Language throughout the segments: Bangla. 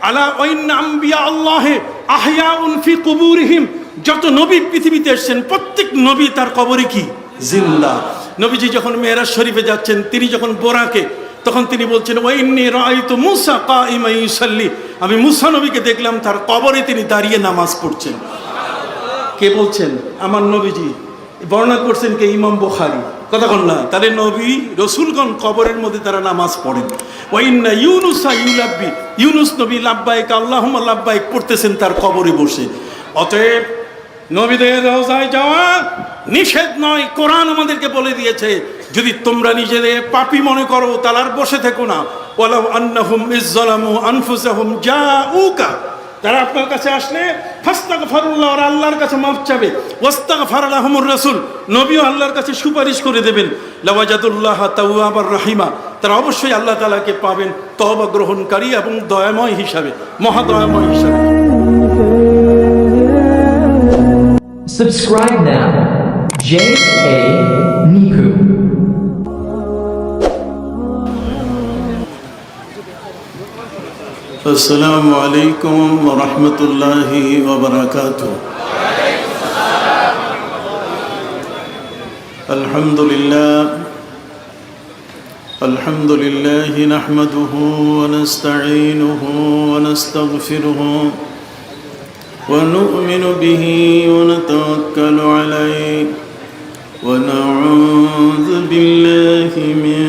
আলা ওয়াইন্না আম্বিয়া আল্লাহে আহইয়াউন ফি কুবুরিহিম, যত নবী পৃথিবীতে এসেছেন প্রত্যেক নবী তার কবরে কি জিন্দা। নবীজি যখন মেরাজ শরীফে যাচ্ছেন, তিনি যখন বোরাকে, তখন তিনি বলছেন ওয়াইন্নী রাআইতু মূসা কাইমান ইউসাল্লি, আমি মূসা নবীকে দেখলাম তার কবরে তিনি দাঁড়িয়ে নামাজ পড়ছেন। কে বলছেন? আমার নবীজি। বর্ণনা করছেন কে? ইমাম বুখারী। কথা বল না, তাহলে নবী রসুলগণ কবরের মধ্যে তারা নামাজ পড়েন। ওয়াইন্না ইউনুসা ইউলাব্বি, ইউনুস নবী লাব্বাইক আল্লাহুম্মা লাব্বাইক পড়তেছেন তার কবরে বসে। অতএব নবীদের রওজায় যাওয়া নিষেধ নয়, কোরআন আমাদেরকে বলে দিয়েছে। যদি তোমরা নিজেদের পাপী মনে করো তাহলে আর বসে থেকো না। ওয়ালাউ আন্নাহুম ইযযালামু আনফুসাহুম জাউকা, তারা আপনার কাছে আসলে ফাস্তাগফিরুল্লাহ, আর আল্লাহর কাছে মাফ চাবে। ওয়াস্তাগফার লাহুমুর রাসূল, নবীও আল্লাহর কাছে সুপারিশ করে দেবেন। লাওয়াজাদুল্লাহ তাওয়াবার রাহিমা, তারা অবশ্যই আল্লাহ তাআলাকে পাবেন তওবা গ্রহণকারী এবং দয়াময় হিসাবে, মহাদয়াময় হিসাবে। Subscribe now. J.K. Niku. Assalamu alaikum wa rahmatullahi wa barakatuh. Alhamdulillah nahmaduhu wa nasta'inuhu wa nastaghfiruhu wa nu'minu bihi wa natawakkalu alayhi wa na'udhu billahi min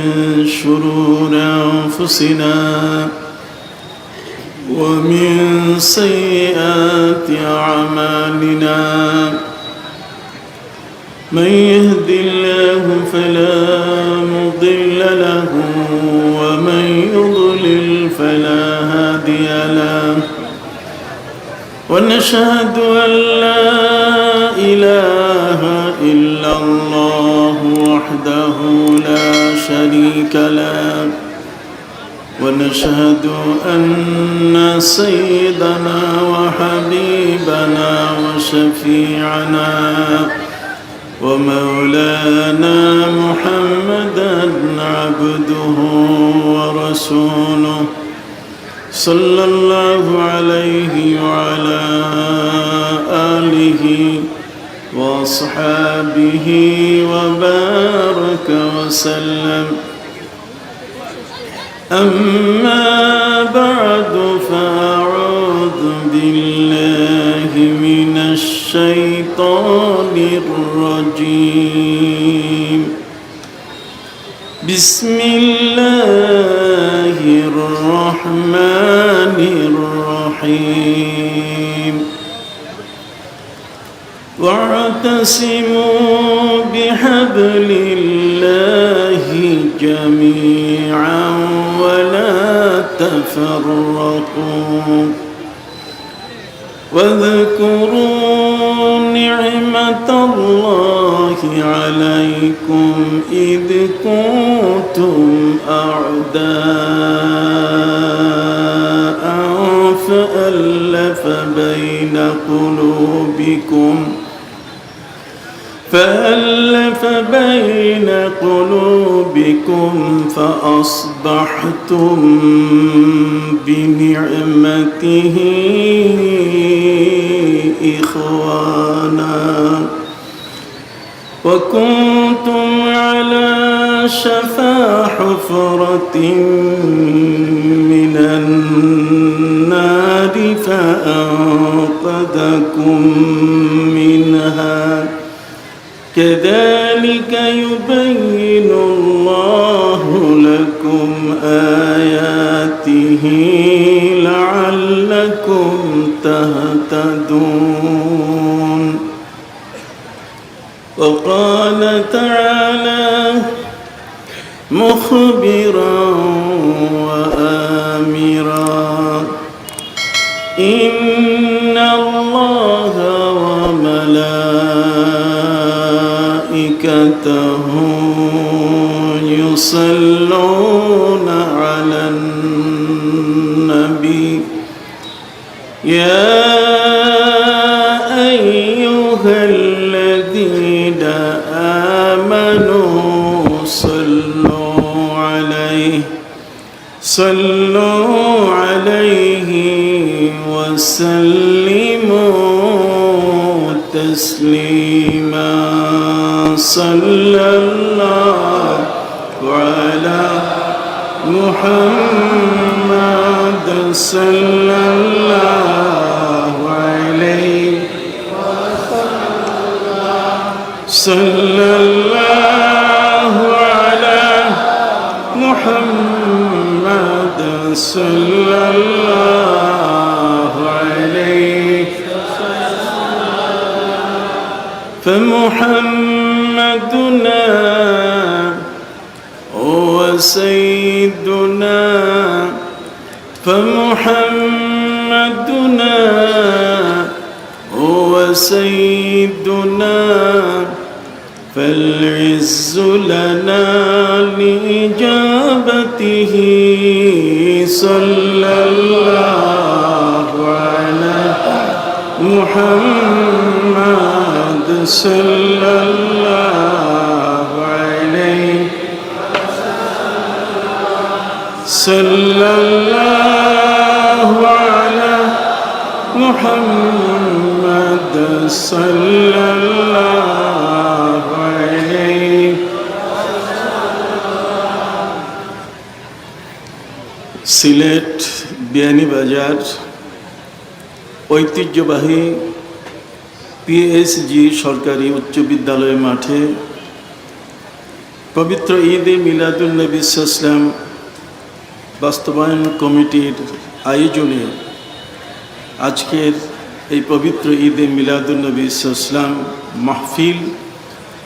shururi anfusina ومن سيئات أعمالنا، من يهد الله فلا مضل له ومن يضلل فلا هادي له، ونشهد أن لا إله إلا الله وحده لا شريك له، ونشهد أن سيدنا وحبيبنا وشفيعنا ومولانا محمدا عبده ورسوله، صلى الله عليه وعلى آله وأصحابه وبارك وسلم. أما بعد، فأعوذ بالله من الشيطان الرجيم. بسم الله الرحمن الرحيم. واعتصموا بحبل الله جميعا ولا تفرقوا، واذكروا نعمة الله عليكم إذ كنتم أعداء فألف بين قلوبكم فأصبحتم بنعمته إخوانا، وكنتم على شفا حفرة من النار فأنقذكم منها. كذلك يبين الله لكم آياته لعلكم تهتدون. وقال تعالى مخبرا وآمرا: إن الله وملائكته يصلون على النبي يا أيها الذين آمنوا صلوا عليه وسلموا تسليما صلى الله على محمد صلى الله عليه صلى الله على محمد صلى الله عليه فمحمدنا هو سيدنا فمحمدنا هو سيدنا فالعز لنا لإجابته صلى الله على محمد صلى الله عليه صلى الله على محمد صلى الله عليه Sylhet Beanibazar ঐতিহ্যবাহী পিএসজি সরকারি উচ্চ বিদ্যালয় মাঠে পবিত্র ঈদে মিলাদুন নবী ইসলাম বাস্তবায়ন কমিটির আয়োজনে আজকের এই পবিত্র ঈদে মিলাদুন নবী ইসলাম মাহফিল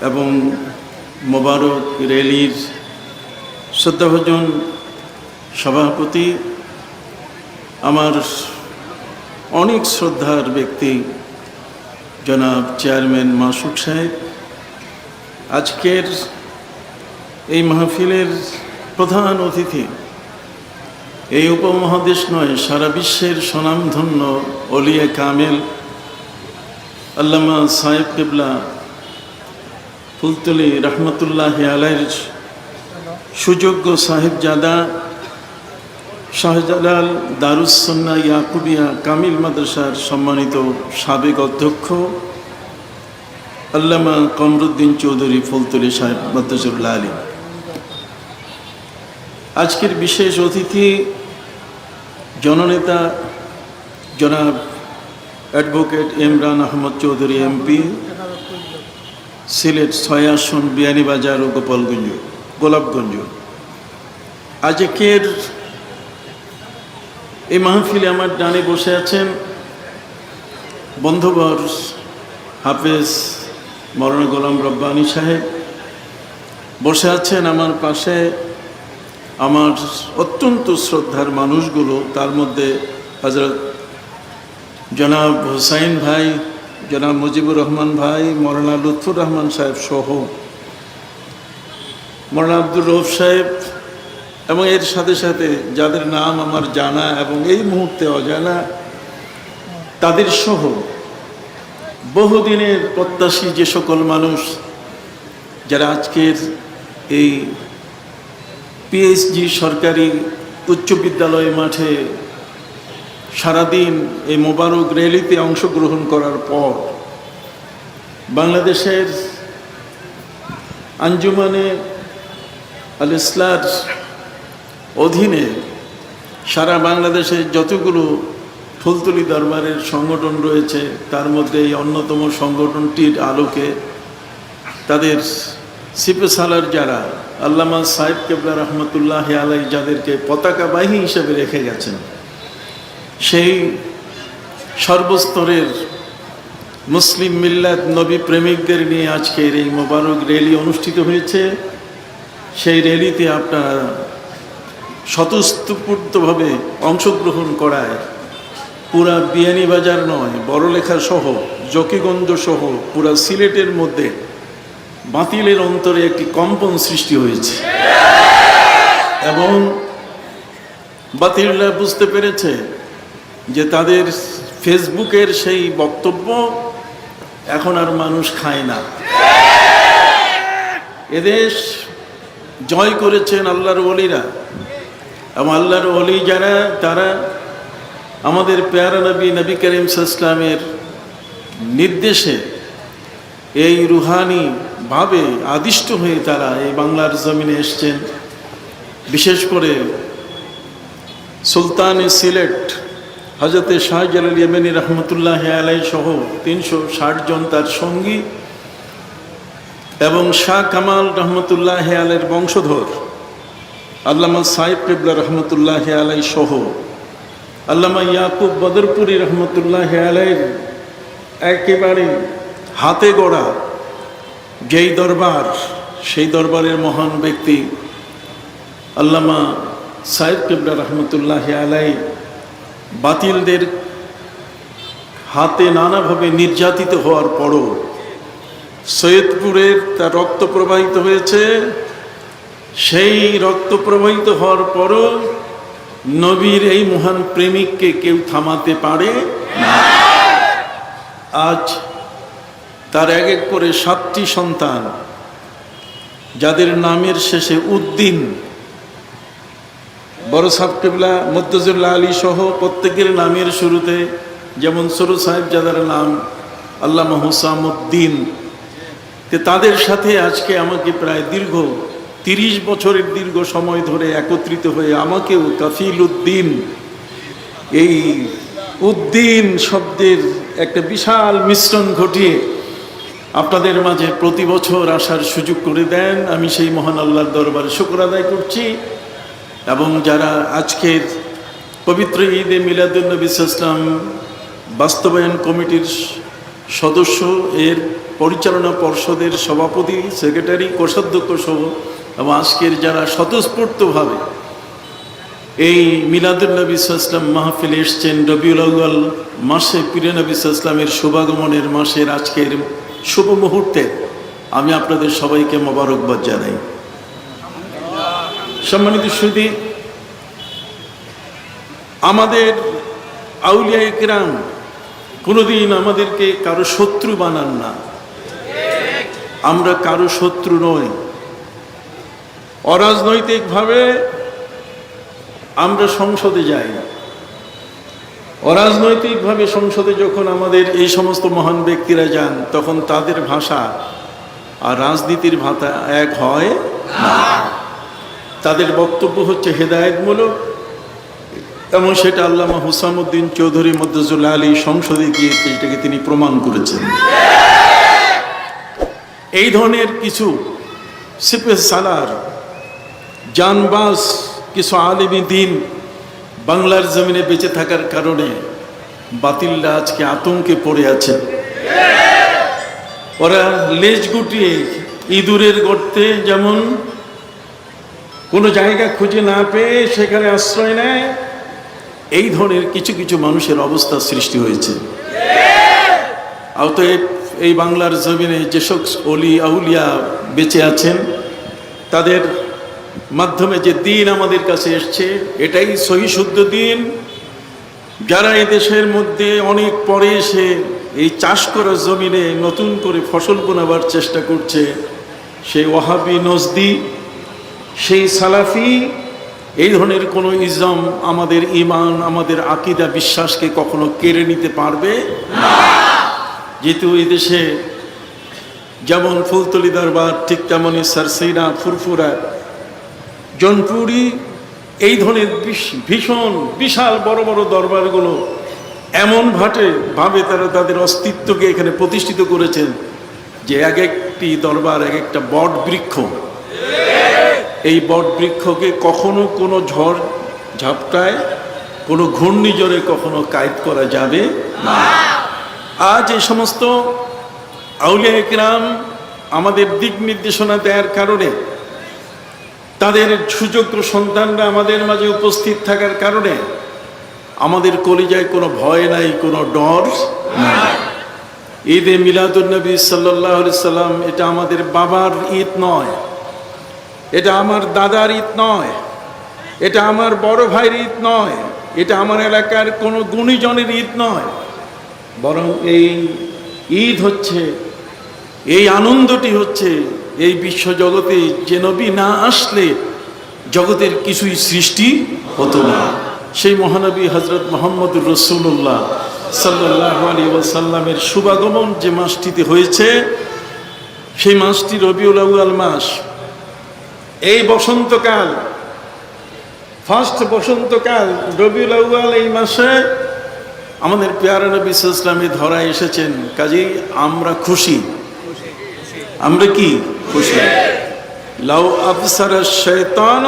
এবং মোবারক র্যালির শ্রদ্ধাভাজন সভাপতি আমার অনেক শ্রদ্ধার ব্যক্তি জনাব চেয়ারম্যান মাসুদ সাহেব, আজকের এই মাহফিলের প্রধান অতিথি এই উপমহাদেশ নয় সারা বিশ্বের স্বনামধন্য ওলিয়ে কামেল আল্লামা সাহেব কিবলা ফুলতলি রহমতুল্লাহ আলাইহির সুযোগ্য সাহেবজাদা শাহজালাল দারুস সুন্নাহ ইয়াকুবিয়া কামিল মাদ্রাসার সম্মানিত সাবেক অধ্যক্ষ আল্লামা কমরুদ্দিন চৌধুরী ফুলতলি সাহেব মাদ্রাসুল্লাহ আলী, আজকের বিশেষ অতিথি জননেতা জনাব অ্যাডভোকেট ইমরান আহমদ চৌধুরী এমপি, সিলেট ৬ আসন বিয়ানীবাজার ও গোলাপগঞ্জ। আজকের এই মাহফিলে আমার ডানে বসে আছেন বন্ধুবর হাফেজ মৌলানা গোলাম রব্বানী সাহেব, বসে আছেন আমার পাশে আমার অত্যন্ত শ্রদ্ধার মানুষগুলো, তার মধ্যে হযরত জনাব হুসাইন ভাই, জনাব মুজিবুর রহমান ভাই, মৌলানা লুৎফুর রহমান সাহেব সহ মৌলানা আব্দুর রউফ সাহেব এবং এর সাথে সাথে যাদের নাম আমার জানা এবং এই মুহূর্তে অজানা তাদের সহ বহুদিনের প্রত্যাশী যে সকল মানুষ যারা আজকের এই পিএসজি সরকারি উচ্চ বিদ্যালয় মাঠে সারাদিন এই মোবারক র্যালিতে অংশগ্রহণ করার পর বাংলাদেশের আঞ্জুমানে আল ইসলার অধীনে সারা বাংলাদেশে যতগুলো ফুলতলি দরবারের সংগঠন রয়েছে তার মধ্যে এই অন্যতম সংগঠনটির আলোকে তাদের সিপেসালার যারা আল্লামা সাহেব কিবলা রহমতুল্লাহ আলাইহি যাদেরকে পতাকাবাহী হিসেবে রেখে গেছেন, সেই সর্বস্তরের মুসলিম মিল্লাত নবী প্রেমিকদের নিয়ে আজকের এই মোবারক র্যালি অনুষ্ঠিত হয়েছে। সেই র্যালিতে আপনারা স্বতঃস্ফূর্তভাবে অংশগ্রহণ করায় পুরা বিয়ানীবাজার নয় বড়লেখা সহ জকিগঞ্জ সহ পুরা সিলেটের মধ্যে বাতিলের অন্তরে একটি কম্পন সৃষ্টি হয়েছে এবং বাতিলরা বুঝতে পেরেছে যে তাদের ফেসবুকের সেই বক্তব্য এখন আর মানুষ খায় না। এদেশ জয় করেছেন আল্লাহর ওলিরা এবং আল্লাহর ওলি যারা তারা আমাদের প্যারা নবী নবী করিম সাল্লাল্লাহু আলাইহি ওয়াসাল্লামের নির্দেশে এই রুহানি ভাবে আদিষ্ট হয়ে তারা এই বাংলার জমিনে এসছেন। বিশেষ করে সুলতানে সিলেট হযরতে শাহজালাল ইয়েমেনি রহমতুল্লাহ আলাইহি সহ 360 জন তার সঙ্গী এবং শাহ কামাল রহমতুল্লাহ আলাইহির বংশধর আল্লামা সাহেব কিবলা রহমতুল্লাহ আলাইহি সহ আল্লামা ইয়াকুব বদরপুরি রহমতুল্লাহ আলাইহির একেবারে হাতে গড়া যেই দরবার, সেই দরবারের মহান ব্যক্তি আল্লামা সাহেব কিবলা রহমতুল্লাহ আলাইহি বাতিলদের হাতে নানাভাবে নির্যাতিত হওয়ার পরও সৈয়দপুরের তার রক্ত প্রবাহিত হয়েছে। সেই রক্ত প্রবাহিত হওয়ার পরও নবীর এই মহান প্রেমিককে কেউ থামাতে পারে না। আজ তার এক এক করে 7টি সন্তান, যাদের নামের শেষে উদ্দিন, বড় সাহেব কিবলা মুর্তজুল্লাহ আলী সহ প্রত্যেকের নামের শুরুতে যেমন ছোট সাহেব যাদের নাম আল্লামা হুসামউদ্দিন, তাদের সাথে আজকে আমাকে প্রায় দীর্ঘ 30 বছরের দীর্ঘ সময় ধরে একত্রিত হয়ে আমাকেও কাফিল উদ্দিন, এই উদ্দিন শব্দের একটা বিশাল মিশ্রণ ঘটিয়ে আপনাদের মাঝে প্রতি বছর আসার সুযোগ করে দেন। আমি সেই মহান আল্লাহর দরবারে শুকর আদায় করছি। এবং যারা আজকের পবিত্র ঈদে মিলাদুন্নবী সাল্লাল্লাহু আলাইহি ওয়াসাল্লাম বাস্তবায়ন কমিটির সদস্য, এর পরিচালনা পর্ষদের সভাপতি, সেক্রেটারি, কোষাধ্যক্ষ সহ এবং আজকের যারা স্বতঃস্ফূর্তভাবে এই মিলাদুন্নবী সাল্লাল্লাহু আলাইহি ওয়াসাল্লাম মাহফিলে এসছেন, রবিউল আউয়াল মাসে পীরে নবী সাল্লাল্লাহু আলাইহি ওয়াসাল্লামের শুভাগমনের মাসের আজকের শুভ মুহূর্তে আমি আপনাদের সবাইকে মোবারকবাদ জানাই। সম্মানিত সুধী, আমাদের আউলিয়ায়ে কিরাম কোনোদিন আমাদেরকে কারো শত্রু বানান না। আমরা কারো শত্রু নই। অরাজনৈতিকভাবে আমরা সংসদে যাই। অরাজনৈতিকভাবে সংসদে যখন আমাদের এই সমস্ত মহান ব্যক্তিরা যান, তখন তাদের ভাষা আর রাজনীতির ভাষা এক হয় না। তাদের বক্তব্য হচ্ছে হেদায়েতমূলক, এবং সেটা আল্লামা হুসামউদ্দিন চৌধুরী মুর্তজুল্লাহ আলী সংসদে গিয়ে সেটাকে তিনি প্রমাণ করেছেন। এই ধরনের কিছু সিপে সালার জানবাজ কিছু আলেমী দিন বাংলার জমিনে বেঁচে থাকার কারণে বাতিলরা আজকে আতঙ্কে পড়ে আছে। ওরা লেজ গুটিয়ে ইঁদুরের গর্তে যেমন কোনো জায়গা খুঁজে না পেয়ে সেখানে আশ্রয় নেয়, এই ধরনের কিছু কিছু মানুষের অবস্থা সৃষ্টি হয়েছে। অতএব এই বাংলার জমিনে যেসব অলি আউলিয়া বেঁচে আছেন, তাদের মাধ্যমে যে দিন আমাদের কাছে এসছে, এটাই সহি শুদ্ধ দিন। যারা এই দেশের মধ্যে অনেক পরে এসে এই চাষ করার জমিনে নতুন করে ফসল বোনাবার চেষ্টা করছে, সেই ওয়াহাবি নজদি, সেই সালাফি, এই ধরনের কোনো ইজম আমাদের ঈমান, আমাদের আকীদা, বিশ্বাসকে কখনো কেড়ে নিতে পারবে না। যেহেতু এই দেশে যেমন ফুলতলি দরবার, ঠিক তেমনই সারসিনা, ফুরফুরা, জনপুরি, এই ধরনের ভীষণ বিশাল বড় বড় দরবারগুলো এমন ভাবে তারা তাদের অস্তিত্বকে এখানে প্রতিষ্ঠিত করেছেন যে এক একটি দরবার এক একটা বট বৃক্ষ। এই বট বৃক্ষকে কখনো কোনো ঝড় ঝাপটায়, কোনো ঘূর্ণিঝড়ে কখনো কায়েদ করা যাবে না। আজ এই সমস্ত আউলিয়া কিরাম আমাদের দিক নির্দেশনা দেওয়ার কারণে, তাদের সুযোগ্য সন্তানরা আমাদের মাঝে উপস্থিত থাকার কারণে আমাদের কলিজায় কোনো ভয় নাই, কোনো ডর নাই। ঈদে মিলাদুন্নবী সাল্লাল্লাহু আলাইহি সাল্লাম এটা আমাদের বাবার ঈদ নয়, এটা আমার দাদার ঈদ নয়, এটা আমার বড় ভাইয়ের ঈদ নয়, এটা আমার এলাকার কোনো গুণীজনের ঈদ নয়, বরং এই ঈদ হচ্ছে, এই আনন্দটি হচ্ছে এই বিশ্ব জগতে যে নবী না আসলে জগতের কিছুই সৃষ্টি হতো না। সেই মহানবী হজরত মোহাম্মদুর রাসূলুল্লাহ সাল্লাল্লাহু আলাইহি ওয়াসাল্লামের শুভাগমন যে মাসটিতে হয়েছে, সেই মাসটি রবিউল আউয়াল মাস। এই বসন্তকাল, ফার্স্ট বসন্তকাল রবিউল আউয়াল, এই মাসে আমাদের পেয়ারা নবী সাল্লাল্লাহু আলাইহি ওয়াসাল্লাম ধরায় এসেছেন। কাজেই আমরা খুশি। আমরা কি খুশি? লাউ আবসারা শাইতান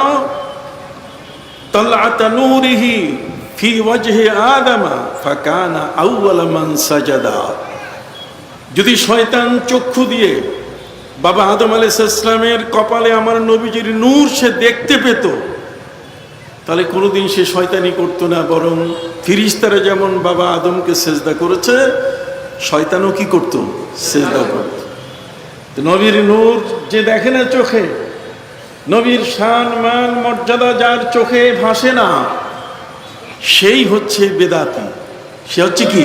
তালআত নূরিহি ফি ওয়াজহি আদম ফাকানা আউওয়াল মান সাজাদা। যদি শয়তান চক্ষু দিয়ে বাবা আদম আলাইহিস সালামের কপালে আমার নবীজির নূর সে দেখতে পেত, তাহলে কোনোদিন সে শয়তানি করতো না, বরং ফিরিস্তারা যেমন বাবা আদমকে সেজদা করেছে, শয়তানও কি করত? সেজদা করত। নবীর নূর যে দেখে না চোখে, নবীর শান মান মর্যাদা যার চোখে ভাসে না, সেই হচ্ছে বেদাতি। সে হচ্ছে কি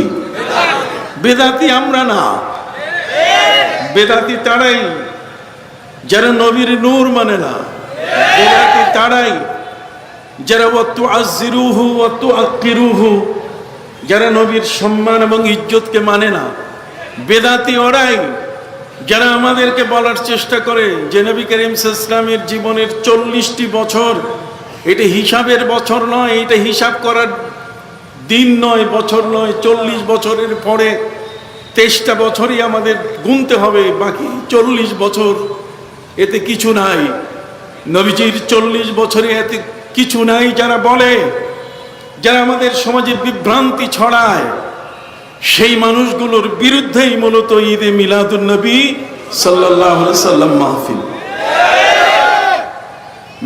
বেদাতি? আমরা না। বেদাতি তারাই যারা নবীর নূর মানে না। বেদাতি তারাই যারা ওয়াতু আজিরুহু ওয়াতু আকিরুহু, যারা নবীর সম্মান এবং ইজ্জতকে মানে না। বেদাতি ওরাই যারা আমাদেরকে বলার চেষ্টা করে যে নবী করিম সাল্লাল্লাহু আলাইহি ওয়াসাল্লামের জীবনের 40টি বছর এটা হিসাবের বছর নয়, এটা হিসাব করার দিন নয়, বছর নয়। 40 বছরের পরে 23টা বছরই আমাদের গুনতে হবে, বাকি 40 বছর এতে কিছু নাই। নবীজির 40 বছরে এতে কিছু নাই যারা বলে, যারা আমাদের সমাজে বিভ্রান্তি ছড়ায়, সেই মানুষগুলোর বিরুদ্ধেই মূলত ঈদে মিলাদুন নবী সাল্লাল্লাহু আলাইহি ওয়াসাল্লাম মাহফিল।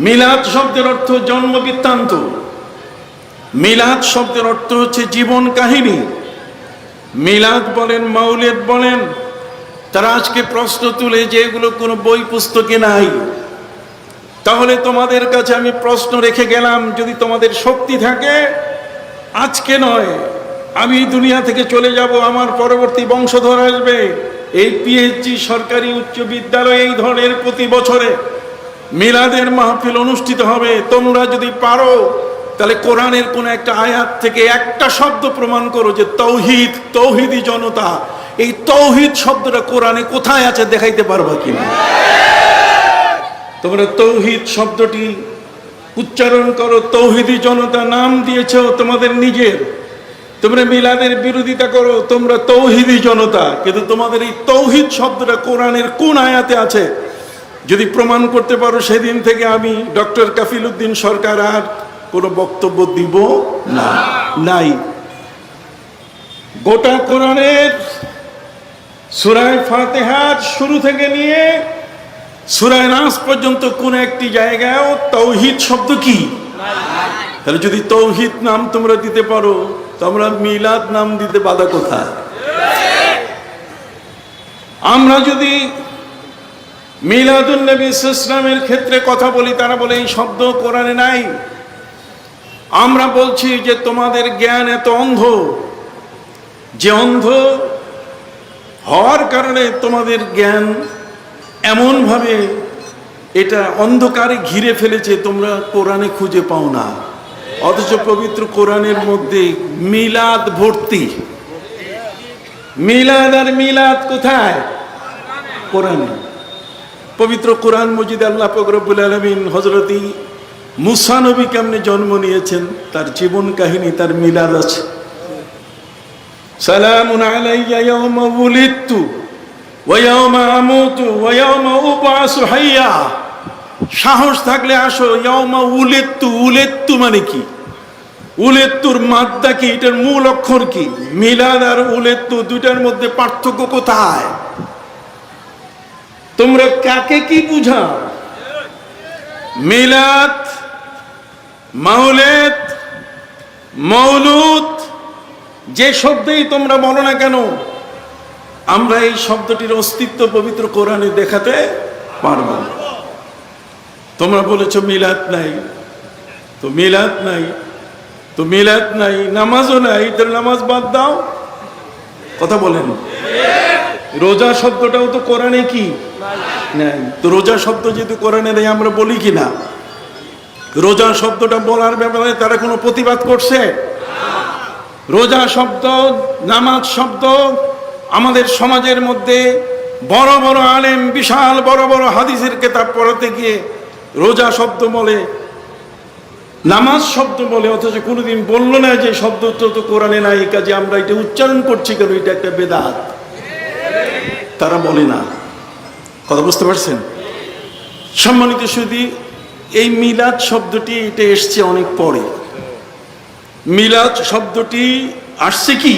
মিলাদ শব্দের অর্থ জন্ম বৃত্তান্ত। মিলাদ শব্দের অর্থ হচ্ছে জীবন কাহিনী। মিলাদ বলেন, মাউলিদ বলেন, তারা আজকে প্রশ্ন তুলে যে এগুলো কোনো বই পুস্তকে নাই। তাহলে তোমাদের কাছে আমি প্রশ্ন রেখে গেলাম, যদি তোমাদের শক্তি থাকে, আজকে নয়, আমি দুনিয়া থেকে চলে যাব, আমার পরবর্তী বংশধর আসবে, এই পিএইচডি সরকারি উচ্চ বিদ্যালয়ে এই ধরনের প্রতি বছরে মিলাদের মাহফিল অনুষ্ঠিত হবে। তোমরা যদি পারো তাহলে কোরআনের কোন একটা আয়াত থেকে একটা শব্দ প্রমাণ করো যে তৌহিদ, তৌহিদি জনতা, এই তৌহিদ শব্দটা কোরআনে কোথায় আছে দেখাইতে পারবা কিনা? তোমরা তৌহিদ শব্দটি উচ্চারণ করো, তৌহিদি জনতা নাম দিয়েছো তোমাদের নিজের। তোমরা মিলাদের বিরোধিতা করো, তোমরা তৌহিদি জনতা, কিন্তু তোমাদের এই তৌহিদ শব্দটা কোরআনের কোন আয়াতে আছে যদি প্রমাণ করতে পারো, সেদিন থেকে আমি ডক্টর কাফিল উদ্দিন সরকার আর কোনো বক্তব্য দিব না। নাই। গোটা কোরআনের সূরা ফাতিহার শুরু থেকে নিয়ে সূরা নাস পর্যন্ত কোন একটি জায়গায়ও তৌহিদ শব্দ কি? তাহলে যদি তৌহিদ নাম তোমরা দিতে পারো, তোমরা মিলাদ নাম দিতে বাধা কোথায়? আমরা যদি মিলাদুন নবী সাল্লাল্লাহু আলাইহি ওয়াসাল্লামের ক্ষেত্রে কথা বলি, তারা বলে এই শব্দ কোরআনে নাই। আমরা বলছি যে তোমাদের জ্ঞান এত অন্ধ, যে অন্ধ হওয়ার কারণে তোমাদের জ্ঞান এমনভাবে এটা অন্ধকারে ঘিরে ফেলেছে, তোমরা কোরআনে খুঁজে পাও না। অথচ পবিত্র কোরআনের মধ্যে মিলাদ ভর্তি। মিলাদ আর মিলাদ কোথায়? কোরআনে। পবিত্র কোরআন মজিদ আল্লাহ পাক রব্বুল আলামিন হযরত মুসা নবী কেমনে জন্ম নিয়েছেন তার জীবন কাহিনী, তার মিলাদ আছে। সালামুন আলাইয়া ইয়াওমা উলিদতু ওয়া ইয়াওমা আমুতু ওয়া ইয়াওমা উবআসু হাইয়া। সাহস থাকলে আসো, ইয়াওমা উলিদতু। উলিদতু মানে কি? উলিদতুর মাদ্দা কি? এটার মূল অক্ষর কি? মিলাদ আর উলিদতু দুইটার মধ্যে পার্থক্য কোথায়? তোমরা কাকে কি বুঝাও? মিলাদ, মাউলিদ, মৌলুদ, যে শব্দেই তোমরা বলো না কেন, আমরা এই শব্দটির অস্তিত্ব পবিত্র কোরআনে দেখাতে পারব না। তোমরা বলেছো মিলাদ নাই, তো মিলাদ নাই, তো মিলাদ নাই, নামাজও নাই, তাহলে নামাজ বাদ দাও। কথা বলেন। রোজা শব্দটাও তো কোরআনে কি নাই? তো রোজা শব্দ যেহেতু কোরআনে নেই, আমরা বলি কি না? রোজা শব্দটা বলার ব্যাপারে তারা কোনো প্রতিবাদ করছে? রোজা শব্দ, নামাজ শব্দ আমাদের সমাজের মধ্যে বড় বড় আলেম, বিশাল বড় বড় হাদিসের কিতাব পড়াতে গিয়ে রোজা শব্দ বলে, নামাজ শব্দ বলে, অথচ কোনোদিন বললো না যে শব্দ তো কোরআনে নাই, কাজে আমরা এটা উচ্চারণ করছি কেন, এটা একটা বেদাত। তারা বলে না। কথা বুঝতে পারছেন? সম্মানিত সুধী, এই মিলাদ শব্দটি এটা এসছে অনেক পরে। মিলাদ শব্দটি আসছে কি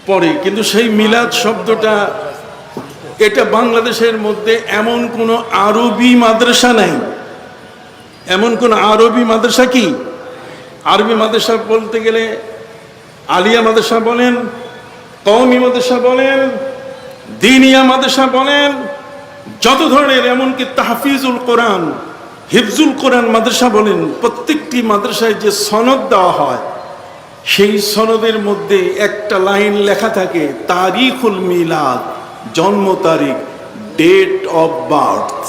পরে, কিন্তু সেই মিলাদ শব্দটা এটা বাংলাদেশের মধ্যে এমন কোনো আরবি মাদ্রাসা নাই। এমন কোন আরবি মাদ্রাসা কি? আরবি মাদ্রাসা বলতে গেলে আলিয়া মাদ্রাসা বলেন, কওমি মাদ্রাসা বলেন, দিনিয়া মাদ্রাসা বলেন, যত ধরনের, এমনকি তাহফিজুল কোরআন, হিফজুল কোরআন মাদ্রাসা বলেন, প্রত্যেকটি মাদ্রাসায় যে সনদ দেওয়া হয় সেই সনদের মধ্যে একটা লাইন লেখা থাকে তারিখুল মিলাদ, জন্ম তারিখ, date of birth.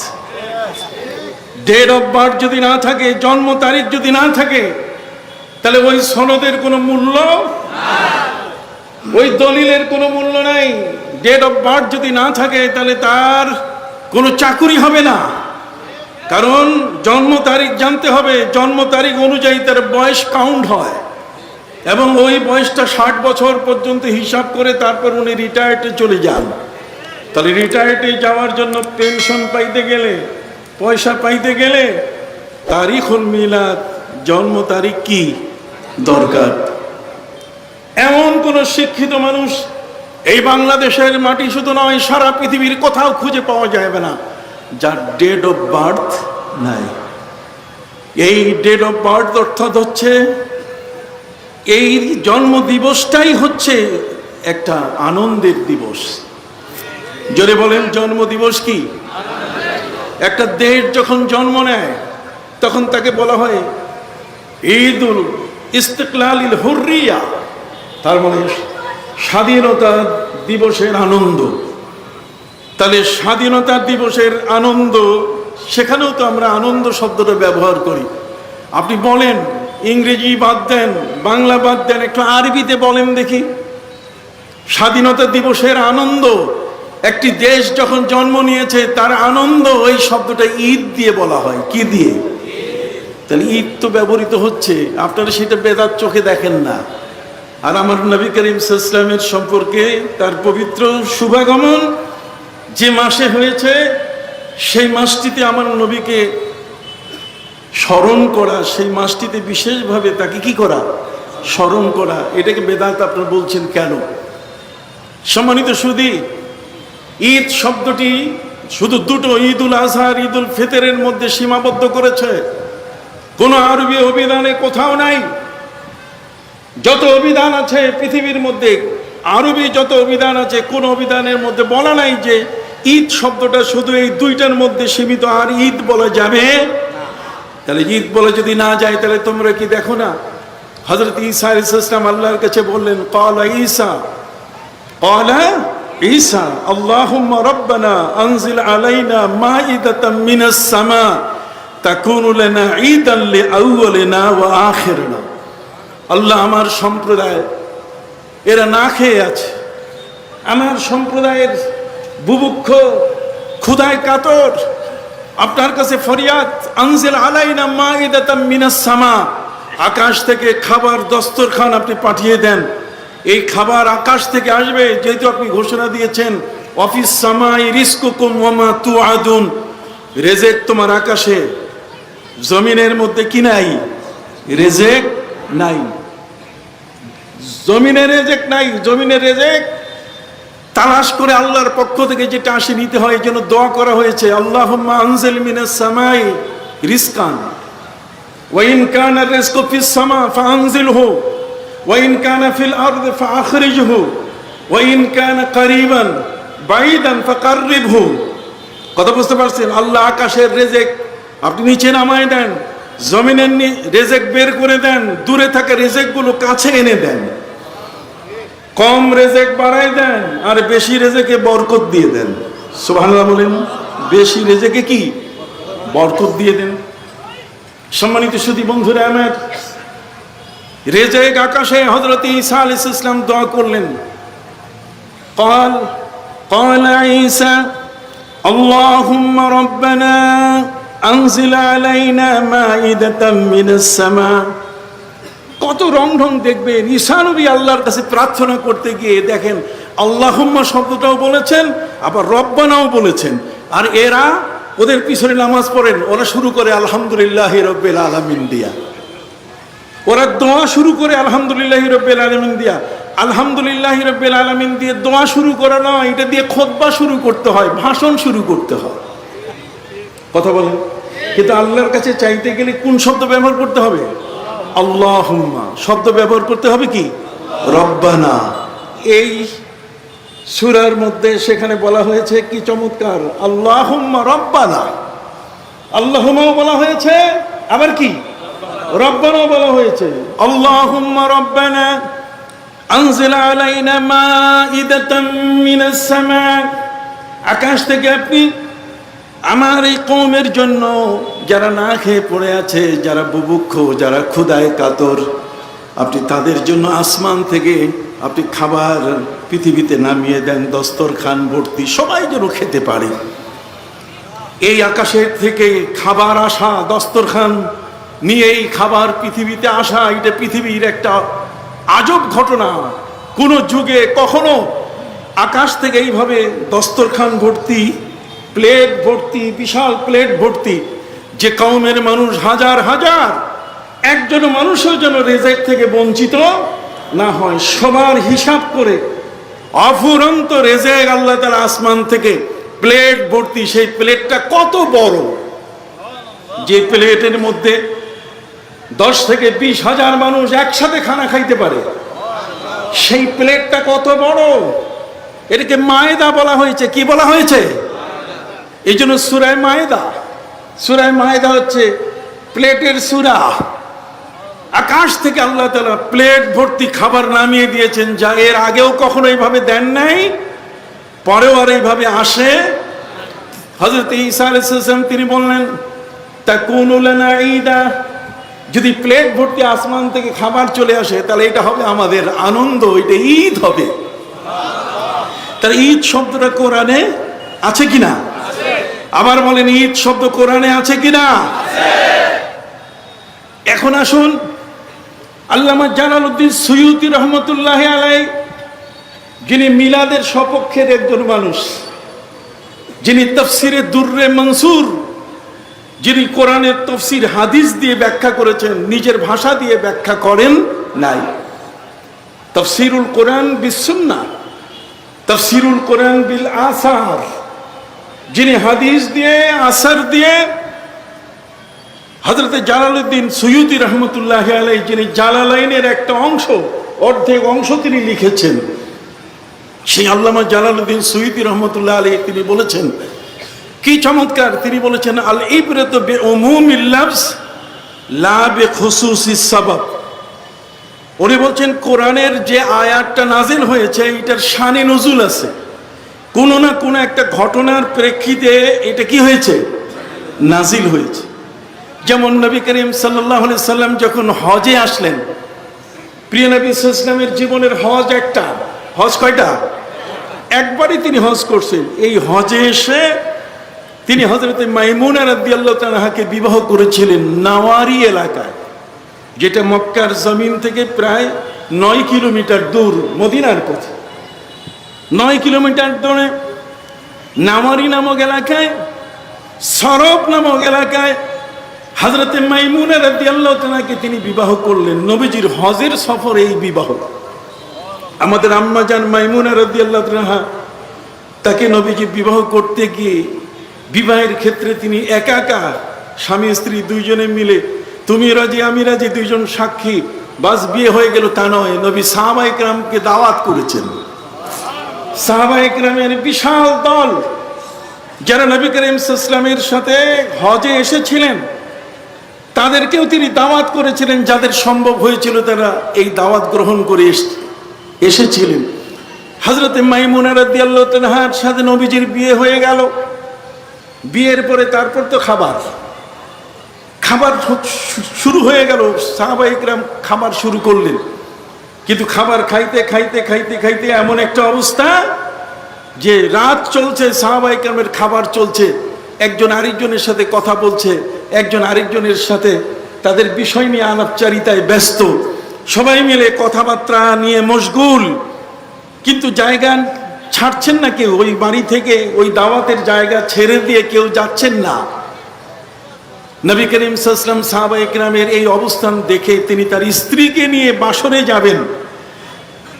Date of birth যদি না থাকে, জন্ম তারিখ যদি না থাকে, তাহলে ওই সনদের কোনো মূল্য, ওই দলিলের কোনো মূল্য নাই। ডেট অফ বার্থ যদি না থাকে তাহলে তার কোনো চাকুরি হবে না, কারণ জন্ম তারিখ জানতে হবে। জন্ম তারিখ অনুযায়ী তার বয়স কাউন্ট হয়, এবং ওই বয়সটা 60 বছর পর্যন্ত হিসাব করে তারপর উনি রিটায়ার্ডে চলে যান। তাহলে রিটায়ার্ডে যাওয়ার জন্য পেনশন পাইতে গেলে, পয়সা পাইতে গেলে তারিখুল মিলাদ, জন্ম তারিখ কি দরকার। এমন কোন শিক্ষিত মানুষ এই বাংলাদেশের মাটি শুধু নয়, সারা পৃথিবীর কোথাও খুঁজে পাওয়া যাবে না যার ডেট অফ বার্থ নাই। এই ডেট অফ বার্থ অর্থাৎ হচ্ছে এই জন্ম দিবসটাই হচ্ছে একটা আনন্দের দিবস। জোরে বলেন, জন্ম দিবস কি? একটা দেশ যখন জন্ম নেয় তখন তাকে বলা হয় ঈদুল ইস্তিকলালিল হুররিয়া, তার মানে স্বাধীনতা দিবসের আনন্দ। তাহলে স্বাধীনতা দিবসের আনন্দ, সেখানেও তো আমরা আনন্দ শব্দটা ব্যবহার করি। আপনি বলেন, ইংরেজি বাদ দেন, বাংলা বাদ দেন, একটু আরবিতে বলেন দেখি। স্বাধীনতা দিবসের আনন্দ, একটি দেশ যখন জন্ম নিয়েছে তার আনন্দ, ওই শব্দটা ঈদ দিয়ে বলা হয়। কি দিয়ে? তাহলে ঈদ তো ব্যবহৃত হচ্ছে, আপনারা সেটা বেদাত চোখে দেখেন না। আর আমার নবী করিম সাল্লাল্লাহু আলাইহি ওয়াসাল্লামের সম্পর্কে তার পবিত্র শুভাগমন যে মাসে হয়েছে, সেই মাসটিতে আমার নবীকে স্মরণ করা, সেই মাসটিতে বিশেষভাবে তাকে কি করা? স্মরণ করা। এটাকে বেদাত আপনারা বলছেন কেন? সম্মানিত সুধী, ঈদ শব্দটি শুধু দুটো, ঈদুল আজহা আর ঈদুল ফিতরের মধ্যে সীমাবদ্ধ করেছে, কোন আরবি অভিধানে কোথাও নাই। যত অভিধান আছে পৃথিবীর মধ্যে, আরবি যত অভিধান আছে, কোন অভিধানের মধ্যে বলা নাই যে ঈদ শব্দটা শুধু এই দুইটার মধ্যে সীমিত, আর ঈদ বলা যাবে। তাহলে ঈদ বলে যদি না যায়, তাহলে তোমরা কি দেখো না, হযরত ঈসা আলাইহিস সালাম আল্লাহর কাছে বললেন, ক্বালা ঈসা আল্লাহুম্মা রাব্বানা আনজিল আলাইনা মাইদাতাম মিনাস সামা তাকুনু লানা ঈদান লিআউয়ালিনা ওয়া আখিরিনা। আল্লাহ, আমার সম্প্রদায় এরা না খেয়ে আছে, আমার সম্প্রদায়ের বুভুক্ষ, ক্ষুধায় কাতর, আপনার কাছে ফরিয়াদ, আনজিল আলাইনা মাইদাতাম মিনাস সামা, আকাশ থেকে খাবার দস্তরখান আপনি পাঠিয়ে দেন। এই খাবার আকাশ থেকে আসবে, যেহেতু আপনি ঘোষণা দিয়েছেন অফিস সামাই রিজকুকুম ওয়া মা তুআদুন, রেজেক তোমার আকাশে, জমিনের মধ্যে কি নাই? রেজেক নাই। জমিনের রেজেক নাই। জমিনের রেজেক তালাশ করে আল্লাহর পক্ষ থেকে যেটা আসে নিতে হয়, যেন দোয়া করা হয়েছে, আল্লাহুম্মা আনজিল মিনাস সামাই রিজকান ওয়া ইন কানা রিজকু ফিস সামা ফাআনজিলহু ওয়া ইন কানা ফিল আরদি ফাআখরিজহু ওয়া ইন কানা করিবান বাইদান ফাকাররিবহু। কথা বুঝতে পারছেন? আল্লাহ আকাশের রেজেক আপনি নিচে নামায় দেন, জমিনের রেজেক বের করে দেন, দূরে থাকা রেজেকগুলো কাছে এনে দেন, কম রেজেক বাড়ায় দেন, আর বেশি রেজেকে বরকত দিয়ে দেন। সুবহানাল্লাহ বলেন। বেশি রেজেকে কি? বরকত দিয়ে দেন। সম্মানিত সুধী বন্ধুরা আমার, রেজেক আকাশে হযরত ঈসা আলাইহিস সালাম দোয়া করলেন। قال عيسى اللهم ربنا أنزل علينا مائدة من السماء। কত রং ঢং দেখবেন, ঈসা নবী আল্লাহর কাছে প্রার্থনা করতে গিয়ে দেখেন আল্লাহুম্মা শব্দটাও বলেছেন, আবার রব্বানাও বলেছেন। আর এরা ওদের পিছনে নামাজ পড়েন, ওরা শুরু করে আলহামদুলিল্লাহি রাব্বিল আলামিন দিয়া। ওরা দোয়া শুরু করে আলহামদুলিল্লাহি রাব্বিল আলামিন দিয়া। আলহামদুলিল্লাহি রাব্বিল আলামিন দিয়ে দোয়া শুরু করা নয়, এটা দিয়ে খুতবা শুরু করতে হয়, ভাষণ শুরু করতে হয়। কথা বলেন। কিন্তু আল্লাহর কাছে চাইতে গেলে কোন শব্দ ব্যবহার করতে হবে? আল্লাহুম্মা শব্দ ব্যবহার করতে হবে কি? রব্বানা। এই সূরার মধ্যে সেখানে বলা হয়েছে কি চমৎকার, আল্লাহুম্মা রব্বানা। আল্লাহুম্মাও বলা হয়েছে, আবার কি রব্বানাও বলা হয়েছে। আল্লাহুম্মা রব্বানা আনজিল আলাইনা মাইদাতাম মিনাস সামা। আকাশ থেকে আপনি আমার এই কওমের জন্য, যারা না খেয়ে পড়ে আছে, যারা বুভুক্ষ, যারা ক্ষুধায় কাতর, আপনি তাদের জন্য আসমান থেকে আপনি খাবার পৃথিবীতে নামিয়ে দেন, দস্তরখান ভর্তি, সবাই যেন খেতে পারে। এই আকাশের থেকে খাবার আসা, দস্তরখান নিয়ে এই খাবার পৃথিবীতে আসা, এটা পৃথিবীর একটা আজব ঘটনা। কোন যুগে কখনো আকাশ থেকে এইভাবে দস্তরখান ভর্তি, প্লেট ভর্তি, বিশাল প্লেট ভর্তি, যে কওমের মানুষ হাজার হাজার, একজন মানুষও যেন রেজেক থেকে বঞ্চিত না হয়। সবার হিসাব করে অফুরন্ত রেজেক আল্লাহ তাআলা আসমান থেকে প্লেট ভর্তি। সেই প্লেটটা কত বড়, যে প্লেটের মধ্যে 10 থেকে 20 হাজার মানুষ একসাথে খানা খাইতে পারে, সেই প্লেটটা কত বড়। এটাকে মায়েদা বলা হয়েছে। কি বলা হয়েছে? এই জন্য সূরায়ে মায়েদা, সূরায়ে মায়েদা হচ্ছে প্লেটের সূরা। আকাশ থেকে আল্লাহ তাআলা প্লেট ভর্তি খাবার নামিয়ে দিয়েছেন, যা এর আগেও কখনো এইভাবে দেন নাই, পরেও আর এইভাবে আসে। হযরত ঈসা আলাইহিস সালাম তিনি বললেন তাকুনু লানা ঈদা, যদি প্লেট ভর্তি আসমান থেকে খাবার চলে আসে তাহলে এটা হবে আমাদের আনন্দ, এটা ঈদ হবে। তার ঈদ শব্দটা কোরআনে আছে কিনা? আবার বলেন, ঈদ শব্দ কোরআনে আছে কিনা? এখন আসুন, আল্লামা জালালউদ্দিন সুয়ুতী রহমতুল্লাহ আলাইহি, যিনি মিলাদের সপক্ষের একজন মানুষ, যিনি তাফসিরে দুররে মনসুর, যিনি কোরআনের তাফসির হাদিস দিয়ে ব্যাখ্যা করেছেন, নিজের ভাষা দিয়ে ব্যাখ্যা করেন নাই। তাফসিরুল কোরআন বিস সুন্নাহ, তাফসিরুল কোরআন বিল আসার, যিনি হাদিস দিয়ে, আসার দিয়ে, হযরত জালালউদ্দিন সুয়ুতী রহমতুল্লাহ আলাইহি, যিনি জালালাইনের একটা অংশ, অর্ধেক অংশ তিনি লিখেছেন। সেই আল্লামা জালালউদ্দিন সুয়ুতী রহমতুল্লাহ আলাইহি তিনি বলেছেন কি চমৎকার, তিনি বলেছেন আল ইবরাতু বিউমুমিল লাফজ লা বিখুসুসিস সাবাব। উনি বলছেন কোরআনের যে আয়াতটা নাজিল হয়েছে এটার শানে নজুল আছে, কোনো না কোনো একটা ঘটনার প্রেক্ষিতে এটা কি হয়েছে? নাজিল হয়েছে। যেমন নবী করিম সাল্লাল্লাহু আলাইহি সাল্লাম যখন হজে আসলেন, প্রিয় নবী সাল্লাল্লাহু আলাইহি সাল্লামের জীবনের হজ একটা, হজ কয়টা? একবারই তিনি হজ করছেন। এই হজে এসে তিনি হযরত মাইমুনা রাদিয়াল্লাহু তাআলাকে বিবাহ করেছিলেন নাওয়ারি এলাকায়, যেটা মক্কার জমিন থেকে প্রায় 9 কিলোমিটার দূর, মদিনার পথে 9 কিলোমিটার দূরে নাওয়ারি নামক এলাকায়, সরব নামক এলাকায় হযরত মাইমুনা রাদিয়াল্লাহু তাআলাকে তিনি বিবাহ করলেন। নবীজির হজের সফরে এই বিবাহ। আমাদের আম্মা জান মাইমুনা রাদিয়াল্লাহু তাআলা, তাকে নবীজি বিবাহ করতে গিয়ে বিবাহের ক্ষেত্রে তিনি একা একা, স্বামী স্ত্রী দুইজনে মিলে, তুমি রাজি আমি রাজি, দুইজন সাক্ষী, বাস বিয়ে হয়ে গেল তা নয়। নবী সাহাবায়ে কেরামকে দাওয়াত করেছেন। সাহাবায়ে কেরামের বিশাল দল, যারা নবী করিম সাল্লাল্লাহু আলাইহি ওয়াসাল্লামের সাথে হজে এসেছিলেন, তাদেরকেও তিনি দাওয়াত করেছিলেন। যাদের সম্ভব হয়েছিল তারা এই দাওয়াত গ্রহণ করে এসেছিলেন। হযরত মাইমুনা রাদিয়াল্লাহু তাআলার সাথে নবীজির বিয়ে হয়ে গেল। বিয়ের পরে তারপর তো খাবার শুরু হয়ে গেল, সাহাবায়ে কেরাম খাবার শুরু করলেন। কিন্তু খাবার খাইতে খাইতে খাইতে খাইতে এমন একটা অবস্থা যে রাত চলছে, সাহাবায়ে কেরামের খাবার চলছে, একজন আরেকজনের সাথে কথা বলছে, একজন আরেকজনের সাথে তাদের বিষয় নিয়ে আলাপচারিতায় ব্যস্ত, সবাই মিলে কথাবার্তা নিয়ে মশগুল, কিন্তু জায়গা ছাড়ছেন না কেউ। ওই বাড়ি থেকে ওই দাওয়াতের জায়গা ছেড়ে দিয়ে কেউ যাচ্ছেন না। নবী করিম সাল্লাল্লাহু আলাইহি ওয়াসাল্লাম সাহাবায়ে কেরামের এই অবস্থান দেখে তিনি তার স্ত্রীকে নিয়ে বাসরে যাবেন,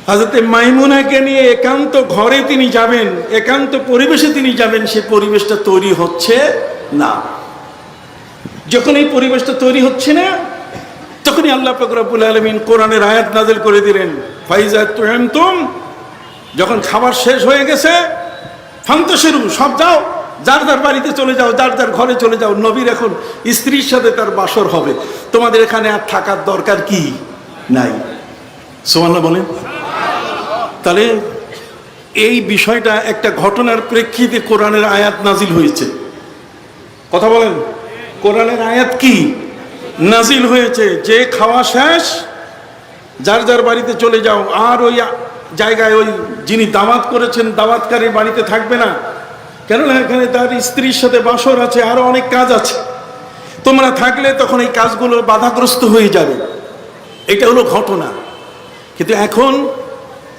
হযরতে মাইমুনাকে নিয়ে একান্ত ঘরে তিনি যাবেন, একান্ত পরিবেশে তিনি যাবেন, সে পরিবেশটা তৈরি হচ্ছে না। যখন এই পরিবেশটা তৈরি হচ্ছে না, তখনই আল্লাহ পাক রব্বুল আলামিন কোরআনের আয়াত নাযিল করে দিলেন, ফাইজা তুহিমতুম, যখন খাবার শেষ হয়ে গেছে, ফান্তাশিরু, সব যাও, যার যার বাড়িতে চলে যাও, যার যার ঘরে চলে যাও। নবীর এখন স্ত্রীর সাথে তার বাসর হবে, তোমাদের এখানে আর থাকার দরকার কি নাই। সুবহানাল্লাহ বলেন। তাহলে এই বিষয়টা একটা ঘটনার প্রেক্ষিতে কোরআনের আয়াত নাজিল হয়েছে। কথা বলেন, কোরআনের আয়াত কি নাজিল হয়েছে যে খাওয়া শেষ, যার যার বাড়িতে চলে যাও, আর ওই জায়গায় ওই যিনি দাওয়াত করেছেন দাওয়াতকারী বাড়িতে থাকবে না, কেননা এখানে তার স্ত্রীর সাথে বাসর আছে, আরো অনেক কাজ আছে, তোমরা থাকলে তখন এই কাজগুলো বাধাগ্রস্ত হয়ে যাবে। এটা হলো ঘটনা। কিন্তু এখন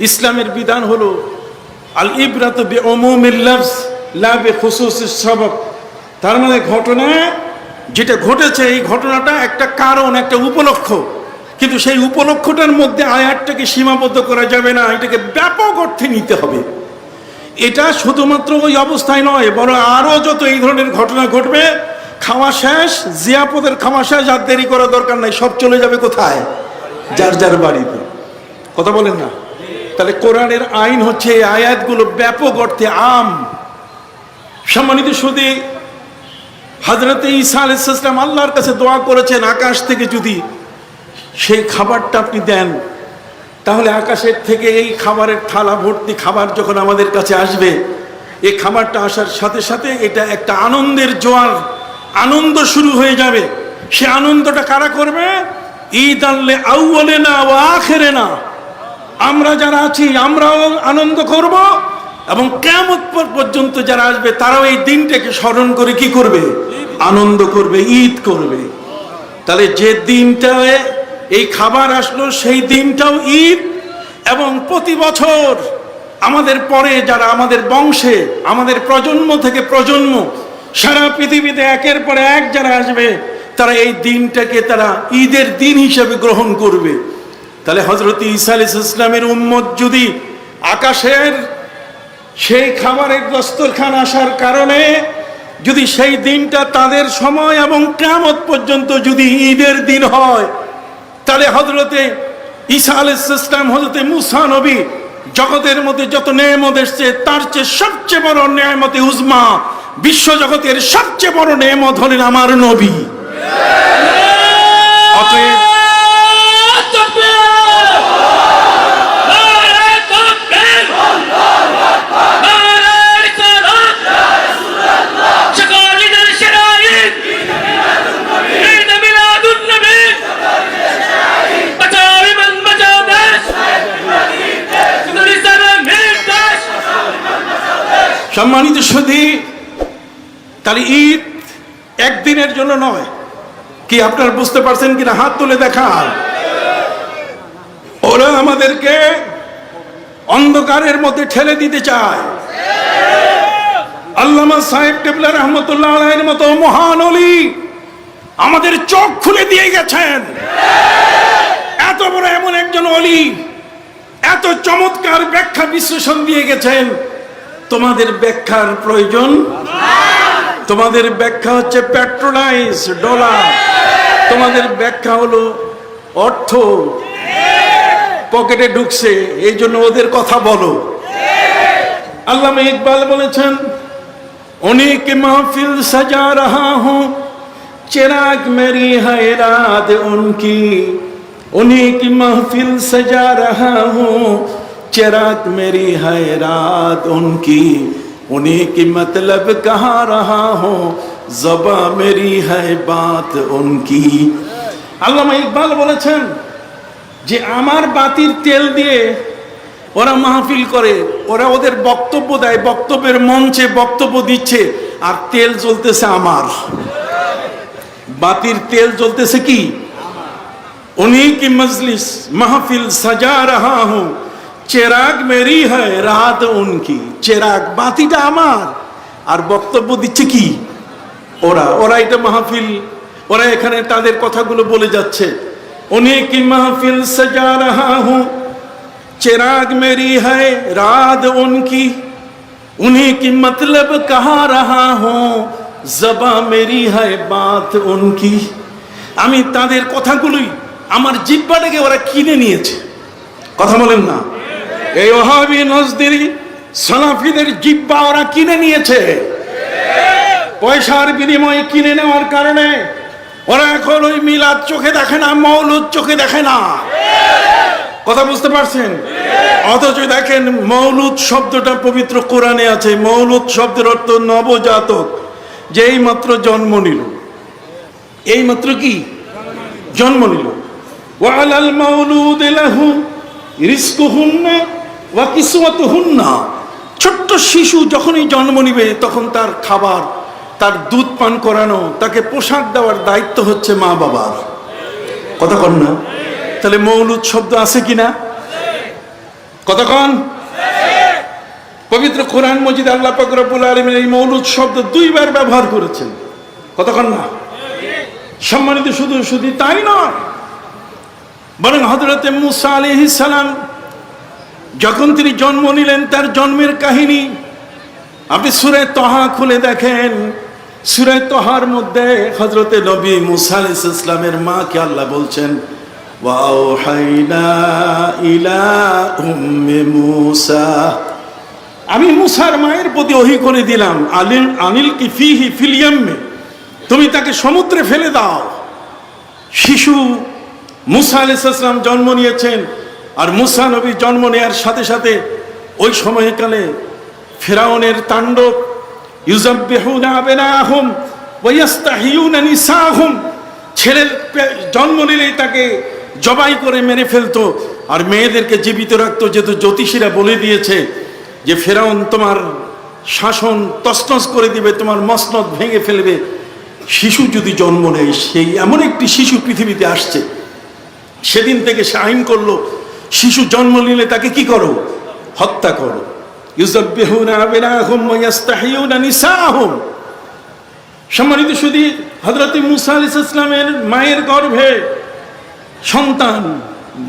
ইসলামের বিধান হলো আল ইবরাতু বিউমুমিল লাফজ লা বিখুসুসিস সাবাব। তার মানে ঘটনা যেটা ঘটেছে, এই ঘটনাটা একটা কারণ, একটা উপলক্ষ, কিন্তু সেই উপলক্ষটার মধ্যে আয়াতটাকে সীমাবদ্ধ করা যাবে না, এটাকে ব্যাপক অর্থে নিতে হবে। এটা শুধুমাত্র ওই অবস্থায় নয়, বরং আরো যত এই ধরনের ঘটনা ঘটবে, খাওয়া শেষ, জিয়াপদের খাওয়া শেষ, আর দেরি করা দরকার নাই, সব চলে যাবে কোথায়? যার যার বাড়িতে। কথা বলেন না? তাহলে কোরআনের আইন হচ্ছে এই আয়াতগুলো ব্যাপক অর্থে আম। সম্মানিত সুধী, হযরত ঈসা আলাইহিস সালাম আল্লাহর কাছে দোয়া করেছেন, আকাশ থেকে যদি সেই খাবারটা আপনি দেন, তাহলে আকাশের থেকে এই খাবারের থালা ভর্তি খাবার যখন আমাদের কাছে আসবে, এই খাবারটা আসার সাথে সাথে এটা একটা আনন্দের জোয়ার, আনন্দ শুরু হয়ে যাবে। সে আনন্দটা কারা করবে? ঈদাল্লে আউয়ালিনা ওয়া আখিরিনা, আমরা যারা আছি আমরাও আনন্দ করব, এবং কিয়ামত পর্যন্ত যারা আসবে তারাও এই দিনটাকে স্মরণ করে কি করবে? আনন্দ করবে, ঈদ করবে। তাহলে যে দিনটায় এই খাবার আসলো সেই দিনটাও ঈদ, এবং প্রতি বছর আমাদের পরে যারা আমাদের বংশে, আমাদের প্রজন্ম থেকে প্রজন্ম সারা পৃথিবীতে একের পর এক যারা আসবে, তারা এই দিনটাকে তারা ঈদের দিন হিসেবে গ্রহণ করবে। তাহলে হযরত ঈসা আলাইহিস সালামের উম্মত যদি আকাশের সেই খাবারের দস্তরখান আসার কারণে যদি সেই দিনটা তাদের সময় এবং কিয়ামত পর্যন্ত যদি ঈদের দিন হয়, তাহলে হযরতে ঈসা আলাইহিস সালাম, হযরতে মুসা নবী, জগতের মধ্যে যত নেয়ামত এসেছে তার চেয়ে সবচেয়ে বড় নেয়ামতে উজমা, বিশ্ব জগতের সবচেয়ে বড় নেয়ামত হলেন আমার নবী। অতএব সম্মানিত সুধী, তাহলে ঈদ একদিনের জন্য নয়। কি আপনারা বুঝতে পারছেন কিনা? হাত তুলে দেখান। ওরা আমাদেরকে অন্ধকারের মধ্যে ঠেলে দিতে চায়। আল্লামা সাহেব কেবলা রহমতুল্লাহ আলাইহির মতো মহান ওলি আমাদের চোখ খুলে দিয়ে গেছেন। এত বড় এমন একজন ওলি এত চমৎকার ব্যাখ্যা বিশ্লেষণ দিয়ে গেছেন, তোমাদের ব্যাখ্যার প্রয়োজন। তোমাদের ব্যাখ্যা হচ্ছে পেট্রোলাইজ, ডলার। তোমাদের ব্যাখ্যা হলো অর্থ পকেটে ঢুকছে, এই জন্য ওদের কথা বলো। আল্লামা ইকবাল বলেছেন, অনেক মাহফিল সাজা রহা হুঁ, চিরাগ মেরি है रात उनकी, অনেক মাহফিল সাজা রহা হুঁ, चिराग मेरी है रात उनकी, उन्हीं की मतलब कहा रहा हूँ, জবা মেরি হ্যায় বাত উনকি। আল্লামা ইকবাল বলেছেন যে আমার বাতির তেল দিয়ে ওরা মাহফিল করে, ওরা ওদের বক্তব্য দেয়, বক্তব্যের মঞ্চে বক্তব্য দিচ্ছে, আর তেল জ্বলতেছে আমার। বাতির তেল জ্বলতেছে কি? उन्हीं की मजलिस महफिल सजा रहा हूं, চেরাগ মেরি হয় রাত উনকি। চেরাগ বাতিটা আমার, আর বক্তব্য দিচ্ছে কি? ওরা। ওরা এটা মাহফিল, ওরা এখানে তাদের কথাগুলো বলে যাচ্ছে। उन्हीं की महफिल सजा रहा हूं, চেরাগ মেরি হয় রাত উনকি, उन्हीं की मतलब कहा रहा हूं, জবা মেরি হয় বাত উনকি। আমি তাদের কথাগুলোই, আমার জিহ্বাটাকে ওরা কিনে নিয়েছে। কথা বলেন না? এই ওহাবি নজদিরি সালাফিদের জিহ্বা ওরা কিনে নিয়েছে। পয়সার বিনিময়ে কিনে নেওয়ার কারণে ওরা এখন ওই মিলাদ চোখে দেখে না, মৌলুদ চোখে দেখে না। কথা বুঝতে পারছেন? অথচ দেখেন মৌলুদ শব্দটা পবিত্র কোরআনে আছে। মৌলুদ শব্দের অর্থ নবজাতক, যে এই মাত্র জন্ম নিল। এই মাত্র কি জন্ম নিল। ওয়ালাল মাউলুদ লাহু রিজকুহুন্না ওয়া কিসওয়াতুহুন্না। ছোট্ট শিশু যখনই জন্ম নিবে তখন তার খাবার, তার দুধ পান করানো, তাকে পোশাক দেওয়ার দায়িত্ব হচ্ছে মা বাবার। কথা কন না? তাহলে মৌলুদ শব্দ আছে কিনা? কথা কন? পবিত্র কোরআন মজিদ আল্লাহ পাক রব্বুল আলামিন এই মৌলুদ শব্দ 2 বার ব্যবহার করেছেন। কথা কন না? সম্মানিত শুধু শুধু তাই নয়, বরং হযরতে মুসা আলাইহিস সালাম যখন তিনি জন্ম নিলেন, তার জন্মের কাহিনী আপনি সূরা তাহা খুলে দেখেন। সূরা তাহার মধ্যে হযরতে নবী মুসা আলাইহিস সালামের মাকে আল্লাহ বলছেন, ওয়া আওহাইনা ইলা উম্মি মুসা, আমি মুসার মায়ের প্রতি ওহী করে দিলাম, আনিল কি ফিহি ফিল ইয়াম্মি, তুমি তাকে সমুদ্রে ফেলে দাও। শিশু মুসা আলাইহিস সালাম জন্ম নিয়েছেন, আর মুসা নবী জন্ম নেয়ার সাথে সাথে ওই সময়কালে ফিরাউনের তাণ্ডব, ইউযাব্বিহুনা আবনাহুম ওয়া ইস্তাহিয়ুনা নিসাহুম, ছেলের জন্ম নিলেই তাকে জবাই করে মেরে ফেলতো, আর মেয়েদেরকে জীবিত রাখতো। যেহেতু জ্যোতিষীরা বলে দিয়েছে যে ফিরাউন তোমার শাসন তছনছ করে দিবে, তোমার মসনদ ভেঙে ফেলবে। শিশু যদি জন্ম নেয়, সেই এমন একটি শিশু পৃথিবীতে আসছে, সেদিন থেকে সে আইন করলো, শিশু জন্ম নিলে তাকে কি করো? হত্যা করো। ইউযাব্বিহুনা আবনাহুম ওয়া ইস্তাহিয়ুনা নিসাহুম। সম্মানিত শুধু হযরত মুসা আলাইহিস সালামের মায়ের গর্ভে সন্তান,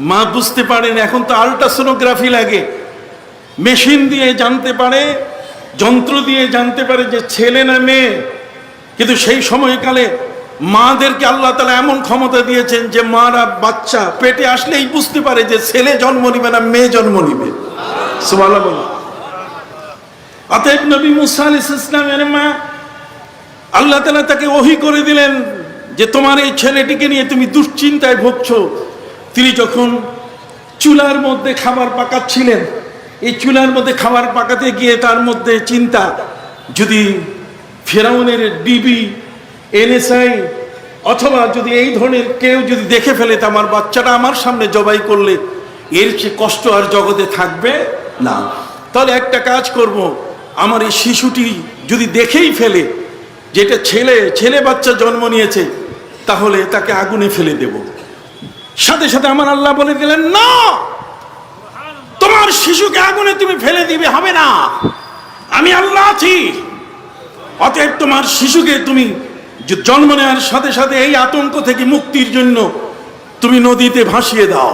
মা বুঝতে পারেন, এখন তো আল্ট্রাসোনোগ্রাফি লাগে, মেশিন দিয়ে জানতে পারে, যন্ত্র দিয়ে জানতে পারে যে ছেলে না মেয়ে। কিন্তু সেই সময়কালে মাদেরকে আল্লাহ তাআলা এমন ক্ষমতা দিয়েছেন যে মারা বাচ্চা পেটে আসলেই বুঝতে পারে যে ছেলে জন্ম নিবে না মেয়ে জন্ম নিবে। সুবহানাল্লাহ বলো। অতএব নবী মুসা আলাইহিস সালামের মা, আল্লাহ তাআলা তাকে ওহী করে দিলেন যে তোমার এই ছেলেটিকে নিয়ে তুমি দুশ্চিন্তায় ভুগছো। তিনি যখন চুলার মধ্যে খাবার পাকাচ্ছিলেন, এই চুলার মধ্যে খাবার পাকাতে গিয়ে তার মধ্যে চিন্তা, যদি ফিরাউনের ডিবি, এনএসআই অথবা যদি এই ধরনের কেউ যদি দেখে ফেলে, তা আমার বাচ্চাটা আমার সামনে জবাই করলে এর চেয়ে কষ্ট আর জগতে থাকবে না। তাহলে একটা কাজ করব, আমার এই শিশুটি যদি দেখেই ফেলে যেটা ছেলে বাচ্চা জন্ম নিয়েছে, তাহলে তাকে আগুনে ফেলে দেব। সাথে সাথে আমার আল্লাহ বলে দিলেন, না, তোমার শিশুকে আগুনে তুমি ফেলে দিবে হবে না, আমি আল্লাহ আছি। অতএব তোমার শিশুকে তুমি জন্ম নেওয়ার সাথে সাথে এই আতঙ্ক থেকে মুক্তির জন্য তুমি নদীতে ভাসিয়ে দাও।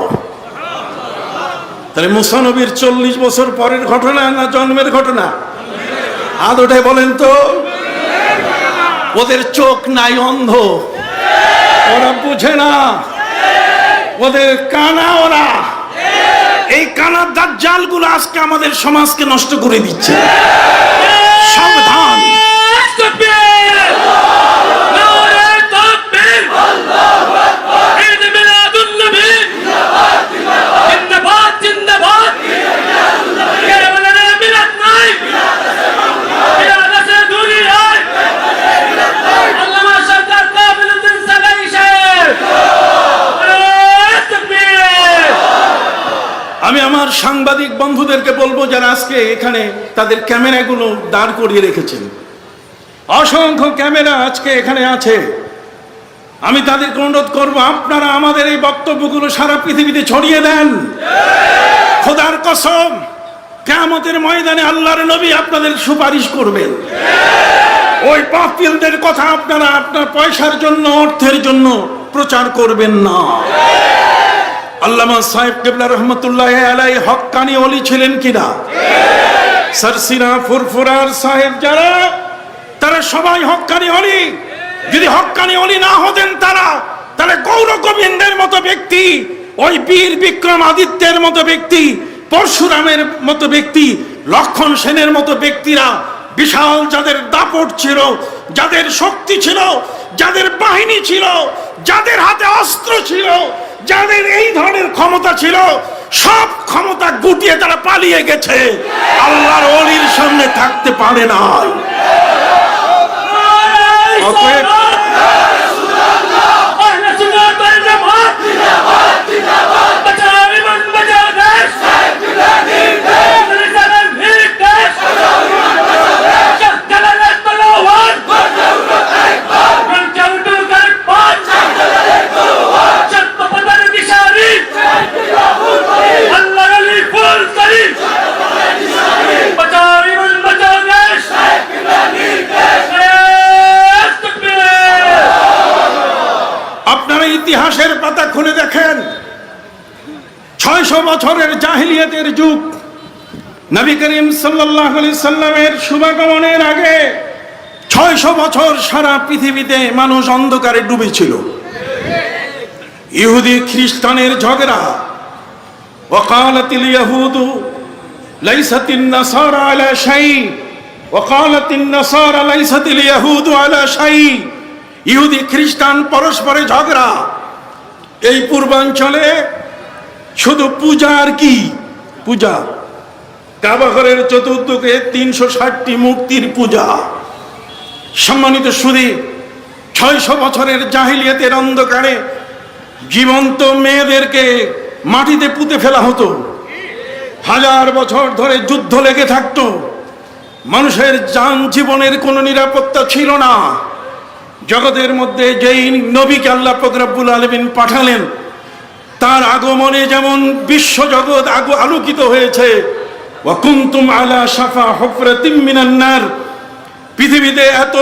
তাহলে মুসা নবীর 40 বছর পরের ঘটনা না জন্মের ঘটনা? হাত উঠে বলেন তো। ওদের চোখ নাই, অন্ধ, ওরা বুঝে না, ওদের কানা, ওরা এই কানা দাজ্জালগুলো আজকে আমাদের সমাজকে নষ্ট করে দিচ্ছে। সাবধান। সাংবাদিক বন্ধুদেরকে বলবো যারা আজকে এখানে তাদের ক্যামেরাগুলো দাঁড় করিয়ে রেখেছেন, অসংখ্য ক্যামেরা আজকে এখানে আছে, আমি তাদেরকে অনুরোধ করবো আপনারা আমাদের এই বক্তব্যগুলো সারা পৃথিবীতে ছড়িয়ে দেন। খোদার কসম, কিয়ামতের ময়দানে আল্লাহর নবী আপনাদের সুপারিশ করবেন। ওই বাতিলদের কথা আপনারা আপনার পয়সার জন্য, অর্থের জন্য প্রচার করবেন না। আল্লামা সাহেব কেবলা রহমতুল্লাহ আলাইহি হক্কানি ওলি ছিলেন কিনা? সরসিনা ফুরফুরার সাহেব যারা, তারা সবাই হক্কানি ওলি। যদি হক্কানি ওলি না হতেন তারা, তাহলে গৌর গোবিন্দের মতো ব্যক্তি, ওই বীর বিক্রমাদিত্যের মতো ব্যক্তি, পরশুরামের মতো ব্যক্তি, লক্ষণ সেনের মতো ব্যক্তিরা, বিশাল যাদের দাপট ছিল, যাদের শক্তি ছিল, যাদের বাহিনী ছিল, যাদের হাতে অস্ত্র ছিল, যাদের এই ধরনের ক্ষমতা ছিল, সব ক্ষমতা গুটিয়ে তারা পালিয়ে গেছে, আল্লাহর ওলির সামনে থাকতে পারে নাই। অতএব ইতিহাসের পাতা খুলে দেখেন, 600 বছরের জাহিলিয়াতের যুগ, নবী করিম সাল্লাল্লাহু আলাইহি সাল্লামের শুভাগমনের আগে 600 বছর সারা পৃথিবীতে মানুষ অন্ধকারে ডুবেছিল। ইহুদি খ্রিস্টানের ঝগড়া, ওয়াকালাতিল ইয়াহুদু লাইসাতিন নাসারা আলা শাই, ওয়াকালাতিন নাসারা লাইসাতিল ইয়াহুদু আলা শাই। ইহুদি খ্রিস্টান পরস্পরে ঝগড়া। এই পূর্বাঞ্চলে শুধু পূজা আর কি পূজা, কাবা ঘরের চতুর্দিকে 360টি মূর্তির পূজা। সম্মানিত সুধী, 600 বছরের জাহিলিয়াতের অন্ধকারে জীবন্ত মেয়েদেরকে মাটিতে পুঁতে ফেলা হতো, 1000 বছর ধরে যুদ্ধ লেগে থাকতো, মানুষের জান জীবনের কোনো নিরাপত্তা ছিল না। জগতের মধ্যে যেই নবীকে আল্লাহ পাক রব্বুল আলামিন পাঠালেন, তার আগমনে যেমন বিশ্ব জগৎ আলোকিত হয়েছে। ওয়া কুনতুম আলা শাফা হুফরাতিম মিনান নার। পৃথিবীতে এত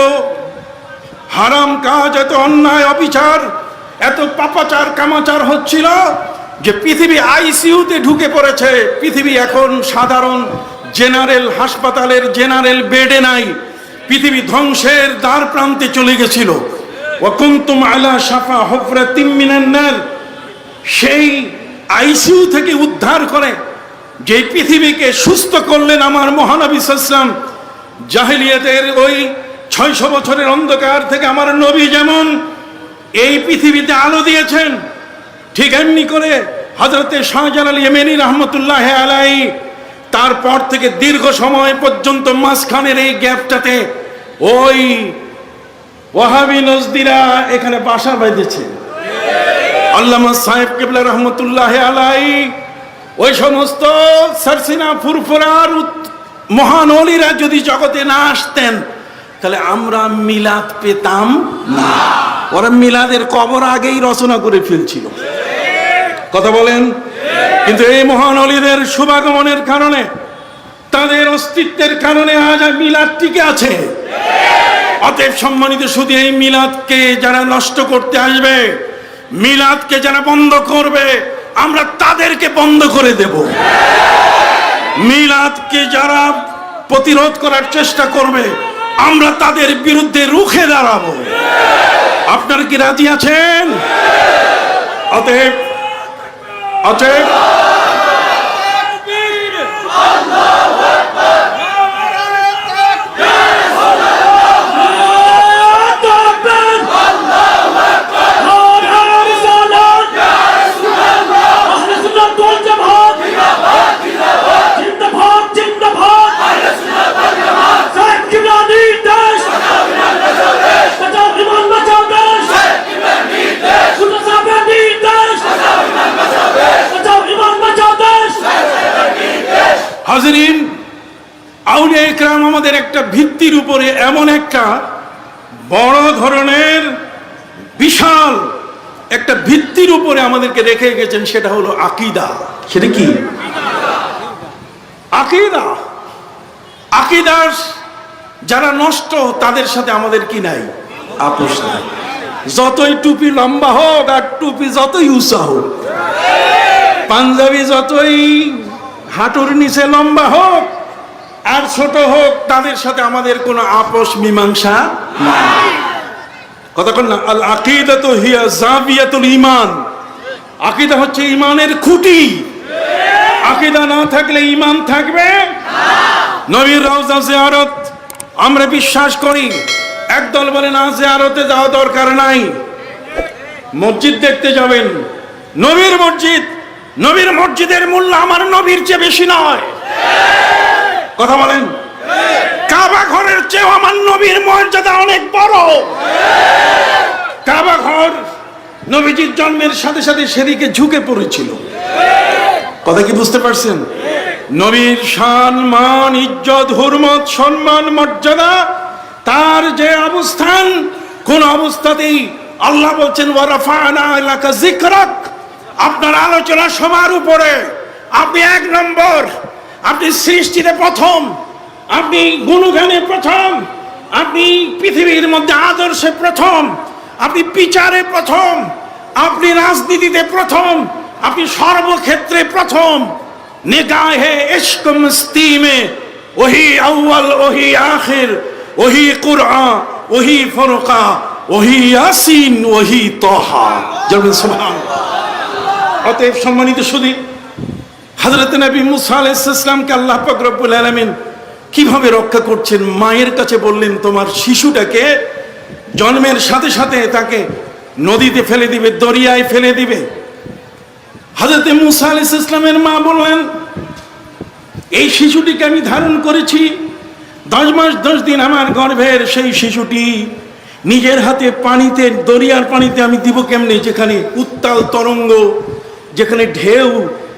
হারাম কাজ, এত অন্যায় অবিচার, এত পাপাচার কামাচার হচ্ছিল যে পৃথিবী আইসিইউতে ঢুকে পড়েছে। পৃথিবী এখন সাধারণ জেনারেল হাসপাতালের জেনারেল বেডে নাই, পৃথিবী ধ্বংসের দ্বার প্রান্তে চলে গেছিল। ওয়া কুনতুম আলা শাফা হুফরাতিম মিনান নার। সেই আইসিইউ থেকে উদ্ধার করে যে পৃথিবীকে সুস্থ করলেন আমার মহানবী সাল্লাল্লাহু আলাইহি ওয়াসাল্লাম, জাহেলিয়াতের ওই 600 বছরের অন্ধকার থেকে আমার নবী যেমন এই পৃথিবীতে আলো দিয়েছেন, ঠিক এমনি করে হযরতে শাহজালাল ইয়েমেনি রহমতুল্লাহ আলাইহি তারপর থেকে দীর্ঘ সময় পর্যন্ত মাঝখানের এই গ্যাপটাতে ওই ওয়াহাবি নজদিরা এখানে বাসা বেঁধেছে। আল্লামা সাহেব কেবলা রহমতুল্লাহ আলাইহি ওই সমস্ত সরসিনা ফুরফুরার মহান ওলিরা যদি জগতে না আসতেন তাহলে আমরা মিলাদ পেতাম না। ওরা মিলাদের কবর আগেই রচনা করে ফেলছিল, কথা বলেন। কিন্তু এই মহান ওলিদের শুভাগমনের কারণে, তাদের অস্তিত্বের কারণে আজ মিলাদ টিকে আছে। অতএব সম্মানিত শুধু এই মিলাদকে যারা নষ্ট করতে আসবে, মিলাদকে যারা বন্ধ করবে, আমরা তাদেরকে বন্ধ করে দেব। মিলাদকে যারা প্রতিরোধ করার চেষ্টা করবে, আমরা তাদের বিরুদ্ধে রুখে দাঁড়াবো। আপনারা কি রাজি আছেন? অতএব অতএব Bacao হাজরিন, আউলিয়া ইকরাম আমাদের একটা ভিত্তির উপরে এমন একটা বড় ধরনের বিশাল একটা ভিত্তির উপরে আমাদেরকে রেখে গেছেন, সেটা হলো আকীদা। সেটা কি? আকীদা। আকীদার যারা নষ্ট তাদের সাথে আমাদের কি নাই? আপোষ নাই। যতই টুপি লম্বা হোক আর টুপি যতই উঁচা হোক, পাঞ্জাবি যতই হাঁটুর নিচে লম্বা হোক আর ছোট হোক, তাদের সাথে আমাদের কোনো আপোষ মীমাংসা নাই। কতক্ষণ না, আল আকীদাতু হিয়া জাবিয়াতুল ঈমান। আকীদা হচ্ছে ঈমানের খুঁটি। আকীদা না থাকলে ঈমান থাকবে না। নবীর রওজা জিয়ারত আমরা বিশ্বাস করি। একদল বলে না, জিয়ারতে যাওয়া দরকার নাই, মসজিদ দেখতে যাবেন। নবীর মসজিদ, নবীর মসজিদের মূল্য আমার নবীর চেয়ে বেশি নয়। কথা বলেন। কাবা ঘরের চেয়ে আমার নবীর মর্যাদা অনেক বড়। কাবা ঘর নবীজির জন্মের সাথে সাথে সেদিকে ঝুঁকে পড়েছিল। কথা কি বুঝতে পারছেন? নবীর শান, মান, ইজ্জত, হুরমত, সম্মান, মর্যাদা, তার যে অবস্থান, কোন অবস্থাতেই আল্লাহ বলছেন ওয়া রাফা'না লাকা যিকরাক, আপনার আলোচনা সবার উপরে। আপনি এক নম্বর, আপনি সৃষ্টিতে প্রথম, আপনি গুণগানে প্রথম, আপনি পৃথিবীর মধ্যে আদর্শে প্রথম, আপনি বিচারে প্রথম, আপনি রাজনীতিতে প্রথম, আপনি সর্বক্ষেত্রে প্রথম। নিগাহে ইশক মস্তি মে ওহি আউয়াল ওহি আখির, ওহি কুরআন, ওহি ফুরকান, ওহি ইয়াসিন, ওহি তাহা। জলবেন সুবহানাল্লাহ। অতএব সম্মানিত সুধী, হযরত নবী মুসা আলাইহিস সালামকে আল্লাহ পাক রব্বুল আলামিন কিভাবে রক্ষা করছেন? মায়ের কাছে বললেন তোমার শিশুটাকে জন্মের সাথে সাথে তাকে নদীতে ফেলে দিবে, দরিয়ায় ফেলে দিবে। হযরত মুসা আলাইহিস সালামের মা বললেন এই শিশুটিকে আমি ধারণ করেছি 10 মাস 10 দিন আমার গর্ভের, সেই শিশুটি নিজের হাতে পানিতে, দরিয়ার পানিতে আমি দিব কেমনে? যেখানে উত্তাল তরঙ্গ, যেখানে ঢেউ,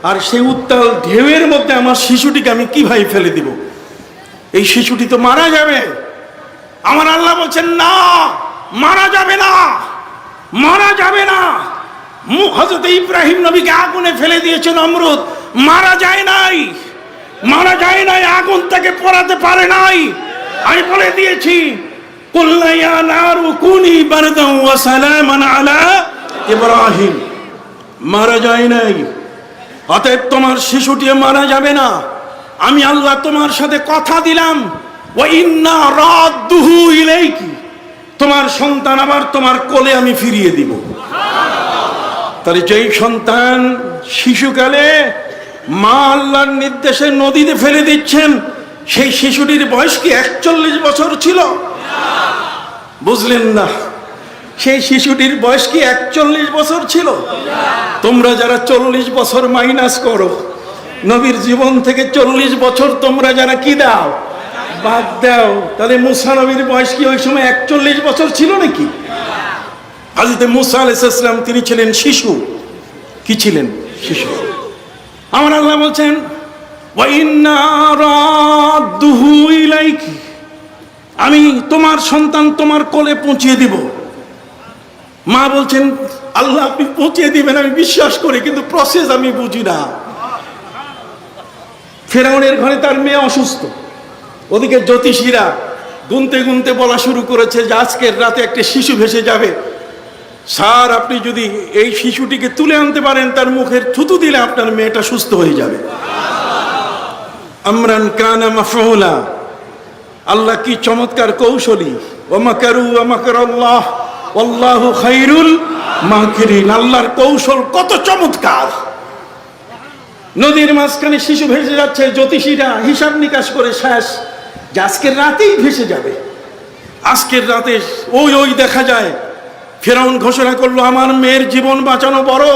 আর সেই উত্তাল ঢেউয়ের মধ্যে আমার শিশুটিকে আমি কিভাবে ফেলে দিব? এই শিশুটি তো মারা যাবে। আমার আল্লাহ বলছেন না, মারা যাবে না, মারা যাবে না। হযরত ইব্রাহিম নবীকে আগুনে ফেলে দিয়েছে নমরুদ, মারা যায় নাই, মারা যায় নাই, আগুন তাকে পোড়াতে পারে নাই। আমি বলে দিয়েছি কুল্লা ইয়া নারু কুনি বারদান ওয়া সালামান আলা ইব্রাহিম, মারা যায় নাই। অতএব তোমার শিশুটি মারা যাবে না। আমি আল্লাহ তোমার সাথে কথা দিলাম, ওয়া ইন্না রাদ্দুহু ইলাইকি, তোমার সন্তান আবার তোমার কোলে আমি ফিরিয়ে দিব। তাহলে যেই সন্তান শিশুকালে মা আল্লাহর নির্দেশে নদীতে ফেলে দিচ্ছেন, সেই শিশুটির বয়স কি 41 বছর ছিল? বুঝলেন না? সেই শিশুটির বয়স কি 41 বছর ছিল? তোমরা যারা 40 বছর মাইনাস করো নবীর জীবন থেকে, 40 বছর তোমরা যারা কি দাও, বাদ দাও, তাহলে মুসা নবীর বয়স কি ওই সময় 41 বছর ছিল নাকি? হযরত মুসা আলাইহিস সালাম তিনি ছিলেন শিশু। কি ছিলেন? শিশু। আমার আল্লাহ বলছেন ওয়া ইন্না রাদ্দুহু ইলাইকি, আমি তোমার সন্তান তোমার কোলে পৌঁছিয়ে দিব। মা বলছেন আল্লাহ আপনি পৌঁছিয়ে দিবেন আমি বিশ্বাস করি, কিন্তু প্রসেস আমি বুঝি না। ফেরাউনের ঘরে তার মেয়ে অসুস্থ, ওদিকে জ্যোতিষীরা গুনতে গুনতে বলা শুরু করেছে যে আজকের রাতে একটা শিশু ভেসে যাবে। স্যার আপনি যদি এই শিশুটিকে তুলে আনতে পারেন, তার মুখের থুতু দিলে আপনার মেয়েটা সুস্থ হয়ে যাবে। আমরান কানা মাফউলা। আল্লাহ কি চমৎকার কৌশলী। ওয়া মাকারু ওয়া মাকারাল্লাহ ওয়াল্লাহু খায়রুল মাকিরিন। আল্লাহর কৌশল কত চমৎকার। নদীর মাঝখানে শিশু ভেসে যাচ্ছে, জ্যোতিষীরা হিসাব নিকাশ করে শেষ যে আজকের রাতেই ভেসে যাবে। আজকের রাতে ওই ওই দেখা যায় ফেরাউন ঘোষণা করলো আমার মেয়ের জীবন বাঁচানো বড়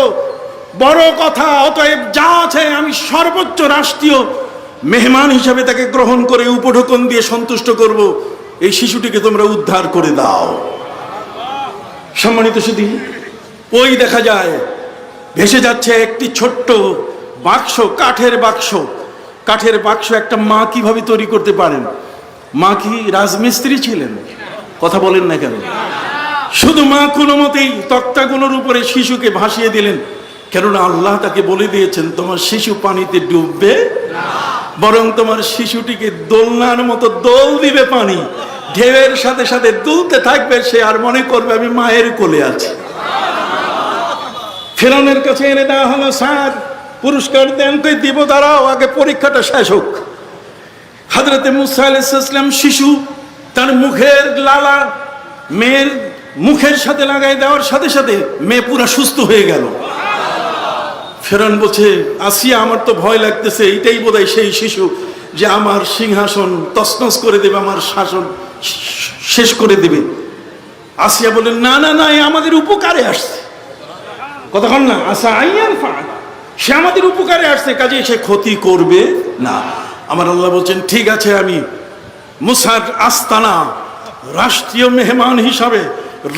বড় কথা, অতএব যা আছে আমি সর্বোচ্চ রাষ্ট্রীয় মেহমান হিসাবে তাকে গ্রহণ করে উপঢৌকন দিয়ে সন্তুষ্ট করব, এই শিশুটিকে তোমরা উদ্ধার করে দাও। সম্মানিত সুধী, ওই দেখা যায় ভেসে যাচ্ছে একটি ছোট্ট বাক্স, কাঠের বাক্স। কাঠের বাক্স একটা মা কিভাবে তৈরি করতে পারেন? মা কি রাজমিস্ত্রি ছিলেন? কথা বলেন না কেন? শুধু মা কোনো মতেই তক্তাগুলোর উপরে শিশুকে ভাসিয়ে দিলেন, কেননা আল্লাহ তাকে বলে দিয়েছেন তোমার শিশু পানিতে ডুববে বরং তোমার শিশুটিকে দোলনার মতো দোল দিবে, পানি ঢেউয়ের সাথে সাথে দুলতে থাকবে, সে আর মনে করবে আমি মায়ের কোলে আছি। ফেরাউনের কাছে এনে দেওয়া হলো, স্যার পুরস্কার দেন, কই দিব, দাঁড়াও আগে পরীক্ষাটা শেষ হোক। হযরতে মুসা আলাইহিস সালাম শিশু, তার মুখের লালা মেয়ের মুখের সাথে লাগাই দেওয়ার সাথে সাথে মেয়ে পুরো সুস্থ হয়ে গেল। ফেরাউন বলছে, আসিয়া আমার তো ভয় লাগতেছে, এইটাই বোধহয় সেই শিশু যে আমার সিংহাসন তছনছ করে দেবে, আমার শাসন শেষ করে দেবে। আসিয়া বললেন, না না না, এ আমাদের উপকারে আসছে। কতক্ষণ না, আসা আইয়ার ফাদ, সে আমাদের উপকারে আসছে, কাজে সে ক্ষতি করবে না। আমার আল্লাহ বলছেন, ঠিক আছে, আমি মুসার আস্তানা রাষ্ট্রীয় মেহমান হিসাবে,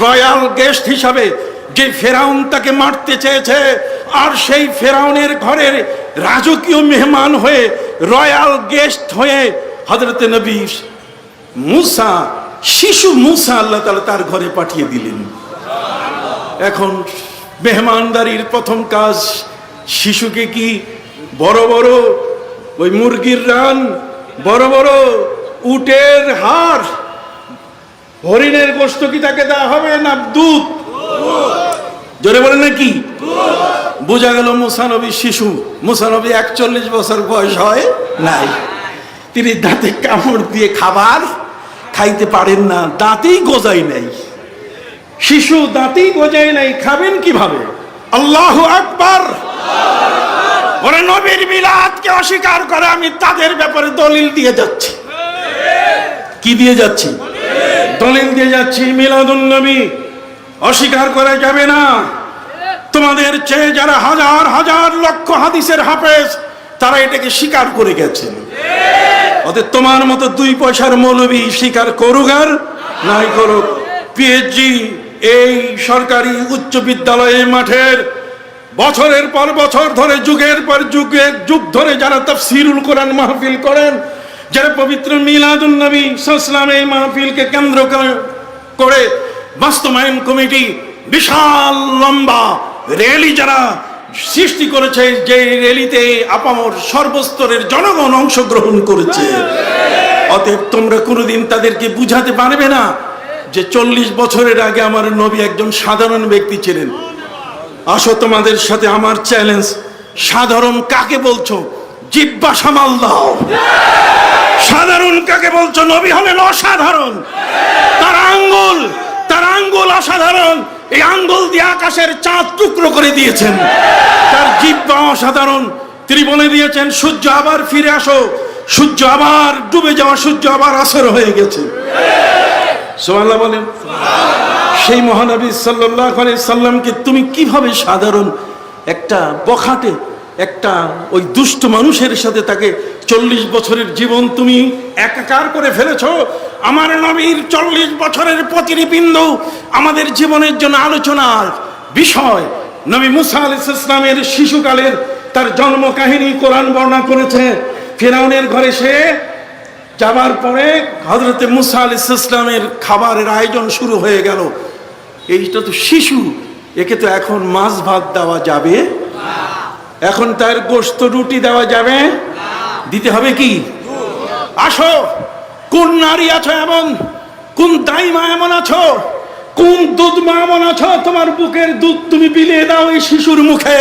রয়্যাল গেস্ট হিসাবে যে ফেরাউন তাকে মারতে চেয়েছে, আর সেই ফেরাউনের ঘরের রাজকীয় মেহমান হয়ে, রয়্যাল গেস্ট হয়ে হযরতে নবী মুসা, শিশু মুসা আল্লাহ তাআলা তার ঘরে পাঠিয়ে দিলেন। এখন মেহমানদারির প্রথম কাজ, শিশুকে কি বড় বড় ওই মুরগির রান, বড় বড় উটের হাড়, হরিণের গোশত কি তাকে দেওয়া হবে, না দুধ? জোরে বলেন নাকি? বোঝা গেল মুসা নবী শিশু। মুসা নবী 41 বছর বয়স হয় নাই, তিনি দাঁতে কামড় দিয়ে খাবার খাইতে পারেন না, দাঁতেই গজাই নাই। শিশু দাঁতেই গজাই নাই, খাবেন কিভাবে? আল্লাহু আকবার। ওরা নবীর মিলাদকে অস্বীকার করে, আমি তাদের ব্যাপারে দলিল দিয়ে যাচ্ছি। কি দিয়ে যাচ্ছি? দলিল দিয়ে যাচ্ছি। মিলাদুন নবী অস্বীকার করা যাবে না। তোমাদের চেয়ে যারা হাজার হাজার লক্ষ হাদিসের হাফেজ, তারা এটাকে স্বীকার করে গেছেন। অতএব তোমার মতো 2 পয়সার মৌলবী স্বীকার করুক আর নাই করুক, পিএইচডি এই সরকারি উচ্চ বিদ্যালয়ের মাঠের বছরের পর বছর ধরে, যুগের পর যুগ ধরে যারা তাফসীরুল কোরআন মাহফিল করেন, যারা পবিত্র মিলাদুন নবী সাল্লাল্লাহু আলাইহি ওয়াসাল্লাম এই মাহফিলকে কেন্দ্র করে বাস্তবায়ন কমিটি বিশাল লম্বা র্যালি যারা সৃষ্টি করেছে, যে র্যালিতে আপামর সর্বস্তরের জনগণ অংশগ্রহণ করেছে। অতএব তোমরা কোনোদিন তাদেরকে বুঝাতে পারবে না যে 40 বছরের আগে আমার নবী একজন সাধারণ ব্যক্তি ছিলেন। আসো, তোমাদের সাথে আমার চ্যালেঞ্জ, সাধারণ কাকে বলছো? জিহ্বা সামাল দাও। সাধারণ কাকে বলছো? নবী হলেন অসাধারণ। তার আঙ্গুল অসাধারণ, এই আঙ্গুল দিয়ে আকাশের চাঁদ টুকরো করে দিয়েছেন। তার জিহ্বা অসাধারণ, তিনি বলে দিয়েছেন সূর্য আবার ফিরে আসো, সূর্য আবার ডুবে যাওয়া, সূর্য আবার আসর হয়ে গেছে। সুবহানাল্লাহ বলেন। সেই মহানবী সাল্লাল্লাহু আলাইহি সাল্লামকে তুমি কিভাবে সাধারণ একটা বখাটে, একটা ওই দুষ্ট মানুষের সাথে তাকে 40 বছরের জীবন তুমি একাকার করে ফেলেছো? আমার নবীর 40 বছরের প্রতিটি বিন্দু আমাদের জীবনের জন্য আলোচনার বিষয়। নবী মুসা আলাইহিস সালামের শিশুকালের তার জন্ম কাহিনী কোরআন বর্ণনা করেছে। ফিরআউনের ঘরে সে যাবার পরে হযরতে মুসা আলাইহিস সালামের খাবারের আয়োজন শুরু হয়ে গেল। এইটা তো শিশু, একে তো এখন মাছ ভাত দেওয়া যাবে, এখন তার গোশত রুটি দেওয়া যাবে, দিতে হবে কি? আসো, কোন নারী আছো এমন, কোন দাইমা এমন আছো, কোন দুধ মা এমন আছো, তোমার বুকের দুধ তুমি বিলিয়ে দাও এই শিশুর মুখে,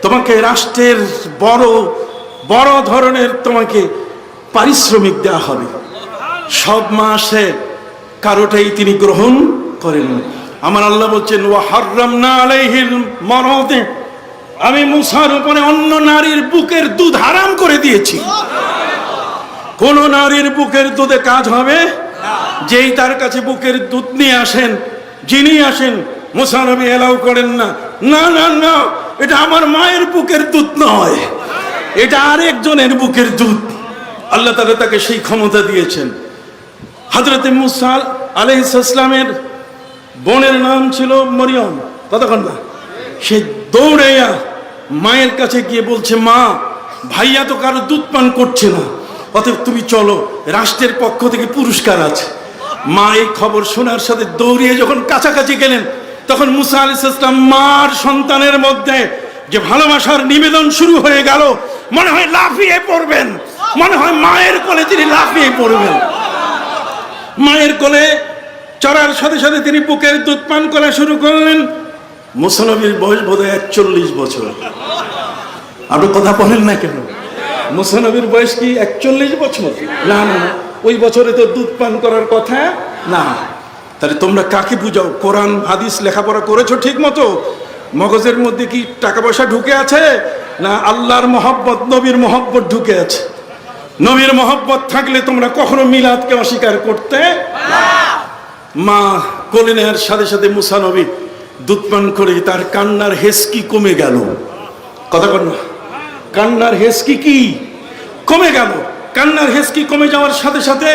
তোমাকে রাষ্ট্রের বড় ধরনের তোমাকে পারিশ্রমিক দেওয়া হবে। সব মাসে কারোটাই তিনি গ্রহণ করেন। আমার আল্লাহ বলছেন, ওয়া হাররামনা আলাইহিল মারাদি, আমি মুসার উপরে অন্য নারীর বুকের দুধ হারাম করে দিয়েছি। কোন নারীর বুকের দুধে কাজ হবে? যেই তার কাছে বুকের দুধ নিয়ে আসেন, যিনি আসেন, মুসা নবী এলাও করেন না, না না না, এটা আমার মায়ের বুকের দুধ নয়, এটা আরেকজনের বুকের দুধ। আল্লাহ তাআলা তাকে সেই ক্ষমতা দিয়েছেন। হযরতে মুসা আলাইহিস সালামের বোনের নাম ছিল মরিয়ম। কতক্ষণ না, সে দৌড়াইয়া মায়ের কাছে গিয়ে বলছে, মা, ভাইয়া তো কারো দুধ পান করছে না, অতএব তুমি চলো, রাষ্ট্রের পক্ষ থেকে পুরস্কার আছে। মা এই খবর শোনার সাথে দৌড়িয়ে যখন কাছাকাছি গেলেন, তখন মুসা আলাইহিস সালাম মার সন্তানের মধ্যে যে ভালোবাসার নিবেদন শুরু হয়ে গেল, মনে হয় লাফিয়ে পড়বেন, মনে হয় মায়ের কোলে তিনি লাফিয়ে পড়বেন। মায়ের কোলে চড়ার সাথে সাথে তিনি বুকের দুধ পান করা শুরু করলেন। মুসা নবীর বয়স বোধহয় 41 বছর। আপনি কথা বলেন না কেন? মুসা নবীর বয়স কি 41 বছর? না না, ওই বছরে তো দুধ পান করার কথা না। তাহলে তোমরা কাকে বুঝাও? কোরআন হাদিস লেখাপড়া করেছো ঠিক মতো? মগজের মধ্যে কি টাকা পয়সা ঢুকে আছে, না আল্লাহর মহব্বত, নবীর মহব্বত ঢুকে আছে? নবীর মহব্বত থাকলে তোমরা কখনো মিলাদকে অস্বীকার করতে না। মা কোলে নেওয়ার সাথে সাথে মুসা নবী দুধ পান করে তার কান্নার হেসকি কমে গেল। কথা বল না, কান্নার হেসকি কি কমে গেল। কান্নার হেসকি কমে যাওয়ার সাথে সাথে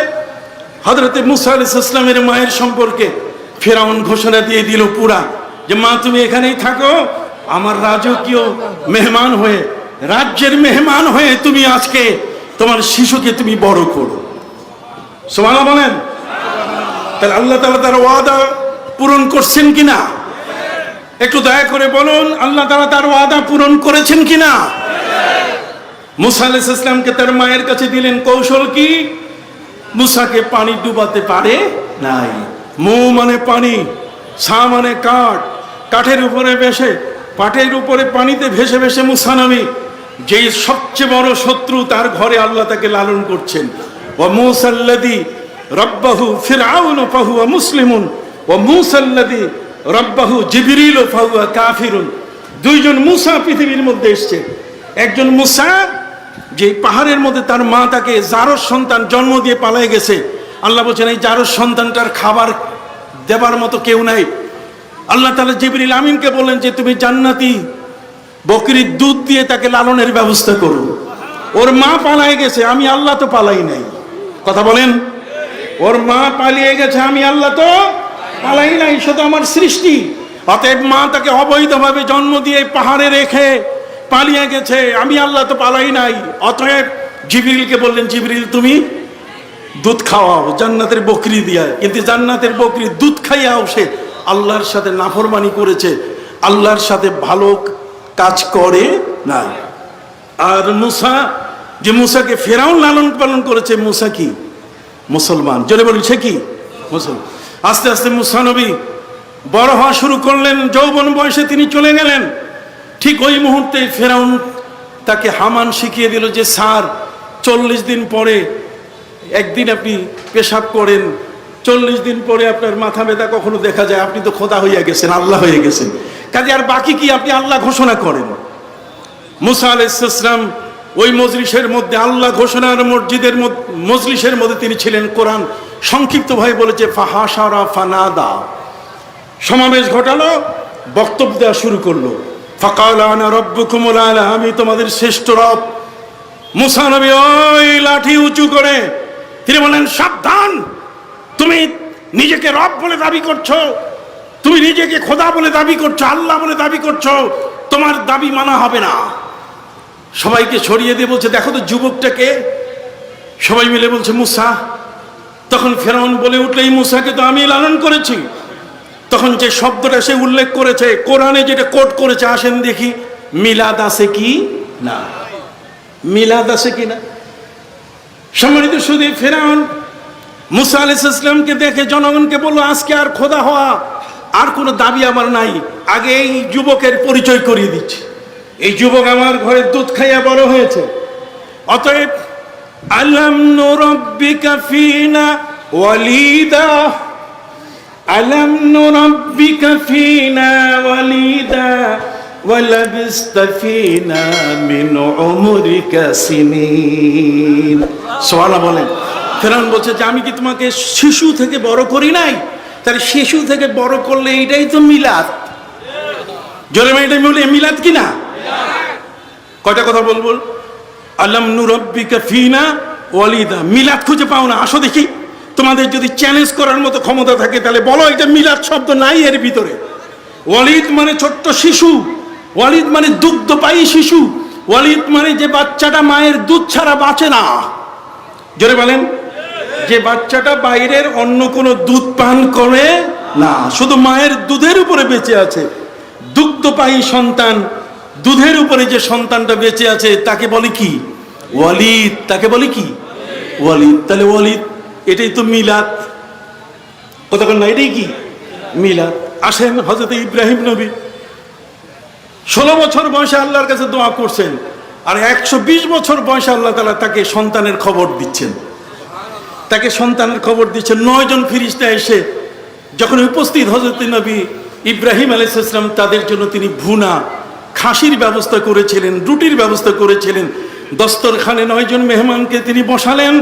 হযরতে মুসা আলাইহিস সালামের মায়ের সম্পর্কে ফেরাউন ঘোষণা দিয়ে দিল পুরা, যে মা তুমি এখানেই থাকো, আমার রাজকীয় মেহমান হয়ে, রাজ্যের মেহমান হয়ে তুমি আজকে তোমার শিশুকে তুমি বড় করো। সুবহানাল্লাহ বলেন। তাহলে আল্লাহ তাআলা তার ওয়াদা পূরণ করছেন কিনা? একটু দয়া করে বলুন, আল্লাহ তাআলা তার ওয়াদা পূরণ করেছেন কিনা? মুসা আলাইহিস সালামকে তার মায়ের কাছে দিলেন কৌশল কি? মুসাকে পানি ডুবাতে পারে নাই। মু মানে পানি, সা মানে কাঠ, কাঠের উপরে ভেসে, পাটের উপরে পানিতে ভেসে ভেসে মুসা নবী, যেই সবচেয়ে বড় শত্রু, তার ঘরে আল্লাহ তাকে লালন করছেন। ওয়া মুসাল্লাযী রাব্বাহু ফিরআউন ফাহুয়া মুসলিমুন ওয়া মুসাল্লাযী রাব্বাহু জিবরিল ফাহুয়া কাফিরুন। দুইজন মুসা পৃথিবীর মধ্যে এসেছে। একজন মুসা যে পাহাড়ের মধ্যে তার মা তাকে জারজ সন্তান জন্ম দিয়ে পালিয়ে গেছে। আল্লাহ বলছেন এই জারজ সন্তানটার খাবার দেবার মতো কেউ নাই। আল্লাহ তাআলা জিবরিল আমিনকে বললেন যে তুমি জান্নাতি বকরির দুধ দিয়ে তাকে লালনের ব্যবস্থা করো। ওর মা পালিয়ে গেছে, আমি আল্লাহ তো পালাই নাই। কথা বলেন, ওর মা পালিয়ে গেছে, আমি আল্লাহ তো পালাই নাই, সে তো আমার সৃষ্টি। অতএব মা তাকে অবৈধভাবে জন্ম দিয়ে পাহাড়ে রেখে পালিয়ে গেছে, আমি আল্লাহ তো পালাই নাই। অতএব জিবরিলকে বললেন, জিবরিল তুমি দুধ খাওয়াও জান্নাতের বকরি দিয়া। কিন্তু জান্নাতের বকরি দুধ খাইয়াও সে আল্লাহর সাথে নাফরমানি করেছে, আল্লাহর সাথে ভালো কাজ করে না। আর মুসা, যে মুসাকে ফেরাউন লালন পালন করেছে, মুসা কি মুসলমান? জোরে বলুন, সে কি মুসলমান। আস্তে আস্তে মুসা নবী বড় হওয়া শুরু করলেন, যৌবন বয়সে তিনি চলে গেলেন। ঠিক ওই মুহূর্তে ফেরাউন তাকে হামান শিখিয়ে দিল যে স্যার 40 দিন পরে একদিন আপনি পেশাব করেন, 40 দিন পরে আপনার মাথা ব্যথা কখনো দেখা যায়, আপনি তো খোদা হইয়া গেছেন, আল্লাহ হয়ে গেছেন, কাজে আর বাকি কি আপনি আল্লাহ ঘোষণা করেন। মুসা আলাইহিস সালাম ওই মজলিসের মধ্যে, আল্লাহ ঘোষণার মসজিদের মজলিসের মধ্যে তিনি ছিলেন। কোরআন সংক্ষিপ্ত ভাবে বলেছে ফাহাশারা ফানাদা, সমাবেশ ঘটালো, বক্তব্য দেওয়া শুরু করলো। ফাকালা আনা রাব্বুকুমুল আলা, আমি তোমাদের শ্রেষ্ঠ রব। মুসা নবী ওই লাঠি উঁচু করে তিনি বলেন, সাবধান, তুমি নিজেকে রব বলে দাবি করছো, তুমি নিজেকে খোদা বলে দাবি করছো, আল্লাহ বলে দাবি করছো, তোমার দাবি মানা হবে না। সবাইকে ছড়িয়ে দিয়ে বলছে, দেখো তো যুবকটাকে। সবাই মিলে বলছে মুসা। তখন ফেরাউন বলে উঠলে, এই মুসাকে তো আমি লালন করেছি। তখন যে শব্দটা সে উল্লেখ করেছে, কোরআনে যেটা কোট করেছে, আসেন দেখি মিলাদ আছে কি না, মিলাদ আছে কি না। সম্মানিত শুধু ফেরাউন মুসা আলাইহিস সালামকে দেখে জনগণকে বললো, আজকে আর খোদা হওয়া আর কোনো দাবি আমার নাই, আগে এই যুবকের পরিচয় করিয়ে দিচ্ছি। এই যুবক আমার ঘরে দুধ খাইয়া বড় হয়েছে। অতএব আলাম নুরাব্বিকা ফিনা ওয়ালিদা, আলাম নুরাব্বিকা ফিনা ওয়ালিদা ওয়ালাবিস্তা ফিনা মিন উমরিকা সিনিন। সুবহানাল্লাহ বলেন। ফেরাউন বলছে যে আমি কি তোমাকে শিশু থেকে বড় করি নাই? তাহলে শিশু থেকে বড় করলে এইটাই তো মিলাদ। জোরে এটা মিলাদ কিনা? কয়টা কথা বলবো? আলাম নুরাব্বিকা ফিনা ওয়ালিদা, মিলাদ খুঁজে পাও না? আসো দেখি, তোমাদের যদি চ্যালেঞ্জ করার মতো ক্ষমতা থাকে তাহলে বলো এটা মিলাদ শব্দ নাই এর ভিতরে। ওয়ালিদ মানে ছোট্ট শিশু, ওয়ালিদ মানে দুগ্ধপায়ী শিশু, ওয়ালিদ মানে যে বাচ্চাটা মায়ের দুধ ছাড়া বাঁচে না। জোরে বলেন, যে বাচ্চাটা বাইরের অন্য কোনো দুধ পান করে না, শুধু মায়ের দুধের উপরে বেঁচে আছে। দুগ্ধপায়ী সন্তান, দুধের উপরে যে সন্তানটা বেঁচে আছে তাকে বলে কি? ওয়ালিদ। তাকে বলে কি? ওয়ালিদ। তাহলে ওয়ালিদ এটাই তো মিলাদ, কথা বল না, এটাই কি মিলাদ। আসেন, হযরত ইব্রাহিম নবী 16 বছর বয়সে আল্লাহর কাছে দোয়া করছেন, আর 120 বছর বয়সে আল্লাহ তাআলা তাকে সন্তানের খবর দিচ্ছেন। তাকে সন্তানের খবর দিচ্ছেন। 9 জন ফেরেশতা এসে যখন উপস্থিত হযরত নবী ইব্রাহিম আলাইহিস সালাম, তাদের জন্য তিনি ভুনা খাসির ব্যবস্থা করেছিলেন, রুটির ব্যবস্থা করেছিলেন। দস্তরখানে 9 জন মেহমানকে তিনি বসালেন।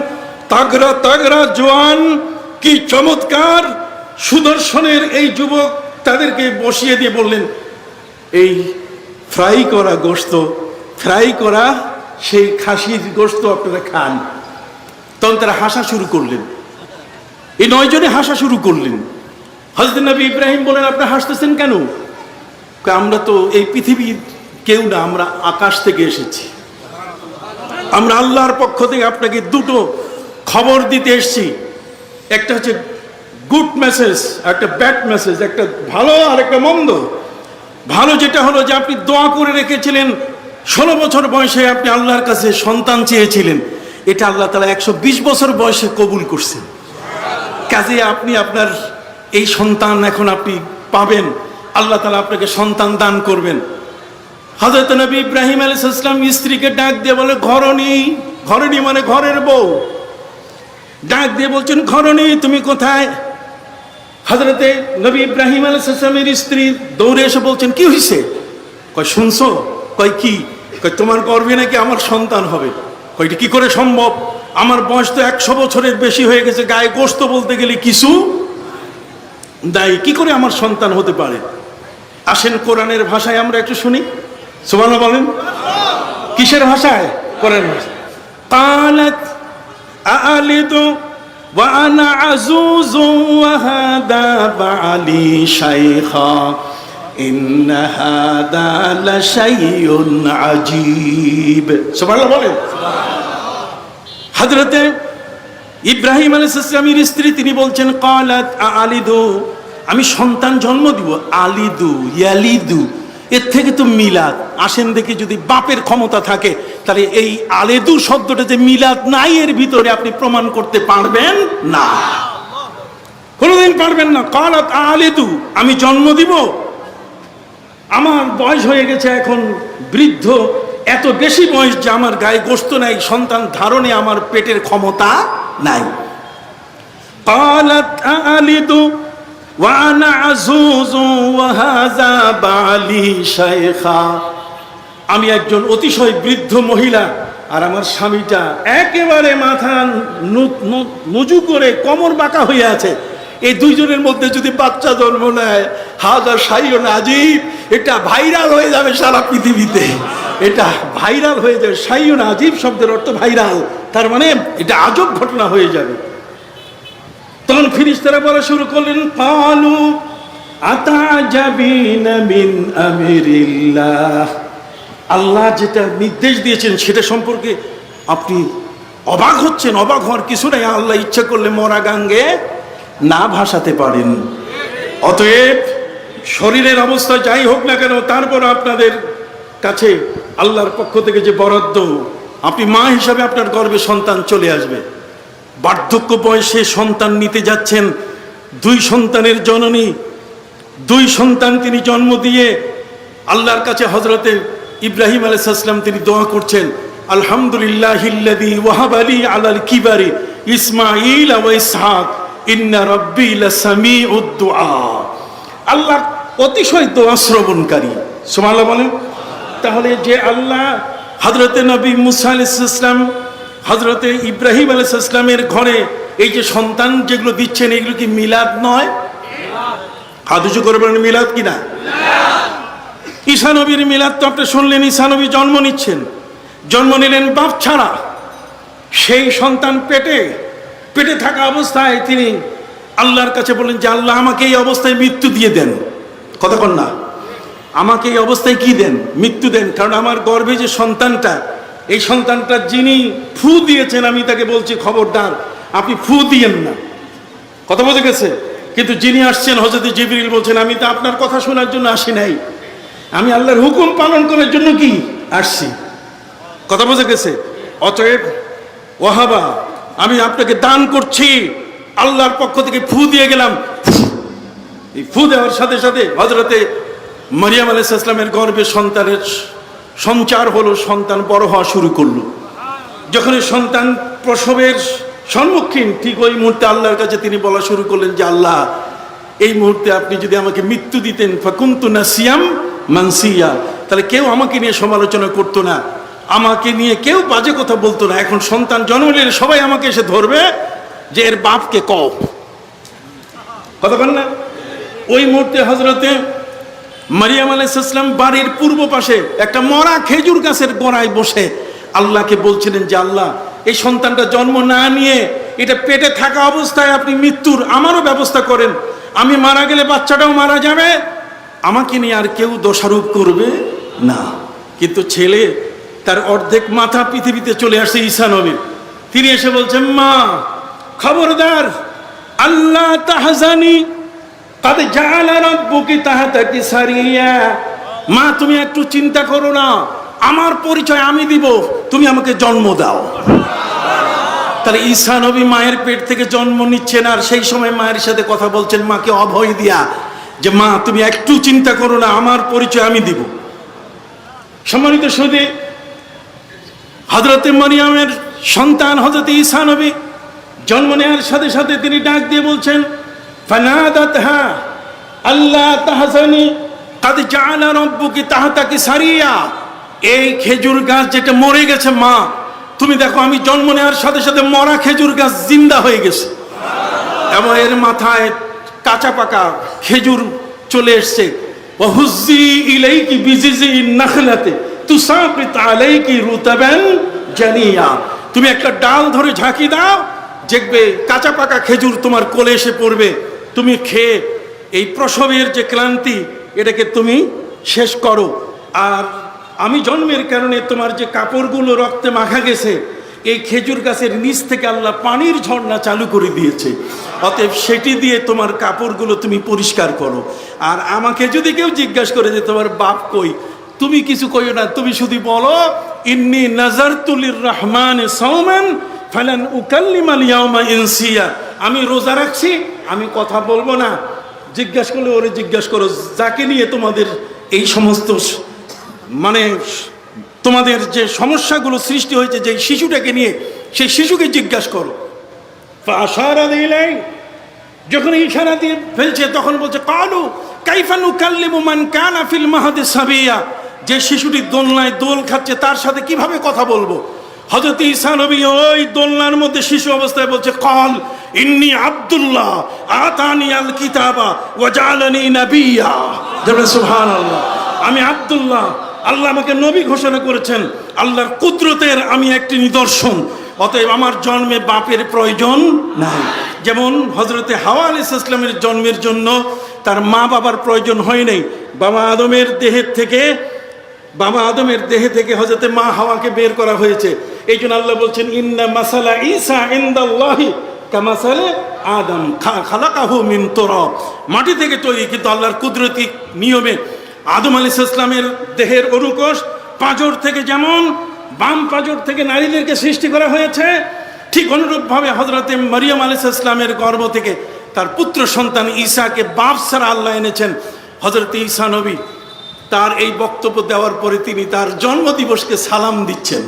তাগড়া তাগড়া জওয়ান, কি চমৎকার সুদর্শনের এই যুবক, তাদেরকে বসিয়ে দিয়ে বললেন, এই ফ্রাই করা গোশত, ফ্রাই করা সেই খাসির গোশত আপনারা খান। তখন তারা হাসা শুরু করলেন। এই 9 জনে হাসা শুরু করলেন। হযরত নবী ইব্রাহিম বলেন, আপনি হাসতেছেন কেন? আমরা তো এই পৃথিবীর কেউ না, আমরা আকাশ থেকে এসেছি। আমরা আল্লাহর পক্ষ থেকে আপনাকে দুটো খবর দিতে এসেছি। একটা হচ্ছে গুড মেসেজ, একটা ব্যাড মেসেজ, একটা ভালো আর একটা মন্দ। ভালো যেটা হলো যে আপনি দোয়া করে রেখেছিলেন, 16 বছর বয়সে আপনি আল্লাহর কাছে সন্তান চেয়েছিলেন, এটা আল্লাহ তাআলা 120 বছর বয়সে কবুল করছেন। কাজে আপনি আপনার এই সন্তান এখন আপনি পাবেন, আল্লাহ তাআলা আপনাকে সন্তান দান করবেন। হযরত নবী ইব্রাহিম আলাইহিস সালাম স্ত্রীকে ডাক দিয়ে বলে, ঘরণী। ঘরণী মানে ঘরের বউ। ডাক দিয়ে বলছেন, ঘরণী তুমি কোথায়? হযরতে নবী ইব্রাহিম আলাইহিস সালামের স্ত্রী দৌড়ে এসে বলছেন, কি হয়েছে? কয়, শুনছো? কয় কি? কয়, তোমার গর্ভে নাকি আমার সন্তান হবে। কয়, এটা কি করে সম্ভব? আমার বয়স তো 100 বছরের বেশি হয়ে গেছে, গায়ে গোশত বলতে গেলে কিছু নাই, কি করে আমার সন্তান হতে পারে? আসেন কোরআনের ভাষায় আমরা একটু শুনি, সুবহানাল্লাহ বলেন। কিসের ভাষায়? কোরআন ভাষায়। قالت أألد وأنا عجوز وهذا بعلي شيخا إن هذا لشيء عجيب। সুবহানাল্লাহ বলেন। হযরতে ইব্রাহিম আলাইহিস সালামের স্ত্রী তিনি বলছেন, قالت أألد, আমি সন্তান জন্ম দিব। আলিদু, ইয়ালিদু, এর থেকে তো মিলাদ। আসেন দেখি, যদি বাপের ক্ষমতা থাকে তাহলে এই আলেদু শব্দটা যে মিলাদ নাই এর ভিতরে আপনি প্রমাণ করতে পারবেন না, কোনোদিন পারবেন না। কালাত আলেদু, আমি জন্ম দিব, আমার বয়স হয়ে গেছে এখন বৃদ্ধ, এত বেশি বয়স যে আমার গায়ে গোশত নাই, সন্তান ধারণে আমার পেটের ক্ষমতা নাই। কালাত আলিদু ওয়ানা আজুজু ওয়াহাযা বালি শাইখা, আমি একজন অতিশয় বৃদ্ধ মহিলা, আর আমার স্বামীটা একেবারে মাথা নুজু করে কোমর বাঁকা হয়ে আছে। এই দুইজনের মধ্যে যদি বাচ্চা জন্ম নেয়, হাযা শাইউন আজীব, এটা ভাইরাল হয়ে যাবে সারা পৃথিবীতে, এটা ভাইরাল হয়ে যাবে। শাইউন আজীব শব্দের অর্থ ভাইরাল, তার মানে এটা আজব ঘটনা হয়ে যাবে। তখন ফেরেশতারা বলা শুরু করলেন, ক্বালু আতাজাবিনা মিন আমরিল্লাহ, আল্লাহ যেটা নির্দেশ দিয়েছেন সেটা সম্পর্কে আপনি অবাক হচ্ছেন। অবাক হওয়ার কিছু নাই, আল্লাহ ইচ্ছা করলে মরা গাঙ্গে না ভাসাতে পারেন। অতএব শরীরের অবস্থা যাই হোক না কেন, তারপর আপনাদের কাছে আল্লাহর পক্ষ থেকে যে বরাদ্দ, আপনি মা হিসাবে আপনার গর্ভে সন্তান চলে আসবে। বার্ধক্য বয়সে সন্তান নিতে যাচ্ছেন, 2 সন্তানের জননী, 2 সন্তান তিনি জন্ম দিয়ে আল্লাহর কাছে হযরতে ইব্রাহিম আলাইহিস সালাম তিনি দোয়া করছেন, আলহামদুলিল্লাহিল্লাযী ওয়াহাবা লি আলাল কিবারি ইসমাঈল ওয়া ইসহাক ইন্না রাব্বী লাসামিউদ দুআ। আল্লাহ অতিশয় দোয়া শ্রবণকারী, সুবহানাল্লাহ বলেন। তাহলে যে আল্লাহ হযরতে নবী মুসা আলাইহিস সালাম, হযরতে ইব্রাহিম আলাইহিস সালামের ঘরে এই যে সন্তান যেগুলো দিচ্ছেন, এগুলো কি মিলাদ নয়? হাত উঁচু করে বলেন, মিলাদ কিনা? ঈসা নবীর মিলাদ তো আপনি শুনলেন, ঈসা নবী জন্ম নিচ্ছেন, জন্ম নিলেন বাপ ছাড়া। সেই সন্তান পেটে থাকা অবস্থায় তিনি আল্লাহর কাছে বলেন যে আল্লাহ আমাকে এই অবস্থায় মৃত্যু দিয়ে দেন, কতক্ষণ না। আমাকে এই অবস্থায় কি দেন, মৃত্যু দেন, কারণ আমার গর্ভে যে সন্তানটা, এই সন্তানটা যিনি ফু দিয়েছেন আমি তাকে বলছি খবরদার আপনি ফু দিয়েন না। কথা বোঝা গেছে? কিন্তু যিনি আসছেন হযরত জিবরিল বলছেন আমি তো আপনার কথা শোনার জন্য আসি নাই, আমি আল্লাহর হুকুম পালন করার জন্য কি আসছি। কথা বোঝা গেছে? অতএব ওয়াহাবা আমি আপনাকে দান করছি, আল্লাহর পক্ষ থেকে ফু দিয়ে গেলাম। এই ফু দেওয়ার সাথে সাথে হযরতে মারিয়াম আলাইহিস সালামের গর্ভে সন্তানের সঞ্চার হলো, সন্তান বড় হওয়া শুরু করলো। যখন এই সন্তান প্রসবের সম্মুখীন, ঠিক ওই মুহূর্তে আল্লাহর কাছে তিনি বলা শুরু করলেন যে আল্লাহ এই মুহূর্তে আপনি যদি আমাকে মৃত্যু দিতেন ফাকুনতু নাসিয়াম মানসিয়া, তাহলে কেউ আমাকে নিয়ে সমালোচনা করতো না, আমাকে নিয়ে কেউ বাজে কথা বলতো না। এখন সন্তান জন্ম নিলে সবাই আমাকে এসে ধরবে যে এর বাপকে কও। কথা বল না? ওই মুহূর্তে হযরতে মারিয়াম আলাইহিস সালাম বাড়ির পূর্ব পাশে একটা মরা খেজুর গাছের গোড়ায় বসে আল্লাহকে বলছিলেন যে আল্লাহ এই সন্তানটা জন্ম না নিয়ে এটা পেটে থাকা অবস্থায় আপনি মৃত্যুর আমারও ব্যবস্থা করেন, আমি মারা গেলে বাচ্চাটাও মারা যাবে, আমাকে নিয়ে আর কেউ দোষারোপ করবে না। কিন্তু ছেলে তার অর্ধেক মাথা পৃথিবীতে চলে আসছে ঈসা নবীর, তিনি এসে বলছেন মা খবরদার, আল্লাহ তাহজানি কাদ জাআলা রাব্বুকি তাহতাকি সারিয়া, মা তুমি একটু চিন্তা করো না, আমার পরিচয় আমি দিব, তুমি আমাকে জন্ম দাও। তাহলে ঈসা নবী মায়ের পেট থেকে জন্ম নিচ্ছেন আর সেই সময় মায়ের সাথে কথা বলছেন, মাকে অভয় দিয়া যে মা তুমি একটু চিন্তা করো না, আমার পরিচয় আমি দিব। সম্মানিত সুধী, হযরতে মারিয়ামের সন্তান হযরতে ঈসা নবী জন্ম নেওয়ার সাথে সাথে তিনি ডাক দিয়ে বলছেন ফানাদাতহা আল্লা তাহজানি কাদ জাআলা রাব্বুকি তাহতাকি সারিয়া, এই খেজুর গাছ যেটা মরে গেছে মা, তুমি দেখো আমি জন্ম নেওয়ার সাথে সাথে মরা খেজুর গাছ জিন্দা হয়ে গেছে এবং এর মাথায় কাঁচা পাকা খেজুর চলে এসছে। ওয়াহুজ্জি ইলাইকি বিজিজিন নাখলাতে তুসাবিত আলাইকি রুতাবান জানিয়া, তুমি একটা ডাল ধরে ঝাঁকি দাও, দেখবে কাঁচা পাকা খেজুর তোমার কোলে এসে পড়বে, তুমি খেয়ে এই প্রসবের যে ক্লান্তি এটাকে তুমি শেষ করো। আর আমি জন্মের কারণে তোমার যে কাপড়গুলো রক্তে মাখা গেছে, এই খেজুর গাছের নিচ থেকে আল্লাহ পানির ঝর্ণা চালু করে দিয়েছে, অতএব সেটি দিয়ে তোমার কাপড়গুলো তুমি পরিষ্কার করো। আর আমাকে যদি কেউ জিজ্ঞাসা করে যে তোমার বাপ কই, তুমি কিছু কইও না, তুমি শুধু বলো ইন্নী নাযারতু লিররহমান সাওমান ফালান উকাল্লিমাল ইয়াওমা ইনসিয়া, আমি রোজা রাখছি, আমি কথা বলবো না। জিজ্ঞাসা করলে ওরে জিজ্ঞাসা করো যাকে নিয়ে তোমাদের এই সমস্ত মানে তোমাদের যে সমস্যাগুলো সৃষ্টি হয়েছে, যে শিশুটাকে নিয়ে, সেই শিশুকে জিজ্ঞাসা করো। ফাশারা ইলাই, যখন ইশারা দিয়ে ফেলছে তখন বলছে কালু কাইফা নুকাল্লিমু মান কানা ফিল মাহদি সাবিয়া, যে শিশুটি দোলনায় দোল খাচ্ছে তার সাথে কিভাবে কথা বলবো। হযরত ঈসা নবী ওই দোলনার মধ্যে শিশু অবস্থায় বলছে কাল ইন্নী আব্দুল্লাহ আতানি আল কিতাবা ওয়া জাআলানি নাবিয়্যা, সুবহানাল্লাহ, আমি আব্দুল্লাহ, আল্লাহ আমাকে নবী ঘোষণা করেছেন, আল্লাহর কুদরতের আমি একটি নিদর্শন, অতএব আমার জন্মে বাপের প্রয়োজন নাই। যেমন হযরতে হাওয়া আলাইহিস সালামের জন্মের জন্য তার মা বাবার প্রয়োজন হয় নাই, বাবা আদমের দেহে থেকে হযরতে মা হাওয়াকে বের করা হয়েছে। এই জন্য আল্লাহ বলছেন ইন্না মাসালা ঈসা ইনদাল্লাহি কামাসালে আদম খালাকাহু মিন তুরাব, মাটি থেকে তৈরি, কিন্তু আল্লাহর কুদরতি নিয়মে আদম আলাইহিস সালামের দেহের অনুকোষ পাঁজর থেকে যেমন বাম পাঁজর থেকে নারীদেরকে সৃষ্টি করা হয়েছে, ঠিক অনুরূপভাবে হযরতে মারিয়াম আলাইহিস সালামের গর্ভ থেকে তার পুত্র সন্তান ঈসাকে বাপ ছাড়া আল্লাহ এনেছেন। হযরতে ঈসা নবী তার এই বক্তব্য দেওয়ার পরে তিনি তার জন্মদিবসকে সালাম দিচ্ছেন।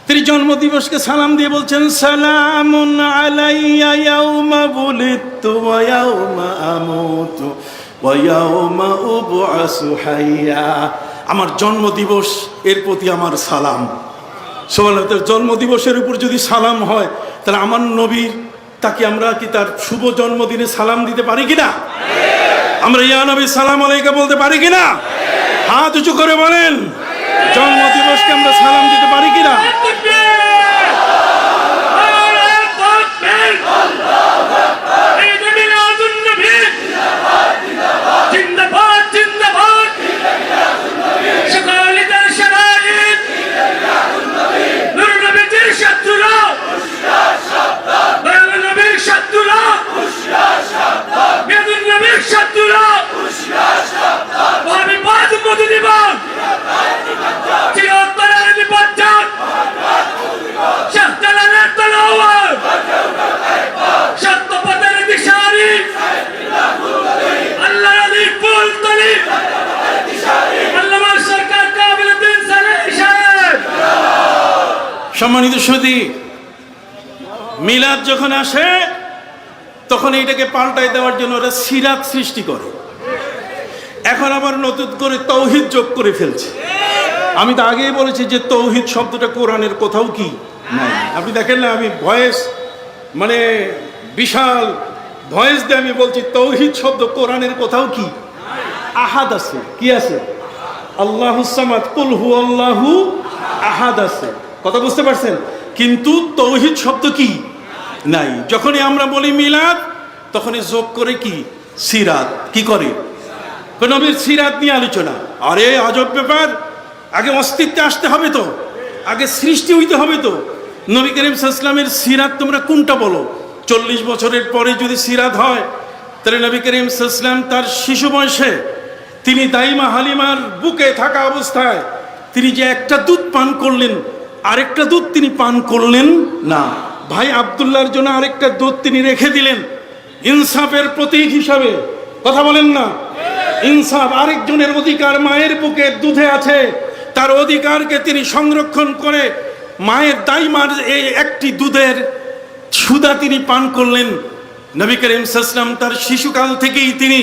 তিনি জন্মদিবসকে সালাম দিয়ে বলছেন সালামুন আলাইয়া ইয়াউমা বুলিতু ওয়া ইয়াউমা আমুতু ওয়া ইয়াউমা উবআসু হাইয়া, আমার জন্মদিবস এর প্রতি আমার সালাম। সুবহানাল্লাহ, জন্মদিবসের উপর যদি সালাম হয় তাহলে আমার নবীর তাকে আমরা কি তার শুভ জন্মদিনে সালাম দিতে পারি কিনা? আমরা ইয়া নবী সালাম আলাইকা বলতে পারি কিনা? হাত উঁচু করে বলেন, জন্মদিবসকে আমরা সালাম দিতে পারি কিনা? জিন্দাবাদ জিন্দাবাদ সম্মানিত সুধী, মিলাদ যখন আসে তখন এইটাকে পাল্টাই দেওয়ার জন্য ওরা সিরাত সৃষ্টি করে। এখন আবার নতুন করে তৌহিদ যোগ করে ফেলছে। আমি তো আগেই বলেছি যে তৌহিদ শব্দটা কোরআনের কোথাও কি নাই। আপনি দেখেন না, আমি ভয়েস মানে বিশাল ভয়েস দিয়ে আমি বলছি তৌহিদ শব্দ কোরআনের কোথাও কি আহাদ আছে। কি আছে? আল্লাহুস সামাদ, কুল হুয়াল্লাহু আহাদ আছে। কথা বুঝতে পারছেন? কিন্তু তৌহিদ শব্দ কি নাই। যখনই আমরা বলি মিলাদ তখনই যোগ করে কি সিরাত। কি করে? নবীর সিরাত নিয়ে আলোচনা। আরে আজব ব্যাপার, আগে অস্তিত্বে আসতে হবে তো, আগে সৃষ্টি হইতে হবে তো। নবী করিম সাল্লাল্লাহু আলাইহি ওয়াসাল্লামের সিরাত তোমরা কোনটা বলো? 40 বছরের পরে যদি সিরাত হয় তাহলে নবী করিম সাল্লাল্লাহু আলাইহি ওয়াসাল্লাম তার শিশু বয়সে তিনি দাইমা হালিমার বুকে থাকা অবস্থায় তিনি যে একটা দুধ পান করলেন, আরেকটা দুধ তিনি পান করলেন না। ভাই আব্দুল্লাহর জন্য আরেকটা দুধ তিনি রেখে দিলেন ইনসাফের প্রতীক হিসাবে। কথা বলেন না? ইনসাফ, আরেকজনের অধিকার মায়ের বুকে দুধে আছে, তার অধিকারকে তিনি সংরক্ষণ করে মায়ের দাইমার এই একটি দুধের সুধা তিনি পান করলেন। নবী করিম সাল্লাল্লাহু আলাইহি ওয়াসাল্লাম তার শিশুকাল থেকেই তিনি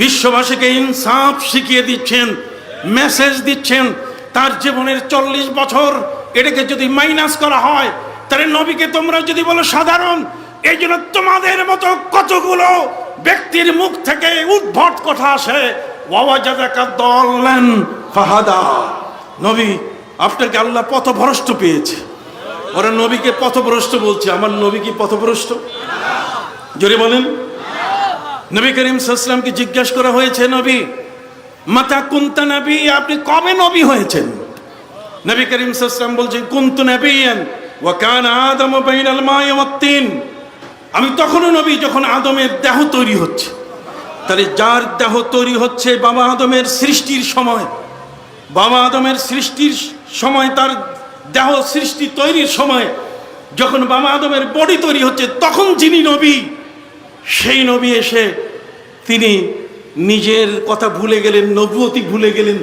বিশ্ববাসীকে ইনসাফ শিখিয়ে দিচ্ছেন, মেসেজ দিচ্ছেন। তার জীবনের 40 বছর এটাকে যদি মাইনাস করা হয় তাহলে নবীকে তোমরা যদি বলো সাধারণ, এই জন্য তোমাদের মতো কতগুলো ব্যক্তির মুখ থেকে উদ্ভট কথা আসে, ওয়াওয়াজাদাকা দাল্লান ফাহাদা। নবী আপনাকে আল্লাহ পথভ্রষ্ট পেয়েছে। ওরা নবীকে পথভ্রষ্ট বলছে। আমার নবী কি পথভ্রষ্ট? জোরে বলেন। নবী করিম সাল্লাল্লাহু আলাইহি ওয়াসাল্লামকে জিজ্ঞাসা করা হয়েছে, নবী মাতা কুনতা নবী, আপনি কবে নবী হয়েছেন? নবী করিম সাল্লাল্লাহু আলাইহি ওয়াসাল্লাম বলছেন কুনতু নবিয়ান ওয়া কানা আদমু বাইনাল মাই ওয়াত তিন। আমি তখনও নবী যখন আদমের দেহ তৈরি হচ্ছে। তাহলে যার দেহ তৈরি হচ্ছে বাবা আদমের সৃষ্টির সময়, বাবা আদমের সৃষ্টির সময়, তার দেহ সৃষ্টি তৈরির সময় যখন বাবা আদমের বডি তৈরি হচ্ছে, তখন যিনি নবী, সেই নবী এসে তিনি নিজের কথা ভুলে গেলেন, নবুয়তি ভুলে গেলেন।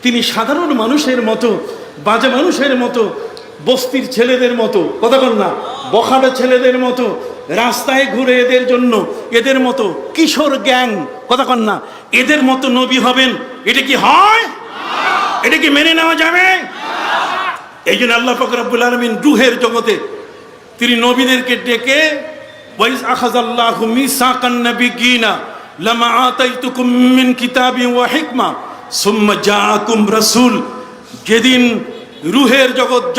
তিনি সাধারণ মানুষের মতো, বাজে মানুষের মতো, বস্তির ছেলেদের মতো, কথা বল না, বখাটে ছেলেদের মতো রাস্তায় ঘুরে এদের জন্য, এদের মতো কিশোর গ্যাং, কথা কন না, এদের মতো নবী হবেন। এটা কি হয়? এটা কি মেনে নেওয়া যাবে? এই জন্য আল্লাহ পাক রব্বুল আলামিন রূহের জগতে তিনি নবীদেরকে ডেকে ওয়াইজ আখাযাল্লাহু মিসাকান নাবিয়িনা লামা আতাইতুকুম মিন কিতাবিন ওয়া হিকমা সুম্মা জাআকুম রাসূল। যেদিন রূহের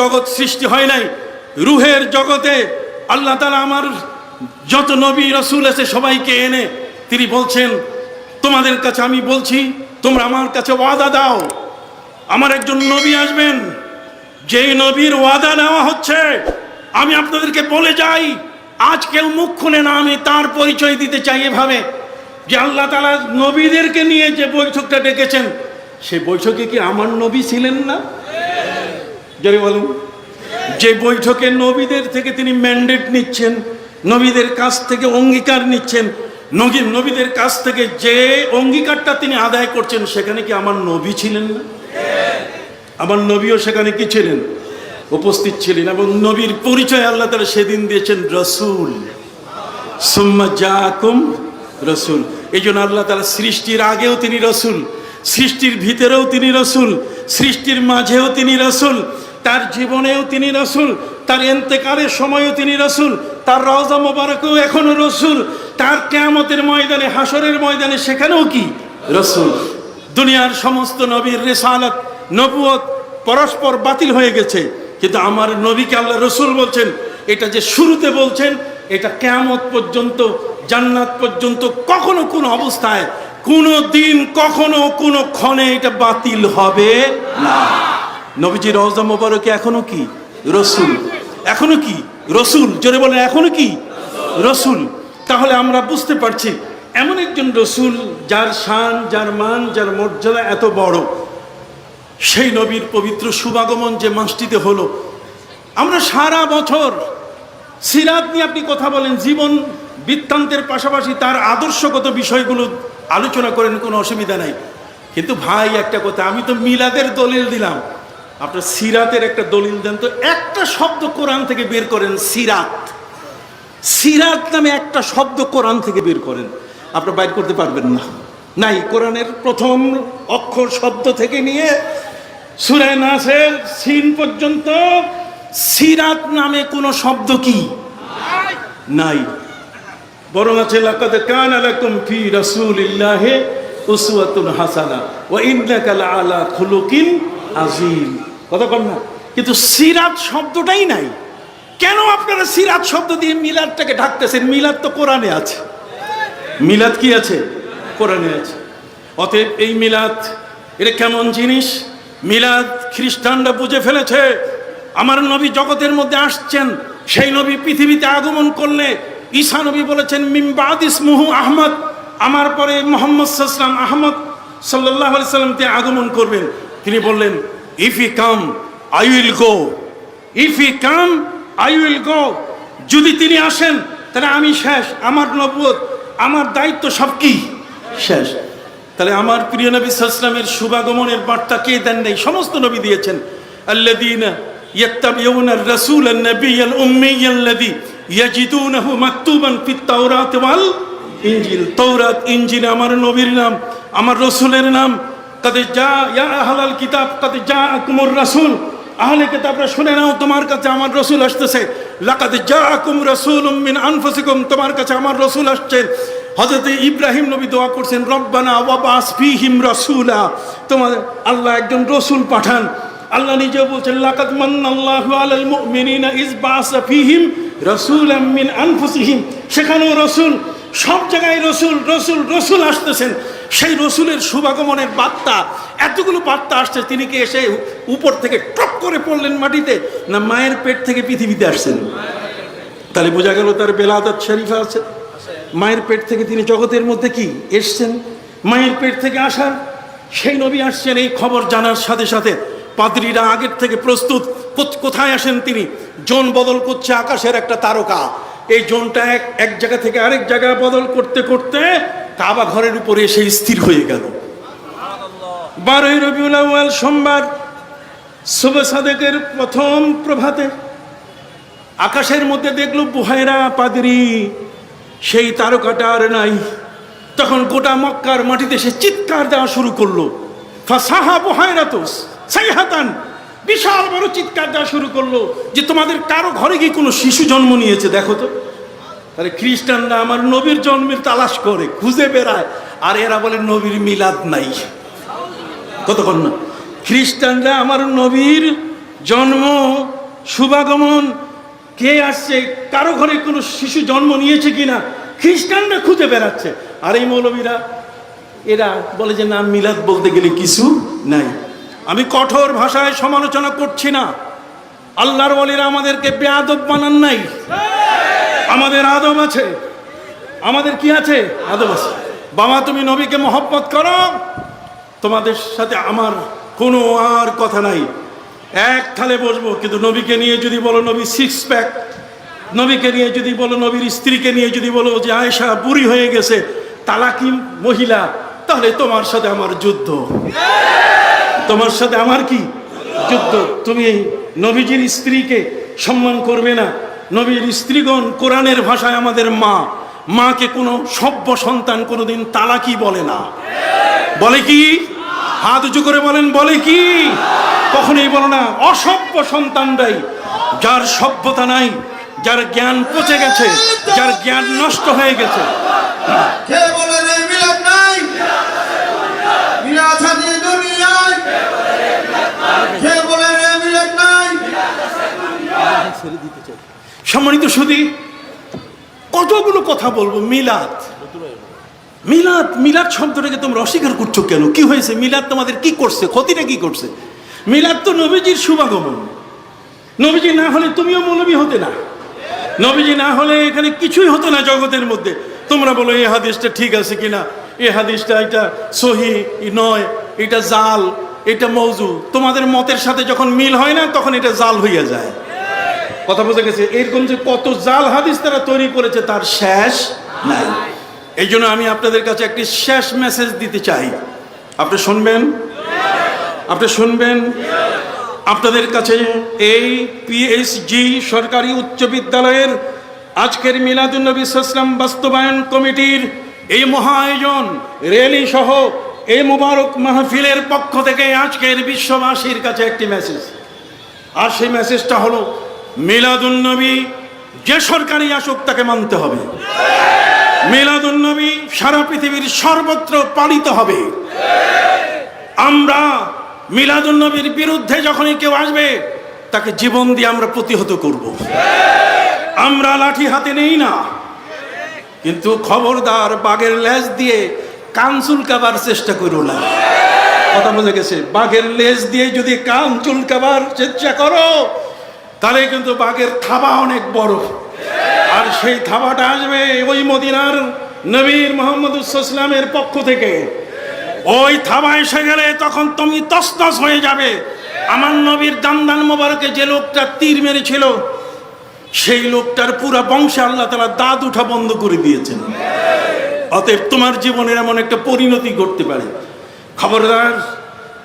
জগৎ সৃষ্টি হয় নাই, রূহের জগতে আল্লাহ তাআলা আমার যত নবী রাসূল আছে সবাইকে এনে তিনি বলছেন, তোমাদের কাছে আমি বলছি, তোমরা আমার কাছে ওয়াদা দাও, আমার একজন নবী আসবেন, যেই নবীর ওয়াদা নেওয়া হচ্ছে। আমি আপনাদেরকে বলে যাই, আজ কেউ মুখ খুলে না, আমি তার পরিচয় দিতে চাই এভাবে যে আল্লাহ তাআলা নবীদেরকে নিয়ে যে বৈঠকটা ডেকেছেন, সেই বৈঠকে কি আমার নবী ছিলেন না? যদি বলুন, যে বৈঠকে নবীদের থেকে তিনি ম্যান্ডেট নিচ্ছেন, নবীদের কাছ থেকে অঙ্গীকার নিচ্ছেন, নবীদের কাছ থেকে যে অঙ্গীকারটা তিনি আদায় করছেন, সেখানে কি আমার নবী ছিলেন না? আমার নবীও সেখানে কি ছিলেন? উপস্থিত ছিলেন। এবং নবীর পরিচয় আল্লাহ তাআলা সেদিন দিয়েছেন রাসূল, সুম্মা জাআকুম রাসূল। এই জন্য আল্লাহ তাআলা সৃষ্টির আগেও তিনি রাসূল, সৃষ্টির ভিতরেও তিনি রাসূল, সৃষ্টির মাঝেও তিনি রাসূল, তার জীবনেও তিনি রাসূল, তার ইন্তেকালের সময়ও তিনি রাসূল, তার রওজা মোবারকেও এখনো রাসূল, তার কিয়ামতের ময়দানে, হাসরের ময়দানে সেখানেও কি রাসূল। দুনিয়ার সমস্ত নবীর রিসালাত, নবুয়ত পরস্পর বাতিল হয়ে গেছে, কিন্তু আমার নবীকে আল্লাহ রাসূল বলছেন। এটা যে শুরুতে বলছেন, এটা কিয়ামত পর্যন্ত, জান্নাত পর্যন্ত কখনো কোনো অবস্থায়, কোনো দিন, কখনো কোনো ক্ষণে এটা বাতিল হবে না। নবীজি রওজা মোবারকে এখনো কি রাসূল, এখনো কি রাসূল, জোরে বলেন এখনো কি রাসূল। তাহলে আমরা বুঝতে পারছি এমন একজন রাসূল যার শান, যার মান, যার মর্যাদা এত বড়, সেই নবীর পবিত্র শুভাগমন যে মাসটিতে হলো। আমরা সারা বছর সিরাত নিয়ে আপনি কথা বলেন, জীবন বৃত্তান্তের পাশাপাশি তার আদর্শগত বিষয়গুলো আলোচনা করেন, কোনো অসুবিধা নাই। কিন্তু ভাই একটা কথা, আমি তো মিলাদের দলিল দিলাম, আপনার সিরাতের একটা দলিল দেন তো, একটা শব্দ কোরআন থেকে বের করেন। সিরাত, সিরাত নামে একটা শব্দ কোরআন থেকে বের করেন, আপনি বাইর করতে পারবেন না। নাই, কোরআনের প্রথম অক্ষর শব্দ থেকে নিয়ে সূরা নাসের সিন পর্যন্ত সিরাত নামে কোনো শব্দ কি নাই। বরং আছে লাকাদ কানা লাকুম ফি রাসূলিল্লাহি উসওয়াতুন হাসানাহ ওয়া ইন্নাকা লাআলা খুলুকিন আযীম। কথা বল না, কিন্তু সিরাত শব্দটাই নাই। কেন আপনারা সিরাত শব্দ দিয়ে মিলাদটাকে ঢাকতেছেন? মিলাদ তো কোরআনে আছে। মিলাদ কি আছে? কোরআনে আছে। অতএব এই মিলাদ এটা কেমন জিনিস? মিলাদ খ্রিস্টানরা বুঝে ফেলেছে। আমার নবী জগতের মধ্যে আসছেন, সেই নবী পৃথিবীতে আগমন করলে ঈসা নবী বলেছেন মিন বাদ ইসমুহু আহমদ, আমার পরে মুহাম্মদ সাল্লাল্লাহু আলাইহি ওয়াসাল্লাম আহমদ সাল্লাল্লাহু আলাইহি ওয়াসাল্লাম তে আগমন করবেন। তিনি বললেন if he come I will go, if he come I will go. যদি তিনি আসেন তাহলে আমি শেষ, আমার নবুয়ত, আমার দায়িত্ব সব কি শেষ। তাহলে আমার প্রিয় নবী সাল্লাল্লাহু আলাইহি ওয়াসাল্লামের শুভাগমনের বার্তা কে দেন নাই? সমস্ত নবী দিয়েছেন। আল্লাযীনা ইয়াত্তাবিউনা আর-রাসূলান নাবিয়্যাল উম্মিয়্যাল্লাযী ইয়াজিদুনাহু মাকতুবান ফিত তাওরাত ওয়াল ইনজিল। তাওরাত ইনজিল আমার নবীর নাম, আমার রাসূলের নাম। কাদ জা ইয়া আহলাল কিতাব কাদ জাআকুমুর রাসূল, আহলে কিতাবরা শুনে নাও, তোমার কাছে আমার রাসূল আসতেছে। লাকাদ জাআকুম রাসূলুম মিন আনফুসিকুম, তোমার কাছে আমার রাসূল আসছেন। হযরত ইব্রাহিম নবী দোয়া করছেন রব্বানা ওয়াবাস ফীহিম রাসূলা, তোমাদের আল্লাহ একজন রাসূল পাঠান। আল্লাহ নিজে বলছেন লাকাদ মান্নাল্লাহু আলাল মুমিনিনা ইয বাআসা ফীহিম রাসূলাম মিন আনফুসিহিম। সেখানেও রাসূল, সব জায়গায় রাসূল রাসূল রাসূল আসতেছেন। সেই রাসূলের শুভাগমনের বার্তা, এতগুলো বার্তা আসছে, তিনি কি এসে উপর থেকে টপ করে পড়লেন মাটিতে, না মায়ের পেট থেকে পৃথিবীতে আসছেন? তাহলে বোঝা গেল তার বেলাদাত শরীফা আছে। মায়ের পেট থেকে তিনি জগতের মধ্যে কি এসছেন। মায়ের পেট থেকে আসার সেই নবী আসছেন। এই খবর জানার সাথে সাথে পাদ্রীরা আগের থেকে প্রস্তুত। কোথায় আসেন তিনি? জোন বদল করছে আকাশের একটা তারকা। এই জোনটা এক জায়গা থেকে আরেক জায়গায় বদল করতে করতে কাবা ঘরের উপরে এসে স্থির হয়ে গেল। 12ই রবিউল আউয়াল সোমবার শুভ সাদেকের প্রথম প্রভাতে আকাশের মধ্যে দেখল বুহায়রা পাদ্রী, সেই তারকাটা আর নাই। তখন গোটা মক্কার মাটিতে সে চিৎকার দেওয়া শুরু করলো। ফাসাহা বুহায়রাতুস সাইহাতান, বিশাল বড় চিৎকার দেওয়া শুরু করলো যে তোমাদের কারো ঘরে কি কোনো শিশু জন্ম নিয়েছে দেখো তো। তাহলে খ্রিস্টানরা আমার নবীর জন্মের তালাশ করে, খুঁজে বেড়ায়, আর এরা বলে নবীর মিলাদ নাই। কতক্ষণ না খ্রিস্টানরা আমার নবীর জন্ম, শুভাগমন, কে আসছে, কারো ঘরে কোনো শিশু জন্ম নিয়েছে কিনা খ্রিস্টানরা খুঁজে বেড়াচ্ছে। আর এই মৌলবীরা এরা বলে যে না, মিলাদ বলতে গেলে কিছু নাই। আমি কঠোর ভাষায় সমালোচনা করছি না। আল্লাহর ওয়ালিরা আমাদেরকে বেয়াদব বানান নাই। আমাদের আদব আছে, আমাদের কি আছে? আদব আছে। বাবা তুমি নবীকে মহব্বত করো, তোমাদের সাথে আমার কোনো আর কথা নাই, এক থালে বসবো। কিন্তু নবীকে নিয়ে যদি বলো নবী সিক্স প্যাক, নবীকে নিয়ে যদি বলো, নবীর স্ত্রীকে নিয়ে যদি বলো যে আয়েশা বুড়ি হয়ে গেছে, তালাকি মহিলা, তাহলে তোমার সাথে আমার যুদ্ধ। তোমার সাথে আমার কি যুদ্ধ? তুমি নবীজির স্ত্রীকে সম্মান করবে না। নবীর স্ত্রীগণ কোরআনের ভাষায় আমাদের মা, মাকে কোনো সভ্য সন্তান কোনোদিন তালাকি বলে না। বলে কি? হাত উঁচু করে বলেন, বলে কি? কখনোই বলো না। অসভ্য সন্তানরাই, যার সভ্যতা নাই, যার জ্ঞান পচে গেছে, যার জ্ঞান নষ্ট হয়ে গেছে। কে বলে রে মিলাদ নাই? মিলাদ আছে দুনিয়ায়। কে বলে রে মিলাদ নাই? সম্মানিত সুধী, কতগুলো কথা বলবো। মিলাদ, মিলাদ, মিলাদ শব্দটাকে তোমরা অস্বীকার করছো কেন? কি হয়েছে? মিলাদ তোমাদের কি করছে? ক্ষতিটা কি করছে? মিলাদ তো নবীজির শুভাগমন। নবীজি না হলে তুমিও মৌলবী হতে না। নবীজি না হলে এখানে কিছুই হতো না জগতের মধ্যে। তোমরা বলো এই হাদিসটা ঠিক আছে কিনা, এই হাদিসটা এটা সহি নয়, এটা জাল, এটা মওযু। তোমাদের মতের সাথে যখন মিল হয় না, তখন এটা জাল হইয়া যায়। কথা বোঝা গেছে? এরকম যে কত জাল হাদিস তারা তৈরি করেছে তার শেষ নাই। এই জন্য আমি আপনাদের কাছে একটি শেষ মেসেজ দিতে চাই। আপনি শুনবেন? আপনি শুনবেন? আপনাদের কাছে এই পিএইচজি সরকারি উচ্চ বিদ্যালয়ের আজকের মিলাদুন্নবী ইসলাম বাস্তবায়ন কমিটির এই মহা আয়োজন র্যালি সহ এই মুবারক মাহফিলের পক্ষ থেকে আজকের বিশ্ববাসীর কাছে একটি মেসেজ। আর সেই মেসেজটা হলো, মিলাদুন্নবী যে সরকারি আসুক তাকে মানতে হবে। মিলাদুন্নবী সারা পৃথিবীর সর্বত্র পালিত হবে। আমরা মিলাদুন্নবীর বিরুদ্ধে যখনই কেউ আসবে তাকে জীবন দিয়ে আমরা প্রতিহত করব। আমরা লাঠি হাতে নেই না, কিন্তু খবরদার বাঘের লেজ দিয়ে কান চুলকাবার চেষ্টা করো না। কথা বোঝা গেছে? বাঘের লেজ দিয়ে যদি কান চুলকাবার চেষ্টা করো তাহলে কিন্তু বাঘের থাবা অনেক বড়, আর সেই থাবাটা আসবে ওই মদিনার নবীর মুহাম্মদ ইসলামের পক্ষ থেকে। ওই থাবা এসে গেলে তখন তুমি তছনছ হয়ে যাবে। আমার নবীর দান্দান মোবারকে যে লোকটা তীর মেরেছিল সেই লোকটার পুরো বংশে আল্লাহ তাআলা দাঁত উঠা বন্ধ করে দিয়েছেন। অতএব তোমার জীবনের এমন একটা পরিণতি ঘটতে পারে। খবরদার,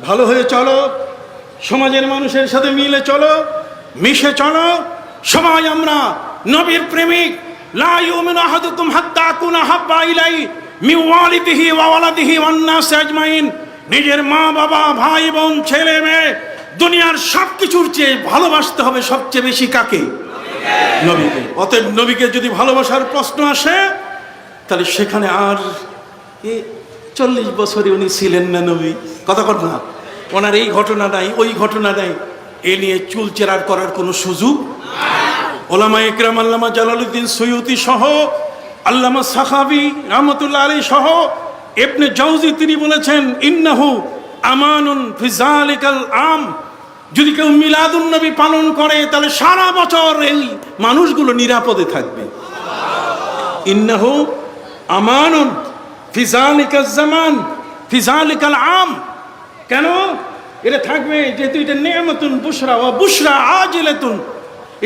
ভালো হয়ে চলো, সমাজের মানুষের সাথে মিলে চলো, মিশে চলো। সবাই আমরা নবীর প্রেমিক। লা ইউমিনু আহাদুকুম হাত্তা আকুনা হাব্বা ইলাইহি মিন ওয়ালিদিহি ওয়া ওয়ালাদিহি ওয়ান নাস আজমাইন। নিজের মা বাবা, ভাই বোন, ছেলে মেয়ে, দুনিয়ার সবকিছুর চেয়ে ভালোবাসতে হবে সবচেয়ে বেশি কাকে? নবীকে। অতএব নবীকে যদি ভালোবাসার প্রশ্ন আসে তাহলে সেখানে আর 40 বছরে উনি ছিলেন না নবী, কথা কর না, ওনার এই ঘটনা নাই, ওই ঘটনা নাই, এ নিয়ে চুলচেরার করার কোনো সুযোগ। ওলামা ইকরাম আল্লামা জালালউদ্দিন সৈয়দী সহ আল্লামা সাখাবী রাহমাতুল্লাহ আলাইহি সহ ইবনে জাওজি তিনি বলেছেন, ইন্নাহু আমানুন ফি যালিকাল আম। যদি কেউ মিলাদুন্নবী পালন করে তাহলে সারা বছর এই মানুষগুলো নিরাপদে থাকবে। ইন্নাহু আমানুন ফি যালিকাল জামান ফি যালিকাল আম। কেন এটা থাকবে? যেহেতু এটা নিয়ামাতুন বুশরা ওয়া বুশরা আজিলাতুন,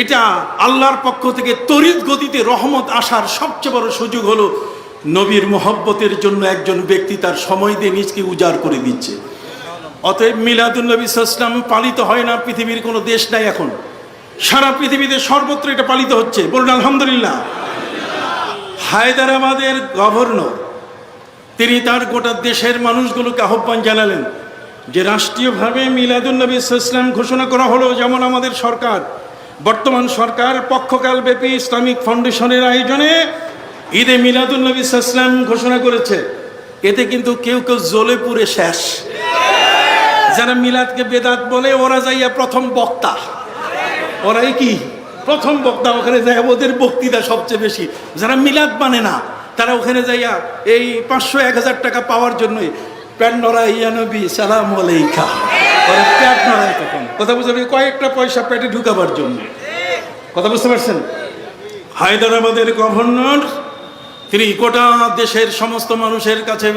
এটা আল্লাহর পক্ষ থেকে তড়িৎ গতিতে রহমত আসার সবচেয়ে বড় সুযোগ হলো নবীর মহব্বতের জন্য একজন ব্যক্তি তার সময় দিয়ে নিজকে উজাড় করে দিচ্ছে। অতএব মিলাদুন্নবী ইসলাম পালিত হয় না পৃথিবীর কোনো দেশ নাই এখন, সারা পৃথিবীতে সর্বত্র এটা পালিত হচ্ছে। বলুন আলহামদুলিল্লাহ। হায়দ্রাবাদের গভর্নর তিনি তার গোটা দেশের মানুষগুলোকে আহ্বান জানালেন যে রাষ্ট্রীয়ভাবে মিলাদুন্নবী ইসলাম ঘোষণা করা হলো। যেমন আমাদের সরকার, বর্তমান সরকার পক্ষকালব্যাপী ইসলামিক ফাউন্ডেশনের আয়োজনে ঈদে মিলাদুন্নবী ইসলাম ঘোষণা করেছে। এতে কিন্তু কেউ কেউ জ্বলে পুড়ে শেষ। যারা মিলাদকে বেদাত বলে ওরা যাইয়া প্রথম বক্তা, ওরাই কি প্রথম বক্তা, ওখানে যায় ওদের বক্তৃতা সবচেয়ে বেশি। যারা মিলাদ মানে না তারা ওখানে যাইয়া এই 500-1000 টাকা পাওয়ার জন্যই প্যান্ট নড়াই, ইয়া নবী সালাম আলাইকা, ওরা প্যাট নড়ায় তখন। কথা বুঝতে পারছি? কয়েকটা পয়সা পেটে ঢুকাবার জন্য। কথা বুঝতে পারছেন? হায়দ্রাবাদের গভর্নর তিনি গোটা দেশের সমস্ত মানুষের কাছে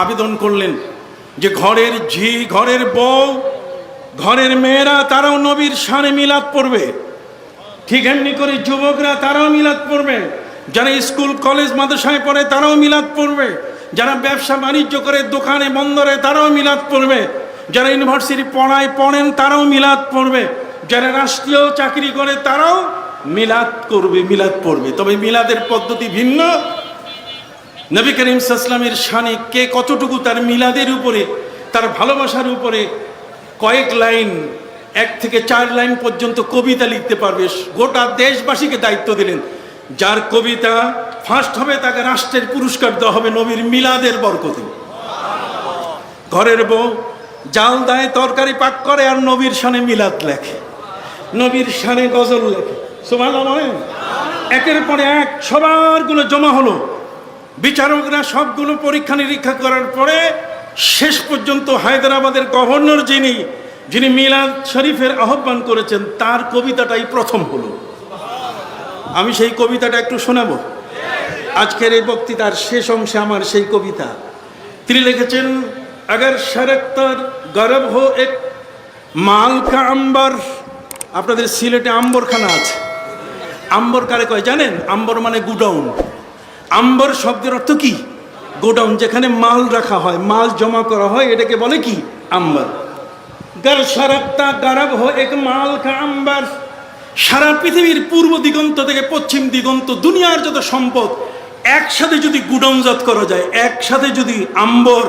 আবেদন করলেন যে ঘরের ঝি, ঘরের বউ, ঘরের মেয়েরা তারাও নবীর শানে মিলাদ পড়বে। ঠিক এমনি করে যুবকরা তারাও মিলাদ পড়বে। যারা স্কুল কলেজ মাদ্রাসায় পড়ে তারাও মিলাদ পড়বে। যারা ব্যবসা বাণিজ্য করে দোকানে বন্দরে তারাও মিলাদ পড়বে। যারা ইউনিভার্সিটি পড়েন তারাও মিলাদ পড়বে। যারা রাষ্ট্রীয় চাকরি করে তারাও মিলাদ করবে, মিলাদ পড়বে। তবে মিলাদের পদ্ধতি ভিন্ন। নবী করিম সাল্লাল্লাহু আলাইহি ওয়াসাল্লামের শানে কে কতটুকু তার মিলাদের উপরে, তার ভালোবাসার উপরে কয়েক লাইন, 1 থেকে 4 লাইন পর্যন্ত কবিতা লিখতে পারবে, গোটা দেশবাসীকে দায়িত্ব দিলেন। যার কবিতা ফার্স্ট হবে তাকে রাষ্ট্রের পুরস্কার দেওয়া হবে নবীর মিলাদের বরকতে। ঘরের বউ জাল দেয়, তরকারি পাক করে, আর নবীর শানে মিলাদ লেখে, নবীর শানে গজল লেখে। সুবহানাল্লাহ। একের পরে এক সবারগুলো জমা হলো। বিচারকরা সবগুলো পরীক্ষা নিরীক্ষা করার পরে শেষ পর্যন্ত হায়দ্রাবাদের গভর্নর যিনি মিলাদ শরীফের আহ্বান করেছেন তার কবিতাটাই প্রথম হলো। আমি সেই কবিতাটা একটু শোনাবো। আজকের এই বক্তৃতার শেষ অংশে আমার সেই কবিতা। তিনি লিখেছেন, अगर शरक्तर गरब हो एक माल का अंबर। আপনাদের সিলেটে আম্বরখানা আছে। আম্বর কারে কয় জানেন? আম্বর মানে গুডাউন। আম্বর শব্দের অর্থ কি? গোডাউন, যেখানে মাল রাখা হয়, মাল জমা করা হয়, এটাকে বলে কি? আম্বর। গর শরকতা গরব হো এক মাল কা আম্বার। সারা পৃথিবীর পূর্ব দিগন্ত থেকে পশ্চিম দিগন্ত দুনিয়ার যত সম্পদ একসাথে যদি গুডাউনজাত করা যায়, একসাথে যদি আম্বর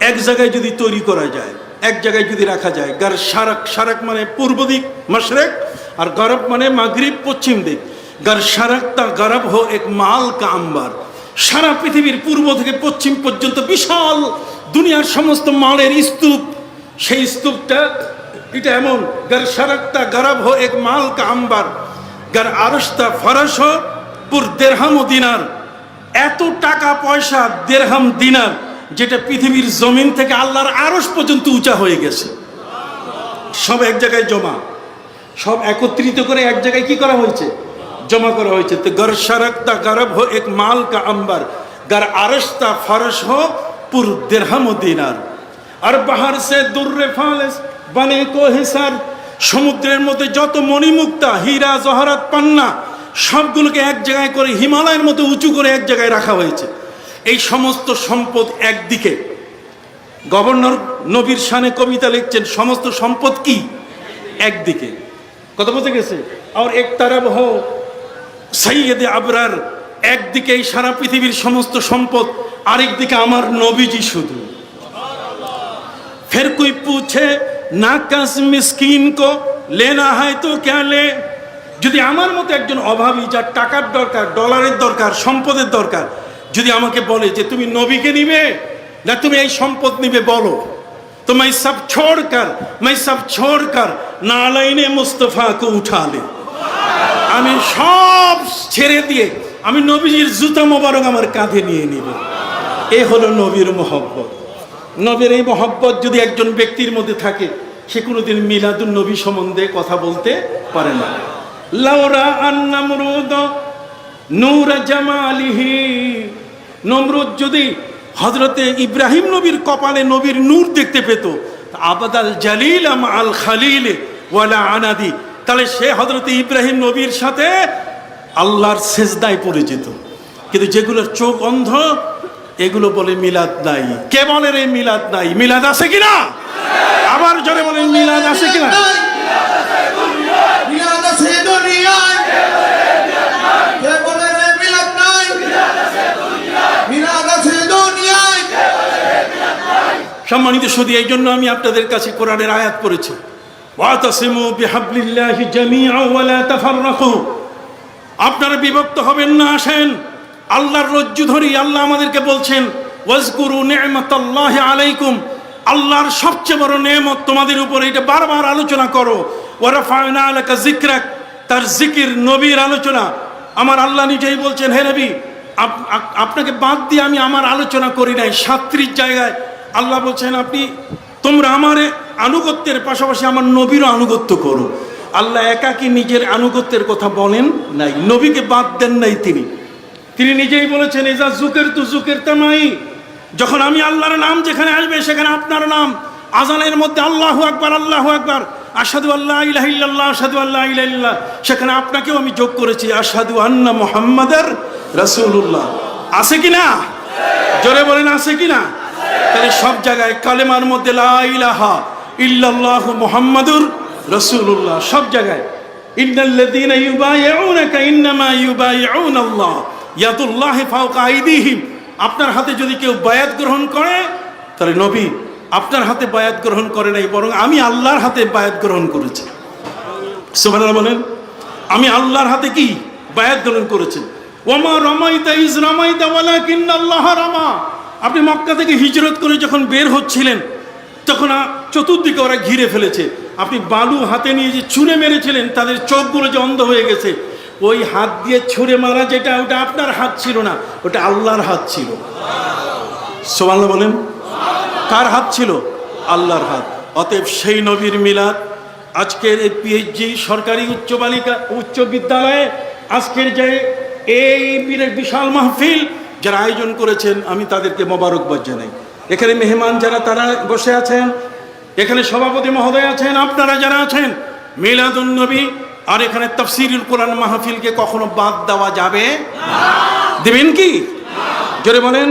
এক জায়গায় যদি তৈরি করা যায়, এক জায়গায় যদি রাখা যায়, গর শারক, শারক মানে পূর্ব দিক মশরেক, আর গরব মানে মাগরিব পশ্চিম দিক। গর শারকতা গরব হো এক মাল কা আম্বার। সারা পৃথিবীর পূর্ব থেকে পশ্চিম পর্যন্ত বিশাল দুনিয়ার সমস্ত মালের স্তূপ, সেই স্তূপটা এটা এমন, গর শরকতা গরব হো এক মাল কা আম্বার, গর আরশতা ফরশ হো পুর দেরহাম ও দিনার। এত টাকা পয়সা দেরহাম দিনার, যেটা পৃথিবীর জমিন থেকে আল্লাহর আরশ পর্যন্ত উঁচা হয়ে গেছে, সব এক জায়গায় জমা, সব একত্রিত করে এক জায়গায় কি করা হয়েছে, জমা করা হয়েছে। তো গর শরকতা গরব হো এক মাল কা আম্বার, গর আরশতা ফরশ হো পুর দেরহাম ও দিনার। আর বাহার সে দুর্রে ফালেস বানে কো হিসার। সমুদ্রের মধ্যে যত মণিমুক্তা, হীরা জহরাত পান্না, সবগুলোকে এক জায়গায় করে হিমালয়ের মতো উঁচু করে এক জায়গায় রাখা হয়েছে। এই সমস্ত সম্পদ একদিকে, গভর্নর নবীর শানে কবিতা লিখছেন, সমস্ত সম্পদ কি একদিকে, কথা বলতে গেছে। আর এক তারফ হো সৈয়দে আবরার, একদিকে এই সারা পৃথিবীর সমস্ত সম্পদ, আরেকদিকে আমার নবীজি শুধু। ফের কোই পুছে নাকাস মিসকিন কো লেনা হয় তো ক্যা লে। যদি আমার মতো একজন অভাবী, যার টাকার দরকার, ডলারের দরকার, সম্পদের দরকার, যদি আমাকে বলে যে তুমি নবীকে নিবে না তুমি এই সম্পদ নিবে, বলো তো मैं सब छोड़कर नालाइने मुस्तफा को उठा ले। আমি সব ছেড়ে দিয়ে আমি নবীজির জুতা মোবারক আমার কাঁধে নিয়ে নিব। এ হলো নবীর মহব্বত। নবীর এই মহব্বত যদি একজন ব্যক্তির মধ্যে থাকে, সে কোনোদিন মিলাদুন নবী সম্বন্ধে কথা বলতে পারে না। লাউরা আন-নামরুদ নূর জামালিহি। নমরুদ যদি হযরতে ইব্রাহিম নবীর কপালে নবীর নূর দেখতে পেত, আবাদাল জালিল আল খালিল ওয়ালা আনাদি, তাহলে সে হযরতে ইব্রাহিম নবীর সাথে আল্লাহর সেজদায় পড়ে যেত। কিন্তু যেগুলোর চোখ অন্ধ, এগুলো বলে মিলাদ নাই। কে বলে রে মিলাদ নাই? মিলাদ আছে কিনা? আবার জোরে বলেন, মিলাদ আছে কিনা? মিলাদ আছে দুনিয়ায়। কে বলে রে মিলাদ নাই? মিলাদ আছে দুনিয়ায়। সম্মানিত সুধী, এই জন্য আমি আপনাদের কাছে কোরআনের আয়াত পড়েছি, ওয়াতাসিমু বিহাবলিল্লাহি জামিআ ওয়া লা তাফাররাকু। আপনারা বিভক্ত হবেন না, আসেন আল্লাহর রজ্জু ধরি। আল্লাহ আমাদেরকে বলছেন, ওয়াজকুরু নি'মাতাল্লাহি আলাইকুম। আল্লাহর সবচেয়ে বড় নেয়ামত তোমাদের উপরে, এটা বারবার আলোচনা করো। ওয়া রাফা'না লাকা যিকরাক, তার জিকির, নবীর আলোচনা। আমার আল্লাহ নিজেই বলছেন, হে নবী, আপনাকে বাদ দিয়ে আমি আমার আলোচনা করি নাই। 37 জায়গায় আল্লাহ বলছেন, তোমরা আমার আনুগত্যের পাশাপাশি আমার নবীরও আনুগত্য করো। আল্লাহ একাকী নিজের আনুগত্যের কথা বলেন নাই, নবীকে বাদ দেন নাই। তিনি নিজেই বলেছেন, এজা জুকের তু জুকের তামাই। যখন আমি আল্লাহর নাম যেখানে আসবে সেখানে আপনার নাম। আজানের মধ্যে আল্লাহু আকবার, আল্লাহু আকবার, আশহাদু আল্লা ইলাহা ইল্লাল্লাহ, আশহাদু আল্লা ইলাহা ইল্লাল্লাহ, সেখানে আপনাকেও আমি যোগ করেছি, আশহাদু আন্না মুহাম্মাদার রাসূলুল্লাহ। আছে কিনা? জোরে বলেন, আছে কিনা? তাহলে সব জায়গায় কালেমার মধ্যে লা ইলাহা ইল্লাল্লাহু মুহাম্মাদুর রাসূলুল্লাহ, সব জায়গায়। ইন্নাল্লাযীনা ইউবাইউনাকা ইন্নামা ইউবাইউনাল্লাহ ইয়াদুল্লাহি ফাওকা আইদিহিম। আপনার হাতে যদি কেউ বায়াত গ্রহণ করে, তাহলে নবী আপনার হাতে বায়াত গ্রহণ করে নাই, বরং আমি আল্লাহর হাতে বায়াত গ্রহণ করেছি। সুবহানাল্লাহ বলেন। আমি আল্লাহর হাতে কি বায়াত গ্রহণ করেছেন। ওমা রামাইতা ইজ রামাইতা ওয়ালাকিন্নাল্লাহ রামা। আপনি মক্কা থেকে হিজরত করে যখন বের হচ্ছিলেন, তখন চতুর্দিকে ওরা ঘিরে ফেলেছে। আপনি বালু হাতে নিয়ে যে ছুঁড়ে মেরেছিলেন, তাদের চোখগুলো যে অন্ধ হয়ে গেছে। ওই হাত দিয়ে ছুঁড়ে মারা যেটা, ওটা আপনার হাত ছিল না, ওটা আল্লাহর হাত ছিল। সুবহানাল্লাহ বলেন। কার হাত ছিল? আল্লাহর হাত। অতএব সেই নবীর মিলাদ আজকের এই পিএইচজি সরকারি উচ্চ বিদ্যালয়ে আজকের যে এই বিশাল মাহফিল যারা আয়োজন করেছেন, আমি তাদেরকে মোবারকবাদ জানাই। এখানে মেহমান যারা তারা বসে আছেন, এখানে সভাপতি মহোদয় আছেন, আপনারা যারা আছেন, মিলাদুন নবী আর এখানে তাফসীরুল কোরআন মাহফিলকে কখনো বাদ দেওয়া যাবে না। দিবেন কি? জোরে বলেন।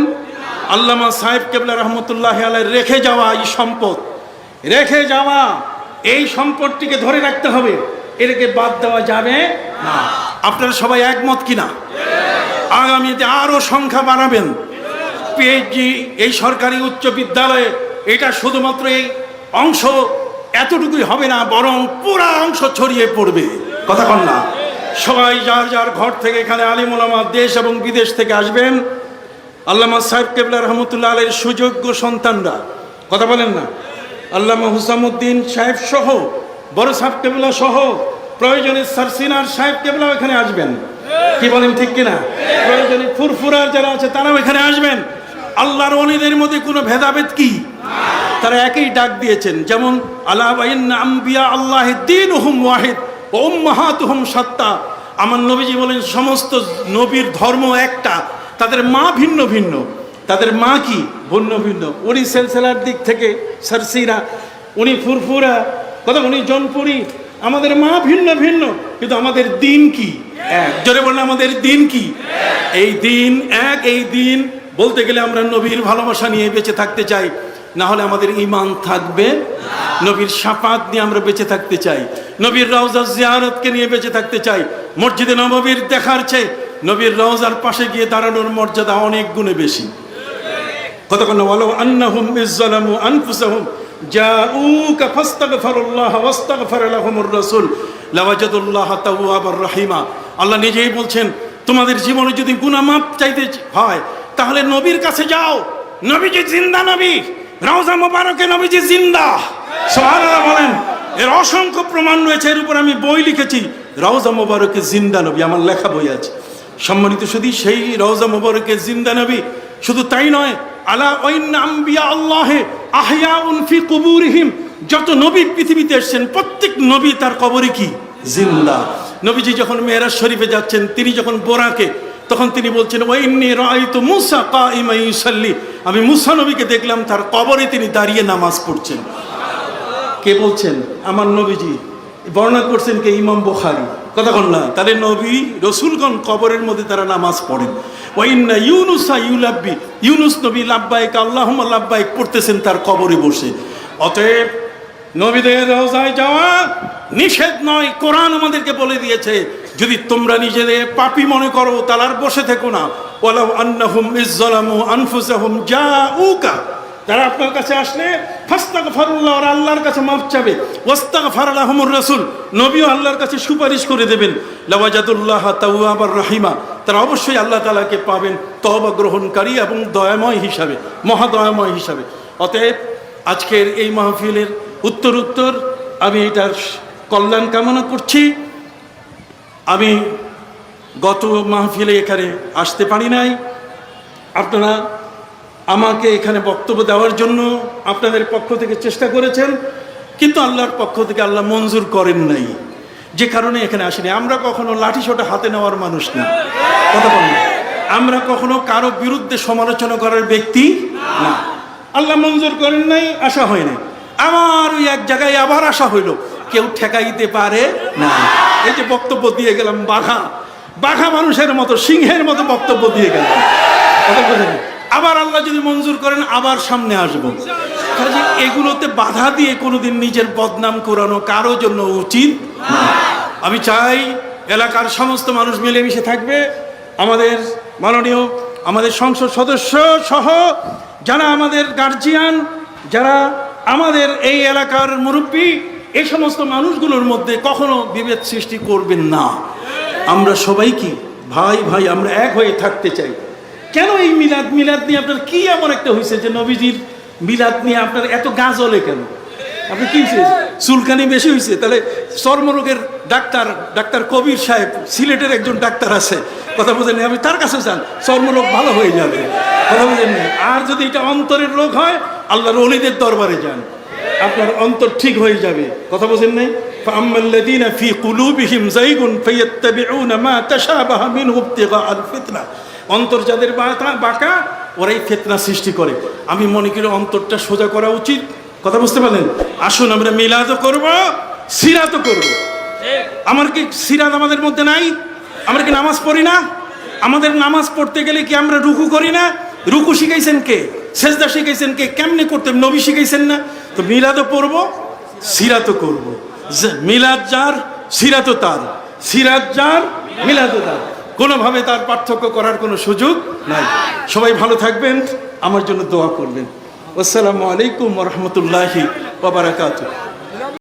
আল্লামা সাহেব কেবলা রহমতুল্লাহ আলাইহি রেখে যাওয়া এই সম্পদ, রেখে যাওয়া এই সম্পদটিকে ধরে রাখতে হবে, এটাকে বাদ দেওয়া যাবে না। আপনারা সবাই একমত কিনা? আগামীতে আরো সংখ্যা বাড়াবেন। পিএইচডি এই সরকারি উচ্চ বিদ্যালয়ে এটা শুধুমাত্র এই অংশ এতটুকুই হবে না, বরং পুরা অংশ ছড়িয়ে পড়বে। কথা বল না? সবাই যার যার ঘর থেকে এখানে আলিম ওলামা দেশ এবং বিদেশ থেকে আসবেন। আল্লামা সাহেব কেবলা রহমতুল্লাহ আলাইহির সুযোগ্য সন্তানরা, কথা বলেন না, আল্লামা হুসামউদ্দিন সাহেব সহ, বড় সাহেব কেবলা সহ, প্রয়োজনে সারসিনার সাহেব কেবলাও এখানে আসবেন। কি বলেন, ঠিক কিনা? প্রয়োজনে ফুরফুরার যারা আছে তারাও এখানে আসবেন। আল্লাহর ওলিদের মধ্যে কোনো ভেদাভেদ কি? তারা একই ডাক দিয়েছেন, যেমন আলা ইন্না আম্বিয়া আল্লাহি দীনুহুম ওয়াহিদ ওয়া উম্মাহাতুহুম শাত্তা। আমার নবীজি বলেন সমস্ত নবীর ধর্ম একটা, তাদের মা ভিন্ন ভিন্ন। তাদের মা কি? ভিন্ন ভিন্ন। উনি সেলসেলার দিক থেকে সারসিনা, উনি ফুরফুরা, কথা উনি জনপুরি। আমাদের মা ভিন্ন ভিন্ন, কিন্তু আমাদের দিন কি এক। জোরে বললে আমাদের দিন কি? এই দিন এক। এই দিন বলতে গেলে আমরা নবীর ভালোবাসা নিয়ে বেঁচে থাকতে চাই, না হলে আমাদের ঈমান থাকবে। নবীর শাফাত নিয়ে আমরা বেঁচে থাকতে চাই, নবীর রওজা জিয়ারতকে নিয়ে বেঁচে থাকতে চাই। মসজিদে নববীর দেখার চেয়ে নবীর রওজার পাশে গিয়ে দাঁড়ানোর মর্যাদা অনেক গুণে বেশি। কতক্ষণ ওয়ালাউ আন্নাহুম ইযলামু আনফুসাহুম জাউকা ফাস্তাগফিরুল্লাহ ওয়াস্তাগফার লাহুমুর রাসূল লাওয়াজাদুল্লাহ তাওয়াবার রহিমা। আল্লাহ নিজেই বলছেন, তোমাদের জীবনে যদি গুনাহ মাফ চাইতে হয় তাহলে নবীর কাছে যাও। নবীজি জিন্দা নবী, রওজা মোবারকে নবীজি জিন্দা। সুবহানাল্লাহ বলেন। এর অসংখ্য প্রমাণ রয়েছে, এর উপর আমি বই লিখেছি, রওজা মোবারকে জিন্দা নবী, আমার লেখা বই আছে। সম্মানিত শুধু সেই রওজা মোবারকে জিন্দা নবী, শুধু তাই নয়, আলা ইন্না আম্বিয়া আল্লাহি আহইয়াউন ফি কুবুরিহিম। যত নবী পৃথিবীতে এসেছেন প্রত্যেক নবী তার কবরে কি? জিন্দা। নবীজি যখন মেরাজ শরীফে যাচ্ছেন, তিনি যখন বোরাকে, তখন তিনি বলছেন ওয়া ইন্নী রাআইতু মূসা কাইমান ইউসাল্লি। আমি মূসা নবীকে দেখলাম তার কবরে তিনি দাঁড়িয়ে নামাজ পড়ছেন। কে বলছেন? আমার নবীজি। বর্ণনা করছেন কে? ইমাম বুখারী। কথা বল না? তাহলে নবী রসুলগণ কবরের মধ্যে তারা নামাজ পড়েন। ওয়া ইন্না ইউনুসা ইউলাব্বি। ইউনুস নবী লাব্বাইক আল্লাহুম্মা লাব্বাইক পড়তেছেন তার কবরে বসে। অতএব নবীদের রওজায় যাওয়া নিষেধ নয়। কোরআন আমাদেরকে বলে দিয়েছে, যদি তোমরা নিজেদের পাপী মনে করো তাহলে আর বসে থেকো না। ওয়ালাউ আন্নাহুম ইযলামু আনফুসাহুম জাউকা। তারা আপনার কাছে আসলে ফাস্তাগফিরুল্লাহ, ওরা আল্লাহর কাছে মাফ চাবে। ওয়াস্তাগফার লাহুমুর রাসূল, নবীও আল্লাহর কাছে সুপারিশ করে দেবেন। লাওয়াজাদুল্লাহ তাওয়াবার রহিমা। তারা অবশ্যই আল্লাহ তাআলাকে পাবেন তওবা গ্রহণকারী এবং দয়াময় হিসাবে, মহাদয়াময় হিসাবে। অতএব আজকের এই মাহফিলের উত্তর আমি এটার কল্যাণ কামনা করছি। আমি গত মাহফিলে এখানে আসতে পারি নাই। আপনারা আমাকে এখানে বক্তব্য দেওয়ার জন্য আপনাদের পক্ষ থেকে চেষ্টা করেছেন, কিন্তু আল্লাহর পক্ষ থেকে আল্লাহ মঞ্জুর করেন নাই, যে কারণে এখানে আসেনি। আমরা কখনো লাঠিসোঁটা হাতে নেওয়ার মানুষ না, কথা বলেন। আমরা কখনো কারো বিরুদ্ধে সমালোচনা করার ব্যক্তি না। আল্লাহ মঞ্জুর করেন নাই, আসা হয়নি। আমার ওই এক জায়গায় আবার আসা হইল, কেউ ঠেকাইতে পারে না। এই যে বক্তব্য দিয়ে গেলাম, বাঘা মানুষের মতো, সিংহের মতো বক্তব্য দিয়ে গেলাম, কথা বলেন। আবার আল্লাহ যদি মঞ্জুর করেন আবার সামনে আসবো। কাজে এগুলোতে বাধা দিয়ে কোনোদিন নিজের বদনাম করানো কারো জন্য উচিত না। আমি চাই এলাকার সমস্ত মানুষ মিলেমিশে থাকবে। আমাদের মাননীয় আমাদের সংসদ সদস্য সহ যারা আমাদের গার্জিয়ান, যারা আমাদের এই এলাকার মুরব্বী, এই সমস্ত মানুষগুলোর মধ্যে কখনো বিভেদ সৃষ্টি করবেন না। আমরা সবাই কি ভাই ভাই, আমরা এক হয়ে থাকতে চাই। কেন এই মিলাদ নিয়ে আপনার কি এমন একটা হয়েছে যে নবীজির মিলাদ নিয়ে আপনার এত গাজলে কেন? আপনি কি হয়েছে? চুলকানি বেশি হয়েছে? তাহলে চর্মরোগের ডাক্তার কবির সাহেব, সিলেটের একজন ডাক্তার আছে, কথা বোঝেন, আপনি তার কাছে যান, চর্মরোগ ভালো হয়ে যাবে, কথা বোঝেন। আর যদি এটা অন্তরের রোগ হয়, আল্লাহর ওলিদের দরবারে যান, আপনার অন্তর ঠিক হয়ে যাবে, কথা বোঝেন নাই? ফাআম্মাল্লাযীনা ফী কুলূবিহিম যায়গুন ফায়াত্তাবিউনা মা তাশাবাহা মিনহু ইবতিগাআল ফিতনা। অন্তর যাদের বাঁকা, ওরাই ফিতনা সৃষ্টি করে। আমি মনে করি অন্তরটা সোজা করা উচিত, কথা বুঝতে পারলেন? আসুন আমরা মিলাদও করব, সিরাতও করব। আমার কি সিরাত আমাদের মধ্যে নাই? আমরা কি নামাজ পড়ি না? আমাদের নামাজ পড়তে গেলে কি আমরা রুকু করি না? রুকু শিখাইছেন কে? সেজদা শিখাইছেন কে? কেমনে করতে নবী শিখাইছেন না? তো মিলাদও পড়বো, সিরাতও করবো। মিলাদ যার, সিরাতও তার, সিরাত যার, মিলাদও তার। কোনোভাবে তার পার্থক্য করার কোনো সুযোগ নাই। সবাই ভালো থাকবেন, আমার জন্য দোয়া করবেন। আসসালামু আলাইকুম ওয়া রাহমাতুল্লাহি ওয়া বারাকাতুহু।